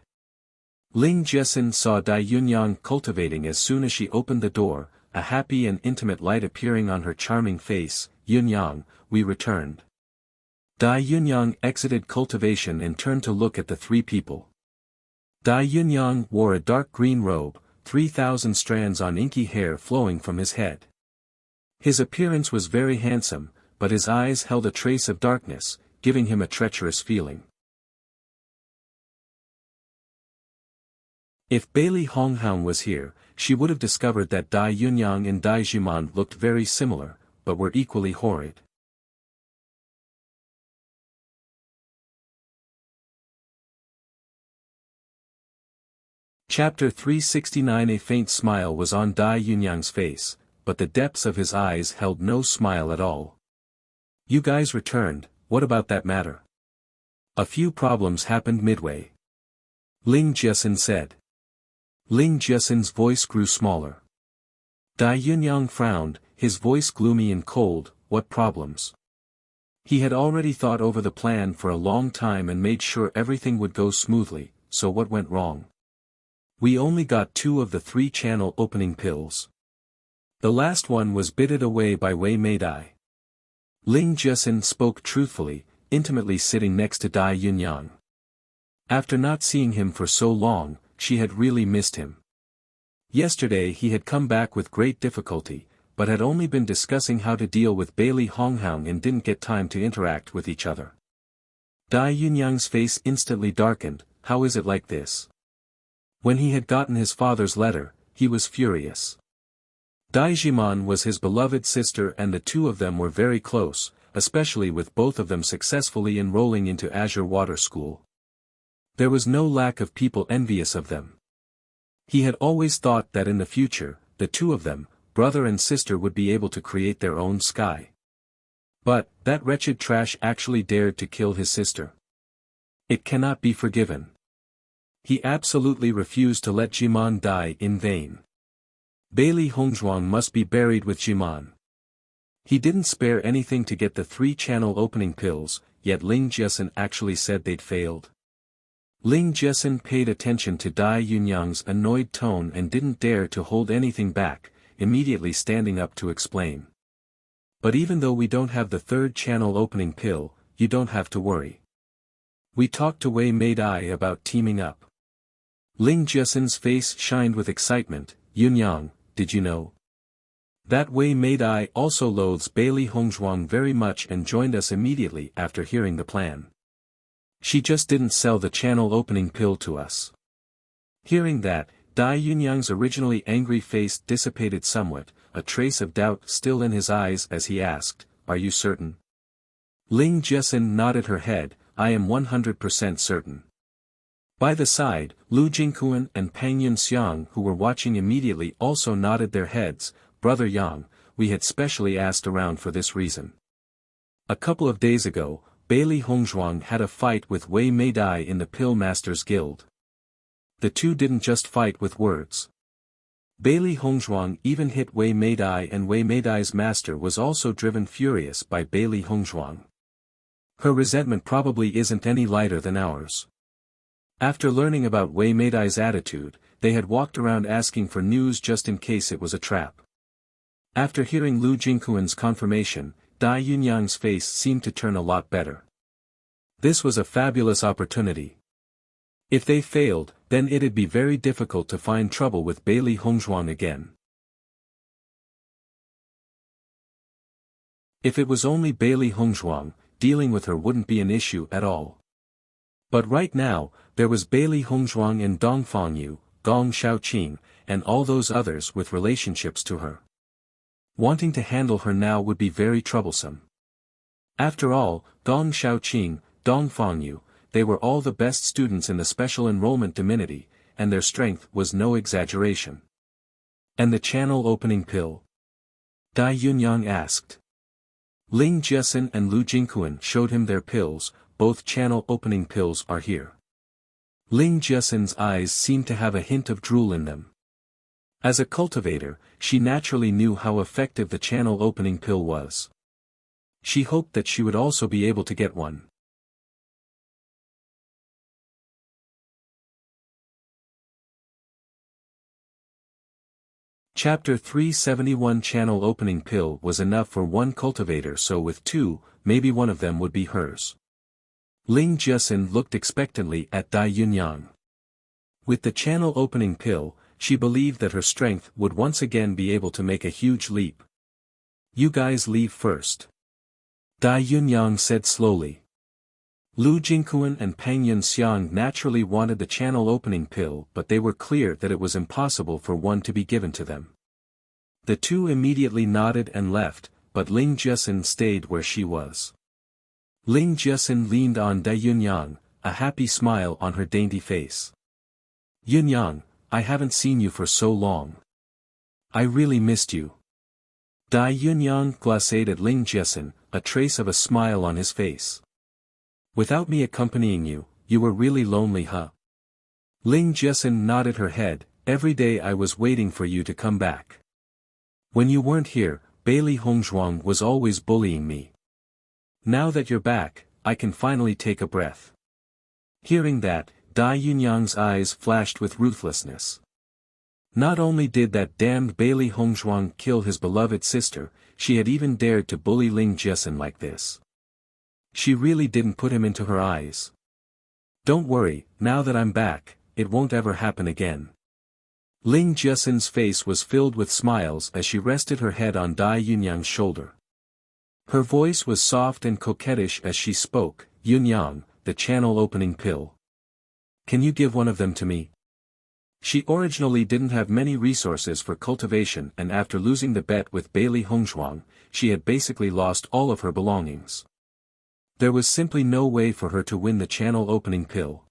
Ling Jiesin saw Dai Yunyang cultivating as soon as she opened the door, a happy and intimate light appearing on her charming face. Yunyang, we returned. Dai Yunyang exited cultivation and turned to look at the three people. Dai Yunyang wore a dark green robe, 3,000 strands on inky hair flowing from his head. His appearance was very handsome, but his eyes held a trace of darkness, giving him a treacherous feeling. If Bailey Honghaung was here, she would have discovered that Dai Yunyang and Dai Jiman looked very similar, but were equally horrid. Chapter 369. A faint smile was on Dai Yunyang's face, but the depths of his eyes held no smile at all. You guys returned, what about that matter? A few problems happened midway. Ling Jiesin said. Ling Jiesin's voice grew smaller. Dai Yunyang frowned, his voice gloomy and cold. What problems? He had already thought over the plan for a long time and made sure everything would go smoothly, so what went wrong? We only got 2 of the 3 channel opening pills. The last one was bided away by Wei Meidai. Ling Jiesin spoke truthfully, intimately sitting next to Dai Yunyang. After not seeing him for so long, she had really missed him. Yesterday he had come back with great difficulty, but had only been discussing how to deal with Bailey Honghaung and didn't get time to interact with each other. Dai Yunyang's face instantly darkened. How is it like this? When he had gotten his father's letter, he was furious. Dai Jiman was his beloved sister and the two of them were very close, especially with both of them successfully enrolling into Azure Water School. There was no lack of people envious of them. He had always thought that in the future, the two of them, brother and sister, would be able to create their own sky. But, that wretched trash actually dared to kill his sister. It cannot be forgiven. He absolutely refused to let Jiman die in vain. Bailey Hongzhuang must be buried with Jiman. He didn't spare anything to get the 3 channel opening pills, yet Ling Jiesin actually said they'd failed. Ling Jiesin paid attention to Dai Yunyang's annoyed tone and didn't dare to hold anything back, immediately standing up to explain. But even though we don't have the 3rd channel opening pill, you don't have to worry. We talked to Wei Meidai about teaming up. Ling Jiesin's face shined with excitement. Yunyang, did you know? That Wei Meidai also loathes Bailey Hongzhuang very much and joined us immediately after hearing the plan. She just didn't sell the channel opening pill to us. Hearing that, Dai Yunyang's originally angry face dissipated somewhat, a trace of doubt still in his eyes as he asked, Are you certain? Ling Jiesin nodded her head, I am 100% certain. By the side, Lu Jingquan and Pang Yunxiang who were watching immediately also nodded their heads. Brother Yang, we had specially asked around for this reason. A couple of days ago, Bailey Hongzhuang had a fight with Wei Meidai in the Pill Masters Guild. The two didn't just fight with words. Bailey Hongzhuang even hit Wei Meidai and Wei Meidai's master was also driven furious by Bailey Hongzhuang. Her resentment probably isn't any lighter than ours. After learning about Wei Meidai's attitude, they had walked around asking for news just in case it was a trap. After hearing Lu Jingquan's confirmation, Dai Yunyang's face seemed to turn a lot better. This was a fabulous opportunity. If they failed, then it'd be very difficult to find trouble with Bailey Hongzhuang again. If it was only Bailey Hongzhuang, dealing with her wouldn't be an issue at all. But right now, there was Bailey Hongzhuang and Dong Fangyu, Gong Xiaoqing, and all those others with relationships to her. Wanting to handle her now would be very troublesome. After all, Gong Xiaoqing, Dong Fangyu, they were all the best students in the special enrollment divinity, and their strength was no exaggeration. And the channel opening pill? Dai Yunyang asked. Ling Jiesin and Lu Jingquan showed him their pills. Both channel opening pills are here. Ling Jiesin's eyes seemed to have a hint of drool in them. As a cultivator, she naturally knew how effective the channel opening pill was. She hoped that she would also be able to get one. Chapter 371 Channel opening pill was enough for one cultivator, so with two, maybe one of them would be hers. Ling Jiesin looked expectantly at Dai Yunyang. With the channel opening pill, she believed that her strength would once again be able to make a huge leap. You guys leave first. Dai Yunyang said slowly. Lu Jingquan and Pang Yunxiang naturally wanted the channel opening pill, but they were clear that it was impossible for one to be given to them. The two immediately nodded and left, but Ling Jiesin stayed where she was. Ling Jiesin leaned on Dai Yunyang, a happy smile on her dainty face. Yunyang, I haven't seen you for so long. I really missed you. Dai Yunyang glaced at Ling Jiesin, a trace of a smile on his face. Without me accompanying you, you were really lonely, huh? Ling Jiesin nodded her head. Every day I was waiting for you to come back. When you weren't here, Bailey Hongzhuang was always bullying me. Now that you're back, I can finally take a breath. Hearing that, Dai Yunyang's eyes flashed with ruthlessness. Not only did that damned Bailey Hongzhuang kill his beloved sister, she had even dared to bully Ling Jiesin like this. She really didn't put him into her eyes. Don't worry, now that I'm back, it won't ever happen again. Ling Jiesin's face was filled with smiles as she rested her head on Dai Yunyang's shoulder. Her voice was soft and coquettish as she spoke. Yunyang, the channel opening pill. Can you give one of them to me? She originally didn't have many resources for cultivation, and after losing the bet with Bailey Hongzhuang, she had basically lost all of her belongings. There was simply no way for her to win the channel opening pill.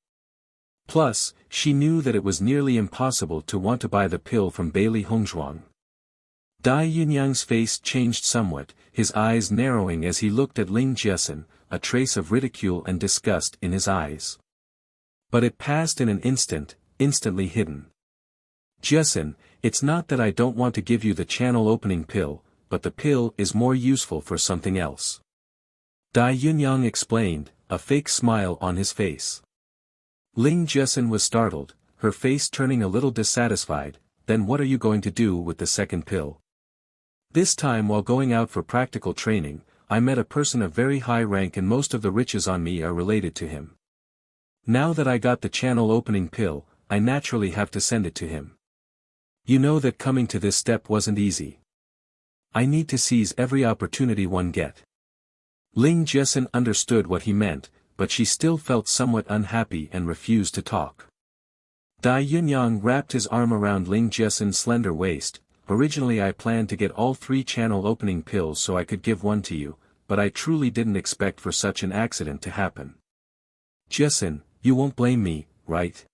Plus, she knew that it was nearly impossible to want to buy the pill from Bailey Hongzhuang. Dai Yunyang's face changed somewhat, his eyes narrowing as he looked at Ling Jiesin, a trace of ridicule and disgust in his eyes. But it passed in an instant, instantly hidden. Jiesin, it's not that I don't want to give you the channel opening pill, but the pill is more useful for something else. Dai Yunyang explained, a fake smile on his face. Ling Jiesin was startled, her face turning a little dissatisfied. Then what are you going to do with the second pill? This time while going out for practical training, I met a person of very high rank and most of the riches on me are related to him. Now that I got the channel opening pill, I naturally have to send it to him. You know that coming to this step wasn't easy. I need to seize every opportunity one get. Ling Jiesin understood what he meant, but she still felt somewhat unhappy and refused to talk. Dai Yunyang wrapped his arm around Ling Jiesin's slender waist. Originally I planned to get all 3 channel opening pills so I could give one to you, but I truly didn't expect for such an accident to happen. Jiesin, you won't blame me, right?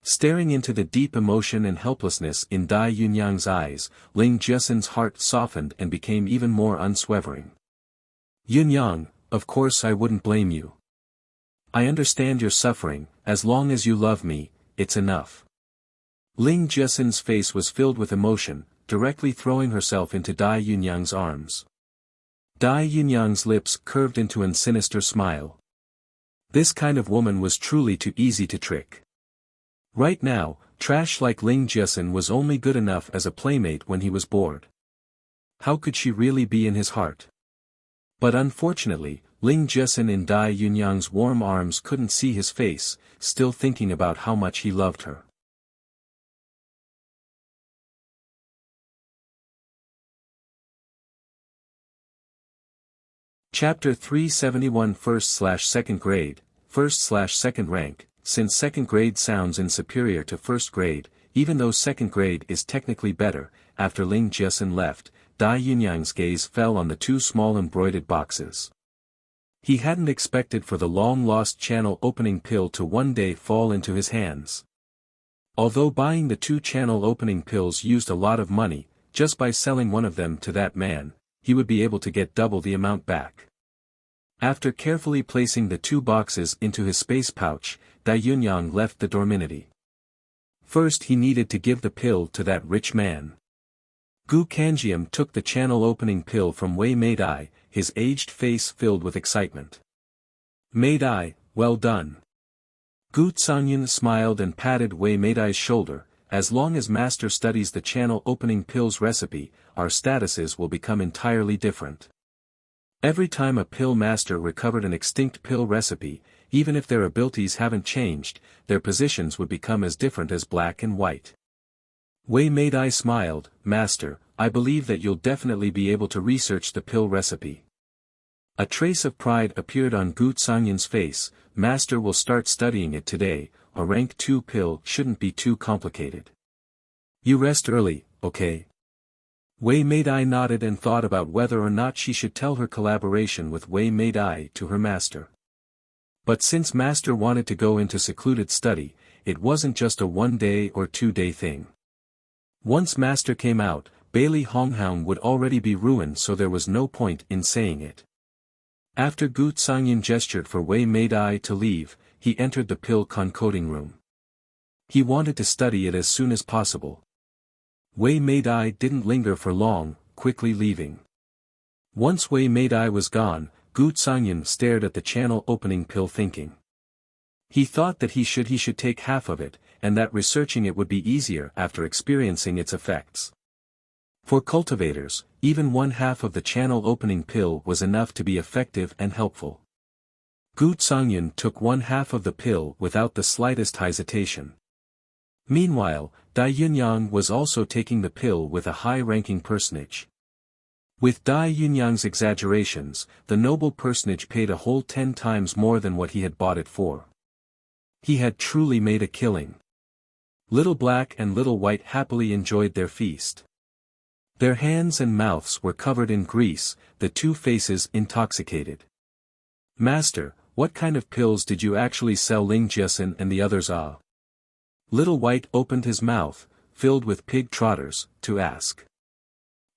Staring into the deep emotion and helplessness in Dai Yunyang's eyes, Ling Jiesin's heart softened and became even more unswerving. Yunyang, of course I wouldn't blame you. I understand your suffering, as long as you love me, it's enough. Ling Jiesin's face was filled with emotion, directly throwing herself into Dai Yunyang's arms. Dai Yunyang's lips curved into a sinister smile. This kind of woman was truly too easy to trick. Right now, trash like Ling Jiesin was only good enough as a playmate when he was bored. How could she really be in his heart? But unfortunately, Ling Jiasin in Dai Yunyang's warm arms couldn't see his face, still thinking about how much he loved her. Chapter 371 1st/2nd grade, 1st/2nd rank. Since 2nd grade sounds inferior to 1st grade, even though 2nd grade is technically better, after Ling Jiasin left, Dai Yunyang's gaze fell on the two small embroidered boxes. He hadn't expected for the long-lost channel opening pill to one day fall into his hands. Although buying the two channel opening pills used a lot of money, just by selling one of them to that man, he would be able to get double the amount back. After carefully placing the two boxes into his space pouch, Dai Yunyang left the dormitory. First he needed to give the pill to that rich man. Gu Kanjiam took the channel opening pill from Wei Meidai, his aged face filled with excitement. Meidai, well done. Gu Tsangyan smiled and patted Wei Meidai's shoulder. As long as master studies the channel opening pill's recipe, our statuses will become entirely different. Every time a pill master recovered an extinct pill recipe, even if their abilities haven't changed, their positions would become as different as black and white. Wei Meidai smiled, Master, I believe that you'll definitely be able to research the pill recipe. A trace of pride appeared on Gu Tsangyan's face. Master will start studying it today. A rank 2 pill shouldn't be too complicated. You rest early, okay? Wei Meidai nodded and thought about whether or not she should tell her collaboration with Wei Meidai to her master. But since master wanted to go into secluded study, it wasn't just a 1-day or 2-day thing. Once master came out, Bailey Honghound would already be ruined, so there was no point in saying it. After Gu Tsangyan gestured for Wei Meidai to leave, he entered the pill concocting room. He wanted to study it as soon as possible. Wei Meidai didn't linger for long, quickly leaving. Once Wei Meidai was gone, Gu Tsangyan stared at the channel opening pill thinking. He thought that he should take half of it, and that researching it would be easier after experiencing its effects. For cultivators, even 1/2 of the channel opening pill was enough to be effective and helpful. Gu Tsangyan took 1/2 of the pill without the slightest hesitation. Meanwhile, Dai Yunyang was also taking the pill with a high-ranking personage. With Dai Yunyang's exaggerations, the noble personage paid a whole 10 times more than what he had bought it for. He had truly made a killing. Little Black and Little White happily enjoyed their feast. Their hands and mouths were covered in grease, the two faces intoxicated. Master, what kind of pills did you actually sell Ling Jiasin and the others? Little White opened his mouth, filled with pig trotters, to ask.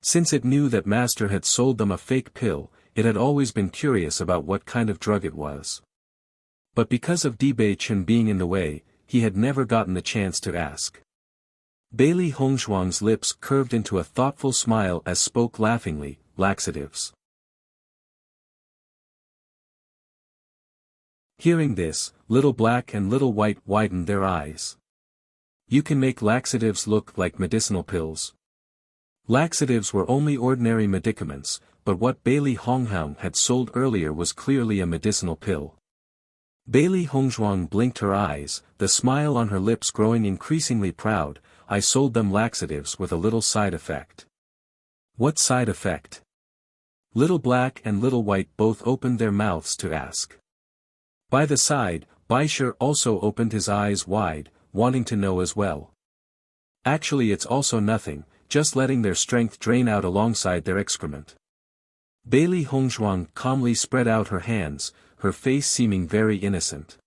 Since it knew that master had sold them a fake pill, it had always been curious about what kind of drug it was. But because of Dibei Chen being in the way, he had never gotten the chance to ask. Bailey Hongzhuang's lips curved into a thoughtful smile as spoke laughingly, laxatives. Hearing this, Little Black and Little White widened their eyes. You can make laxatives look like medicinal pills. Laxatives were only ordinary medicaments, but what Bailey Honghound had sold earlier was clearly a medicinal pill. Bailey Hongzhuang blinked her eyes, the smile on her lips growing increasingly proud. I sold them laxatives with a little side effect. What side effect? Little Black and Little White both opened their mouths to ask. By the side, Baisher also opened his eyes wide, wanting to know as well. Actually, it's also nothing, just letting their strength drain out alongside their excrement. Bailey Hongzhuang calmly spread out her hands, her face seeming very innocent.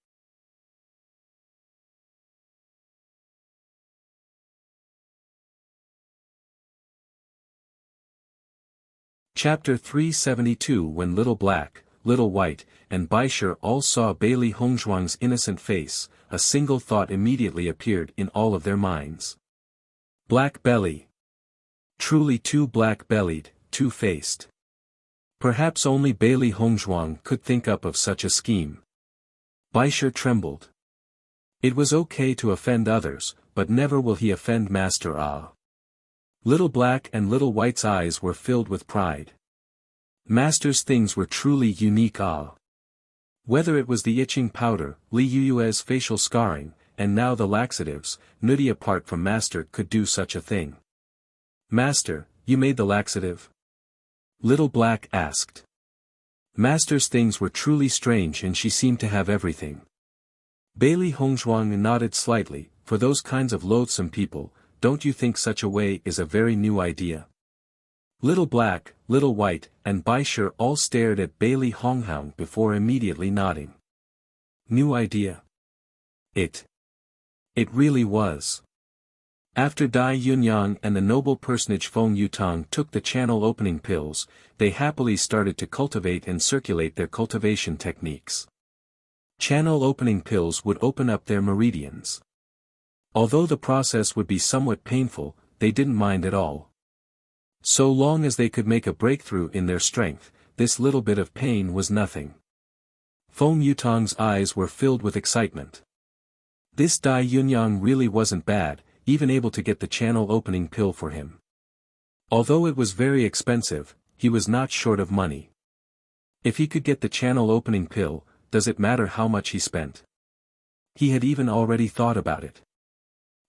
Chapter 372 When Little Black, Little White, and Baisher all saw Bailey Hongzhuang's innocent face, a single thought immediately appeared in all of their minds. Black belly. Truly too black-bellied, two-faced. Perhaps only Bailey Hongzhuang could think up of such a scheme. Baisher trembled. It was okay to offend others, but never will he offend Master Ah. Little Black and Little White's eyes were filled with pride. Master's things were truly unique. Whether it was the itching powder, Li Yue's facial scarring, and now the laxatives, nutty apart from Master could do such a thing. Master, you made the laxative? Little Black asked. Master's things were truly strange and she seemed to have everything. Bailey Hongzhuang nodded slightly. For those kinds of loathsome people, don't you think such a way is a very new idea? Little Black, Little White, and Bai Shi all stared at Bailey Hongzhuang before immediately nodding. New idea? It really was. After Dai Yunyang and the noble personage Feng Yutang took the channel opening pills, they happily started to cultivate and circulate their cultivation techniques. Channel opening pills would open up their meridians. Although the process would be somewhat painful, they didn't mind at all. So long as they could make a breakthrough in their strength, this little bit of pain was nothing. Feng Yutang's eyes were filled with excitement. This Dai Yunyang really wasn't bad, even able to get the channel opening pill for him. Although it was very expensive, he was not short of money. If he could get the channel opening pill, does it matter how much he spent? He had even already thought about it.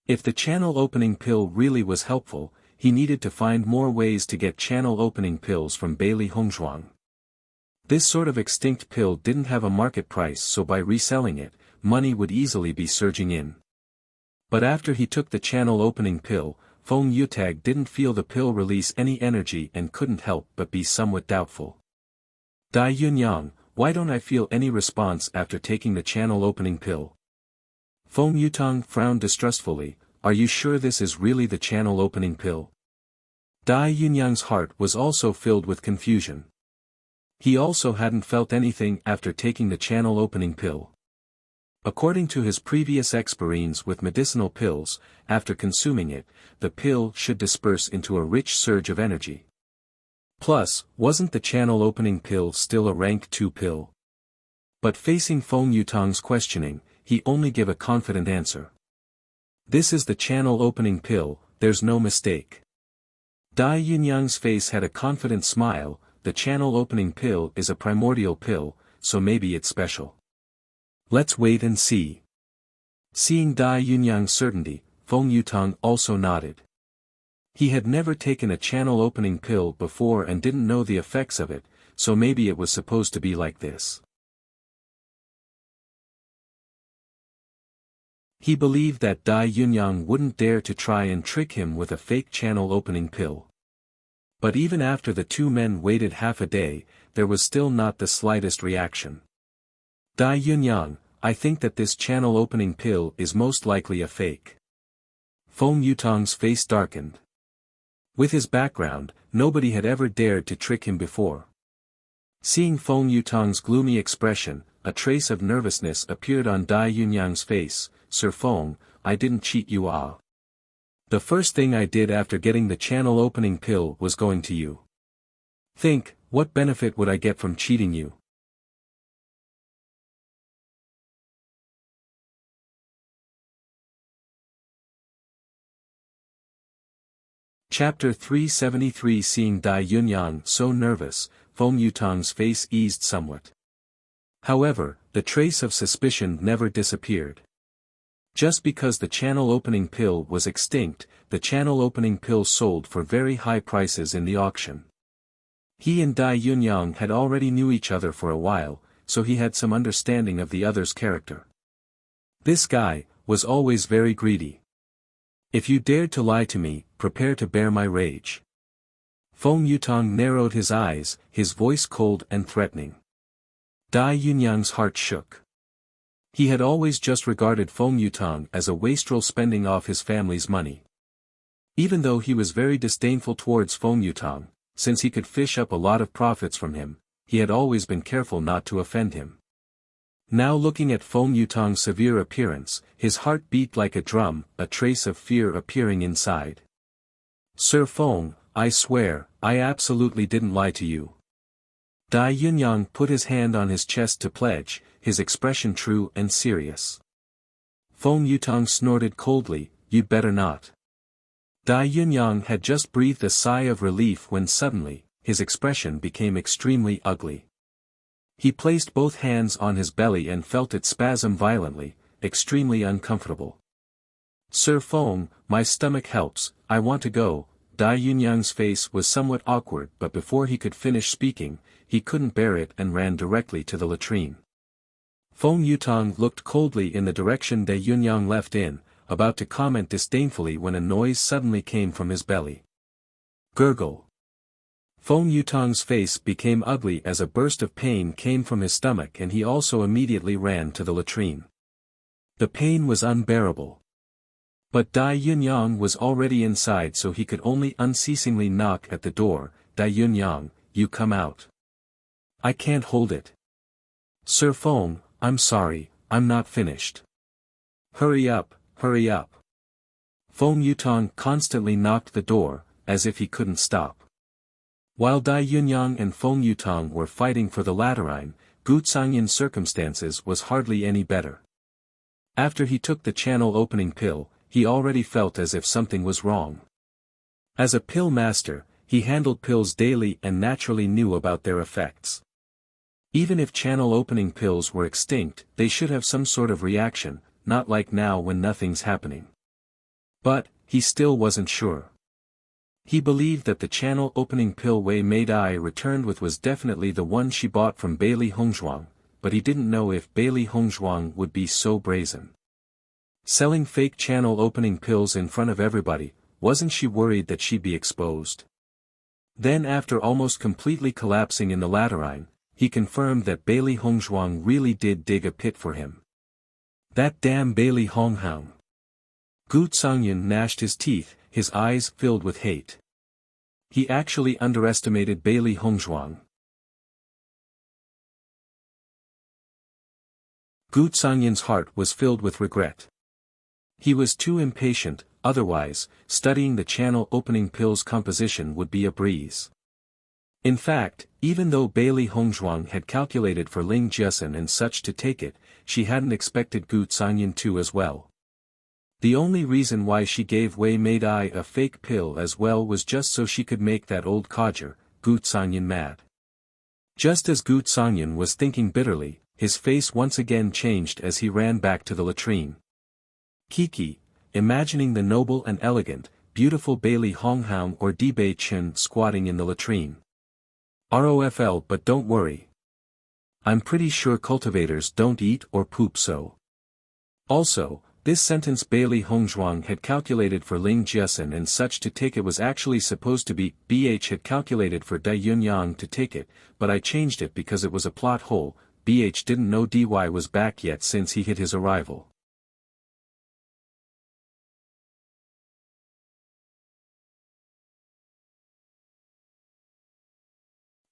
If the channel opening pill really was helpful, he needed to find more ways to get channel opening pills from Bailey Hongzhuang. This sort of extinct pill didn't have a market price, so by reselling it, money would easily be surging in. But after he took the channel opening pill, Feng Yutang didn't feel the pill release any energy and couldn't help but be somewhat doubtful. Dai Yunyang, why don't I feel any response after taking the channel opening pill? Feng Yutang frowned distrustfully. Are you sure this is really the channel opening pill? Dai Yunyang's heart was also filled with confusion. He also hadn't felt anything after taking the channel opening pill. According to his previous experience with medicinal pills, after consuming it, the pill should disperse into a rich surge of energy. Plus, wasn't the channel opening pill still a rank 2 pill? But facing Feng Yutang's questioning, he only gave a confident answer. This is the channel opening pill, there's no mistake. Dai Yunyang's face had a confident smile. The channel opening pill is a primordial pill, so maybe it's special. Let's wait and see. Seeing Dai Yunyang's certainty, Feng Yutang also nodded. He had never taken a channel opening pill before and didn't know the effects of it, so maybe it was supposed to be like this. He believed that Dai Yunyang wouldn't dare to try and trick him with a fake channel opening pill. But even after the two men waited half a day, there was still not the slightest reaction. Dai Yunyang, I think that this channel opening pill is most likely a fake. Feng Yutang's face darkened. With his background, nobody had ever dared to trick him before. Seeing Feng Yutang's gloomy expression, a trace of nervousness appeared on Dai Yunyang's face. Sir Feng, I didn't cheat you. The first thing I did after getting the channel opening pill was going to you. Think, what benefit would I get from cheating you? Chapter 373. Seeing Dai Yunyang so nervous, Feng Yutang's face eased somewhat. However, the trace of suspicion never disappeared. Just because the channel opening pill was extinct, the channel opening pill sold for very high prices in the auction. He and Dai Yunyang had already knew each other for a while, so he had some understanding of the other's character. This guy was always very greedy. If you dared to lie to me, prepare to bear my rage. Feng Yutang narrowed his eyes, his voice cold and threatening. Dai Yunyang's heart shook. He had always just regarded Feng Yutang as a wastrel spending off his family's money. Even though he was very disdainful towards Feng Yutang, since he could fish up a lot of profits from him, he had always been careful not to offend him. Now looking at Feng Yutang's severe appearance, his heart beat like a drum, a trace of fear appearing inside. Sir Feng, I swear, I absolutely didn't lie to you. Dai Yunyang put his hand on his chest to pledge, his expression true and serious. Feng Yutang snorted coldly, you'd better not. Dai Yunyang had just breathed a sigh of relief when suddenly, his expression became extremely ugly. He placed both hands on his belly and felt it spasm violently, extremely uncomfortable. Sir Feng, my stomach helps, I want to go. Dai Yunyang's face was somewhat awkward, but before he could finish speaking, he couldn't bear it and ran directly to the latrine. Feng Yutong looked coldly in the direction Dai Yunyang left in, about to comment disdainfully when a noise suddenly came from his belly. Gurgle. Feng Yutong's face became ugly as a burst of pain came from his stomach and he also immediately ran to the latrine. The pain was unbearable. But Dai Yunyang was already inside, so he could only unceasingly knock at the door. Dai Yunyang, you come out. I can't hold it. Sir Feng, I'm sorry, I'm not finished. Hurry up, hurry up. Feng Yutong constantly knocked the door, as if he couldn't stop. While Dai Yunyang and Feng Yutong were fighting for the latrine, Gu Zhangyan's circumstances was hardly any better. After he took the channel opening pill, he already felt as if something was wrong. As a pill master, he handled pills daily and naturally knew about their effects. Even if channel opening pills were extinct, they should have some sort of reaction, not like now when nothing's happening. But, he still wasn't sure. He believed that the channel opening pill Wei Meidai returned with was definitely the one she bought from Bailey Hongzhuang, but he didn't know if Bailey Hongzhuang would be so brazen. Selling fake channel opening pills in front of everybody, wasn't she worried that she'd be exposed? Then after almost completely collapsing in the latrine, he confirmed that Bailey Hongzhuang really did dig a pit for him. That damn Bailey Hongzhuang. Gu Zhangyan gnashed his teeth, his eyes filled with hate. He actually underestimated Bailey Hongzhuang. Gu Zhangyan's heart was filled with regret. He was too impatient, otherwise, studying the channel opening pill's composition would be a breeze. In fact, even though Bailey Hongzhuang had calculated for Ling Jiasen and such to take it, she hadn't expected Gu Zhangyan to as well. The only reason why she gave Wei Meidai a fake pill as well was just so she could make that old codger, Gu Zhangyan, mad. Just as Gu Zhangyan was thinking bitterly, his face once again changed as he ran back to the latrine. Kiki, imagining the noble and elegant, beautiful Bailey Hongzhuang or Dibei Chen squatting in the latrine. ROFL, but don't worry. I'm pretty sure cultivators don't eat or poop so. Also, this sentence Bailey Hongzhuang had calculated for Ling Jiasen and such to take it was actually supposed to be BH had calculated for Dai Yunyang to take it, but I changed it because it was a plot hole. BH didn't know DY was back yet since he hid his arrival.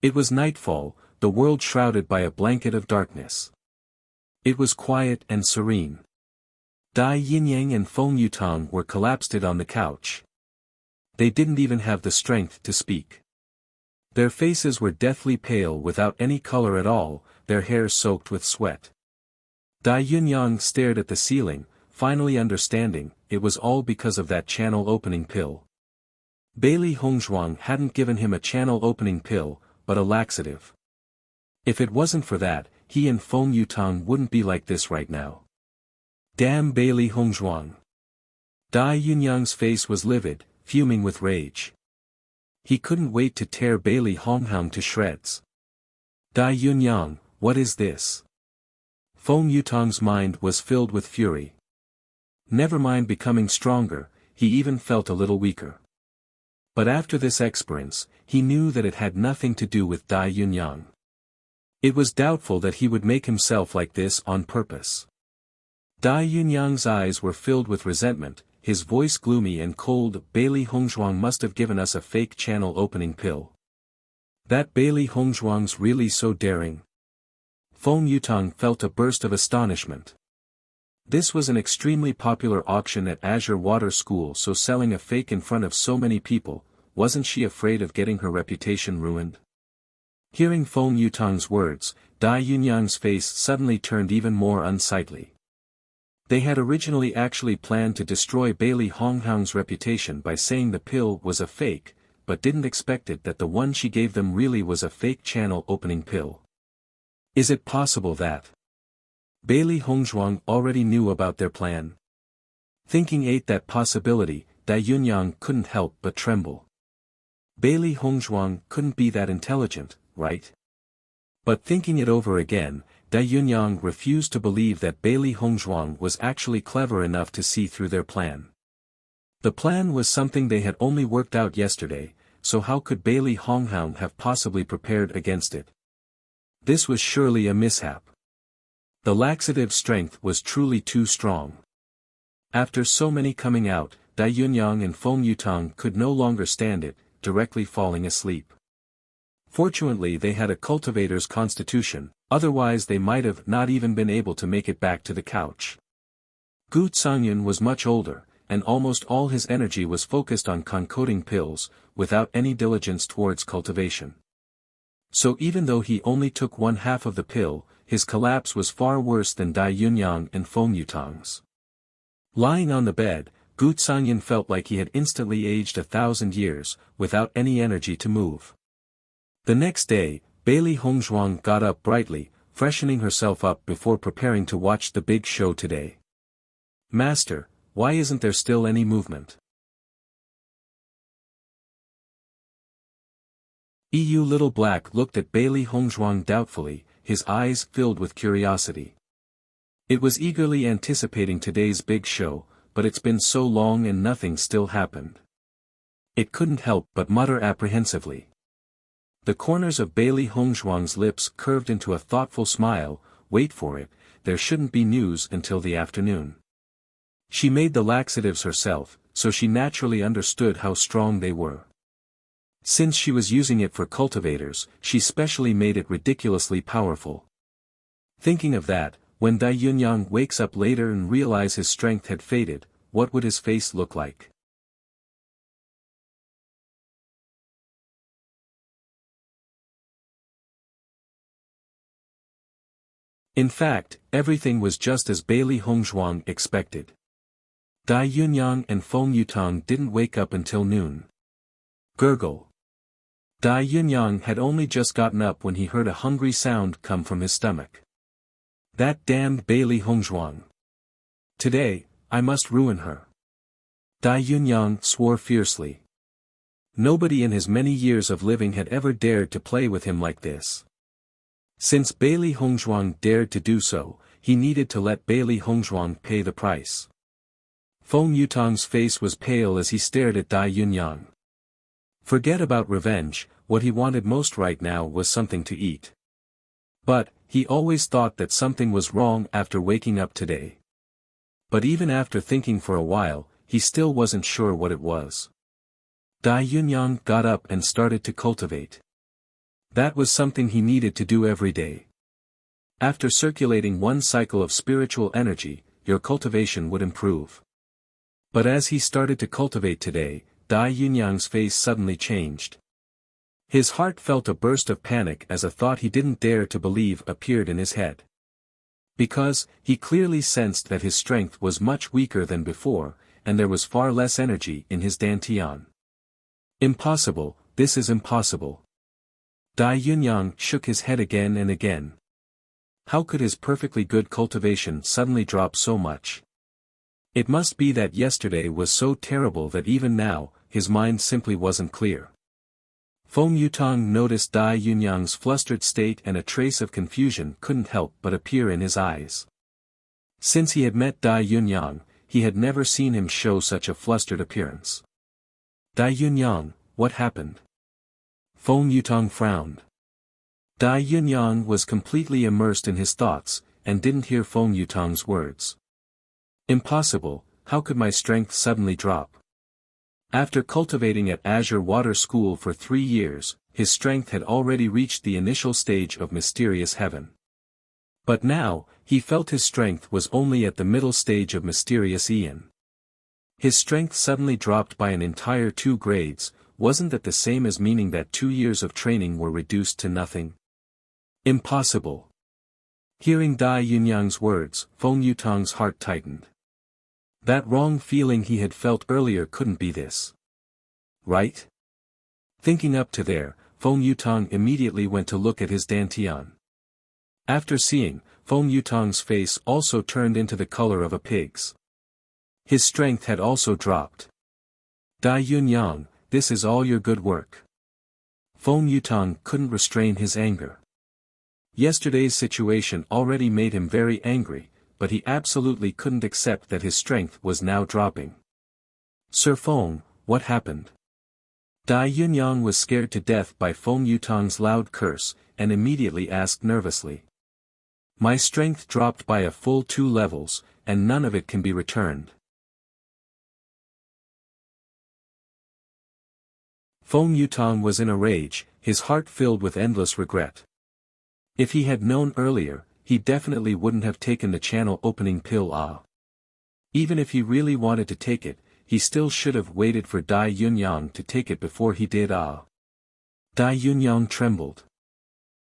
It was nightfall, the world shrouded by a blanket of darkness. It was quiet and serene. Dai Yunyang and Feng Yutong were collapsed on the couch. They didn't even have the strength to speak. Their faces were deathly pale without any color at all, their hair soaked with sweat. Dai Yunyang stared at the ceiling, finally understanding, it was all because of that channel opening pill. Bailey Hongzhuang hadn't given him a channel opening pill, but a laxative. If it wasn't for that, he and Feng Yutong wouldn't be like this right now. Damn Bailey Hongzhuang. Dai Yunyang's face was livid, fuming with rage. He couldn't wait to tear Bailey Hongzhuang to shreds. Dai Yunyang, what is this? Feng Yutong's mind was filled with fury. Never mind becoming stronger, he even felt a little weaker. But after this experience, he knew that it had nothing to do with Dai Yunyang. It was doubtful that he would make himself like this on purpose. Dai Yunyang's eyes were filled with resentment, his voice gloomy and cold. Bailey Hongzhuang must have given us a fake channel opening pill. That Bailey Hongzhuang's really so daring? Feng Yutong felt a burst of astonishment. This was an extremely popular auction at Azure Water School, so selling a fake in front of so many people, wasn't she afraid of getting her reputation ruined? Hearing Feng Yutong's words, Dai Yunyang's face suddenly turned even more unsightly. They had originally actually planned to destroy Bailey Hongzhuang's reputation by saying the pill was a fake, but didn't expect it that the one she gave them really was a fake channel opening pill. Is it possible that Bailey Hongzhuang already knew about their plan? Thinking that possibility, Dai Yunyang couldn't help but tremble. Bailey Hongzhuang couldn't be that intelligent, right? But thinking it over again, Dai Yunyang refused to believe that Bailey Hongzhuang was actually clever enough to see through their plan. The plan was something they had only worked out yesterday, so how could Bailey Hongzhuang have possibly prepared against it? This was surely a mishap. The laxative's strength was truly too strong. After so many coming out, Dai Yunyang and Feng Yutang could no longer stand it, directly falling asleep. Fortunately they had a cultivator's constitution, otherwise they might have not even been able to make it back to the couch. Gu Sangyun was much older, and almost all his energy was focused on concocting pills, without any diligence towards cultivation. So even though he only took 1/2 of the pill, his collapse was far worse than Dai Yunyang and Feng Yutang's. Lying on the bed, Gu Sangyun felt like he had instantly aged 1,000 years, without any energy to move. The next day, Bailey Hongzhuang got up brightly, freshening herself up before preparing to watch the big show today. "Master, why isn't there still any movement?" Little Black looked at Bailey Hongzhuang doubtfully, his eyes filled with curiosity. It was eagerly anticipating today's big show, but it's been so long and nothing still happened. It couldn't help but mutter apprehensively. The corners of Bailey Hongzhuang's lips curved into a thoughtful smile. Wait for it, there shouldn't be news until the afternoon. She made the laxatives herself, so she naturally understood how strong they were. Since she was using it for cultivators, she specially made it ridiculously powerful. Thinking of that, when Dai Yunyang wakes up later and realizes his strength had faded, what would his face look like? In fact, everything was just as Bailey Hongzhuang expected. Dai Yunyang and Feng Yutang didn't wake up until noon. Gurgle. Dai Yunyang had only just gotten up when he heard a hungry sound come from his stomach. That damned Bailey Hongzhuang. Today, I must ruin her. Dai Yunyang swore fiercely. Nobody in his many years of living had ever dared to play with him like this. Since Bailey Hongzhuang dared to do so, he needed to let Bailey Hongzhuang pay the price. Feng Yutang's face was pale as he stared at Dai Yunyang. Forget about revenge, what he wanted most right now was something to eat. But, he always thought that something was wrong after waking up today. But even after thinking for a while, he still wasn't sure what it was. Dai Yunyang got up and started to cultivate. That was something he needed to do every day. After circulating one cycle of spiritual energy, your cultivation would improve. But as he started to cultivate today, Dai Yunyang's face suddenly changed. His heart felt a burst of panic as a thought he didn't dare to believe appeared in his head. Because, he clearly sensed that his strength was much weaker than before, and there was far less energy in his dantian. Impossible, this is impossible. Dai Yunyang shook his head again and again. How could his perfectly good cultivation suddenly drop so much? It must be that yesterday was so terrible that even now, his mind simply wasn't clear. Feng Yutang noticed Dai Yunyang's flustered state and a trace of confusion couldn't help but appear in his eyes. Since he had met Dai Yunyang, he had never seen him show such a flustered appearance. Dai Yunyang, what happened? Feng Yutang frowned. Dai Yunyang was completely immersed in his thoughts, and didn't hear Feng Yutang's words. Impossible, how could my strength suddenly drop? After cultivating at Azure Water School for 3 years, his strength had already reached the initial stage of mysterious heaven. But now, he felt his strength was only at the middle stage of mysterious Eon. His strength suddenly dropped by an entire 2 grades. Wasn't that the same as meaning that 2 years of training were reduced to nothing? Impossible. Hearing Dai Yunyang's words, Feng Yutang's heart tightened. That wrong feeling he had felt earlier couldn't be this. Right? Thinking up to there, Feng Yutang immediately went to look at his dantian. After seeing, Feng Yutang's face also turned into the color of a pig's. His strength had also dropped. Dai Yunyang, this is all your good work. Feng Yutang couldn't restrain his anger. Yesterday's situation already made him very angry, but he absolutely couldn't accept that his strength was now dropping. Sir Feng, what happened? Dai Yunyang was scared to death by Feng Yutang's loud curse, and immediately asked nervously. My strength dropped by a full 2 levels, and none of it can be returned. Feng Yutang was in a rage, his heart filled with endless regret. If he had known earlier, he definitely wouldn't have taken the channel opening pill. Even if he really wanted to take it, he still should have waited for Dai Yunyang to take it before he did. Dai Yunyang trembled.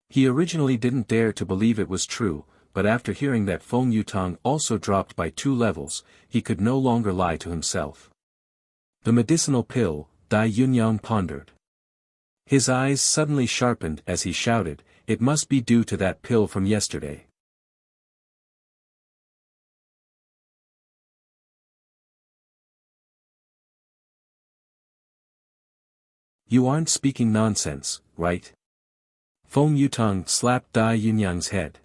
He originally didn't dare to believe it was true, but after hearing that Feng Yutang also dropped by 2 levels, he could no longer lie to himself. The medicinal pill, Dai Yunyang pondered. His eyes suddenly sharpened as he shouted, it must be due to that pill from yesterday. You aren't speaking nonsense, right? Feng Yutang slapped Dai Yunyang's head.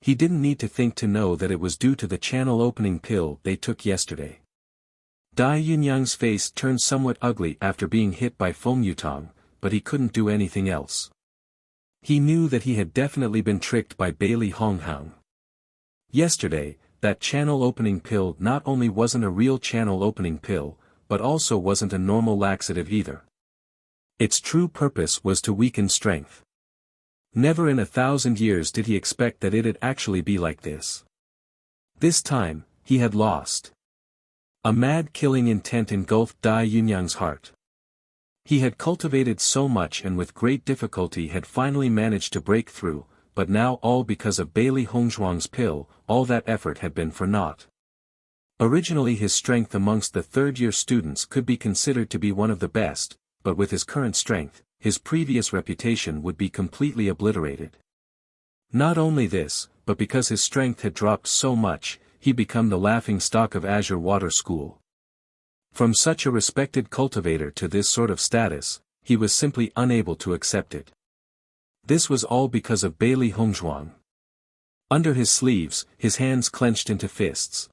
He didn't need to think to know that it was due to the channel opening pill they took yesterday. Dai Yunyang's face turned somewhat ugly after being hit by Feng Yutang, but he couldn't do anything else. He knew that he had definitely been tricked by Bailey Honghang. Yesterday, that channel opening pill not only wasn't a real channel opening pill, but also wasn't a normal laxative either. Its true purpose was to weaken strength. Never in 1,000 years did he expect that it'd actually be like this. This time, he had lost. A mad killing intent engulfed Dai Yunyang's heart. He had cultivated so much and with great difficulty had finally managed to break through, but now all because of Bailey Hongzhuang's pill, all that effort had been for naught. Originally his strength amongst the third-year students could be considered to be one of the best, but with his current strength, his previous reputation would be completely obliterated. Not only this, but because his strength had dropped so much, he become the laughing stock of Azure Water School. From such a respected cultivator to this sort of status, he was simply unable to accept it. This was all because of Bailey Hongzhuang. Under his sleeves, his hands clenched into fists.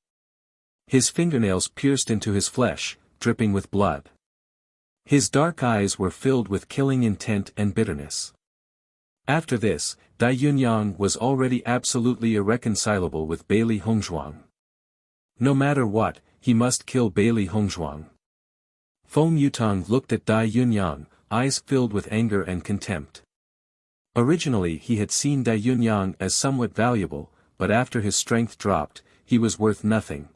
His fingernails pierced into his flesh, dripping with blood. His dark eyes were filled with killing intent and bitterness. After this, Dai Yunyang was already absolutely irreconcilable with Bailey Hongzhuang. No matter what, he must kill Bailey Hongzhuang. Feng Yutang looked at Dai Yunyang, eyes filled with anger and contempt. Originally he had seen Dai Yunyang as somewhat valuable, but after his strength dropped, he was worth nothing.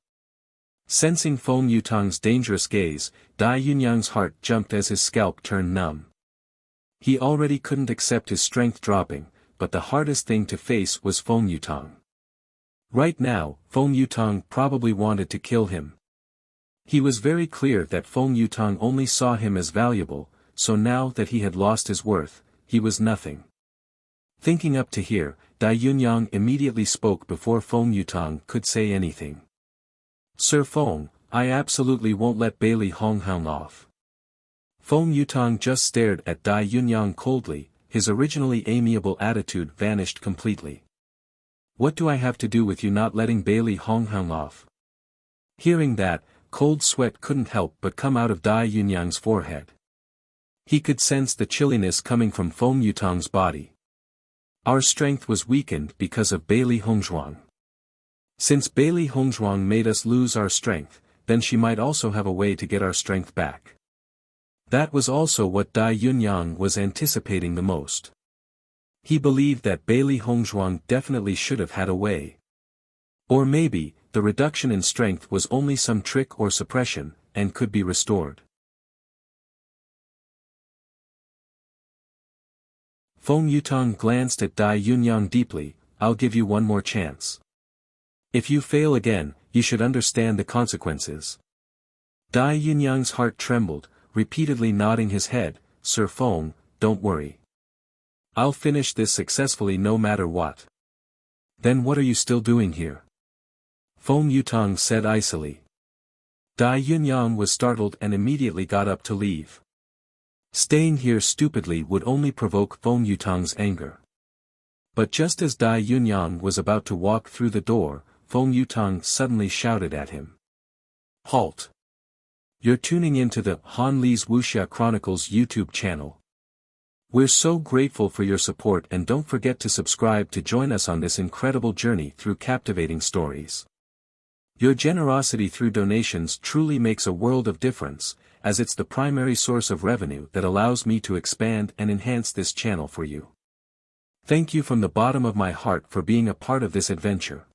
Sensing Feng Yutang's dangerous gaze, Dai Yunyang's heart jumped as his scalp turned numb. He already couldn't accept his strength dropping, but the hardest thing to face was Feng Yutang. Right now, Feng Yutang probably wanted to kill him. He was very clear that Feng Yutang only saw him as valuable, so now that he had lost his worth, he was nothing. Thinking up to here, Dai Yunyang immediately spoke before Feng Yutang could say anything. Sir Feng, I absolutely won't let Bailey Honghang off. Feng Yutang just stared at Dai Yunyang coldly, his originally amiable attitude vanished completely. What do I have to do with you not letting Bailey Honghang off? Hearing that, cold sweat couldn't help but come out of Dai Yunyang's forehead. He could sense the chilliness coming from Feng Yutang's body. Our strength was weakened because of Bailey Hongzhuang. Since Bailey Hongzhuang made us lose our strength, then she might also have a way to get our strength back. That was also what Dai Yunyang was anticipating the most. He believed that Bailey Hongzhuang definitely should have had a way. Or maybe, the reduction in strength was only some trick or suppression, and could be restored. Feng Yutang glanced at Dai Yunyang deeply, I'll give you one more chance. If you fail again, you should understand the consequences. Dai Yunyang's heart trembled, repeatedly nodding his head, Sir Feng, don't worry. I'll finish this successfully no matter what. Then what are you still doing here? Feng Yutong said icily. Dai Yunyang was startled and immediately got up to leave. Staying here stupidly would only provoke Feng Yutong's anger. But just as Dai Yunyang was about to walk through the door, Feng Yutong suddenly shouted at him. Halt! You're tuning into the Han Li's Wuxia Chronicles YouTube channel. We're so grateful for your support, and don't forget to subscribe to join us on this incredible journey through captivating stories. Your generosity through donations truly makes a world of difference, as it's the primary source of revenue that allows me to expand and enhance this channel for you. Thank you from the bottom of my heart for being a part of this adventure.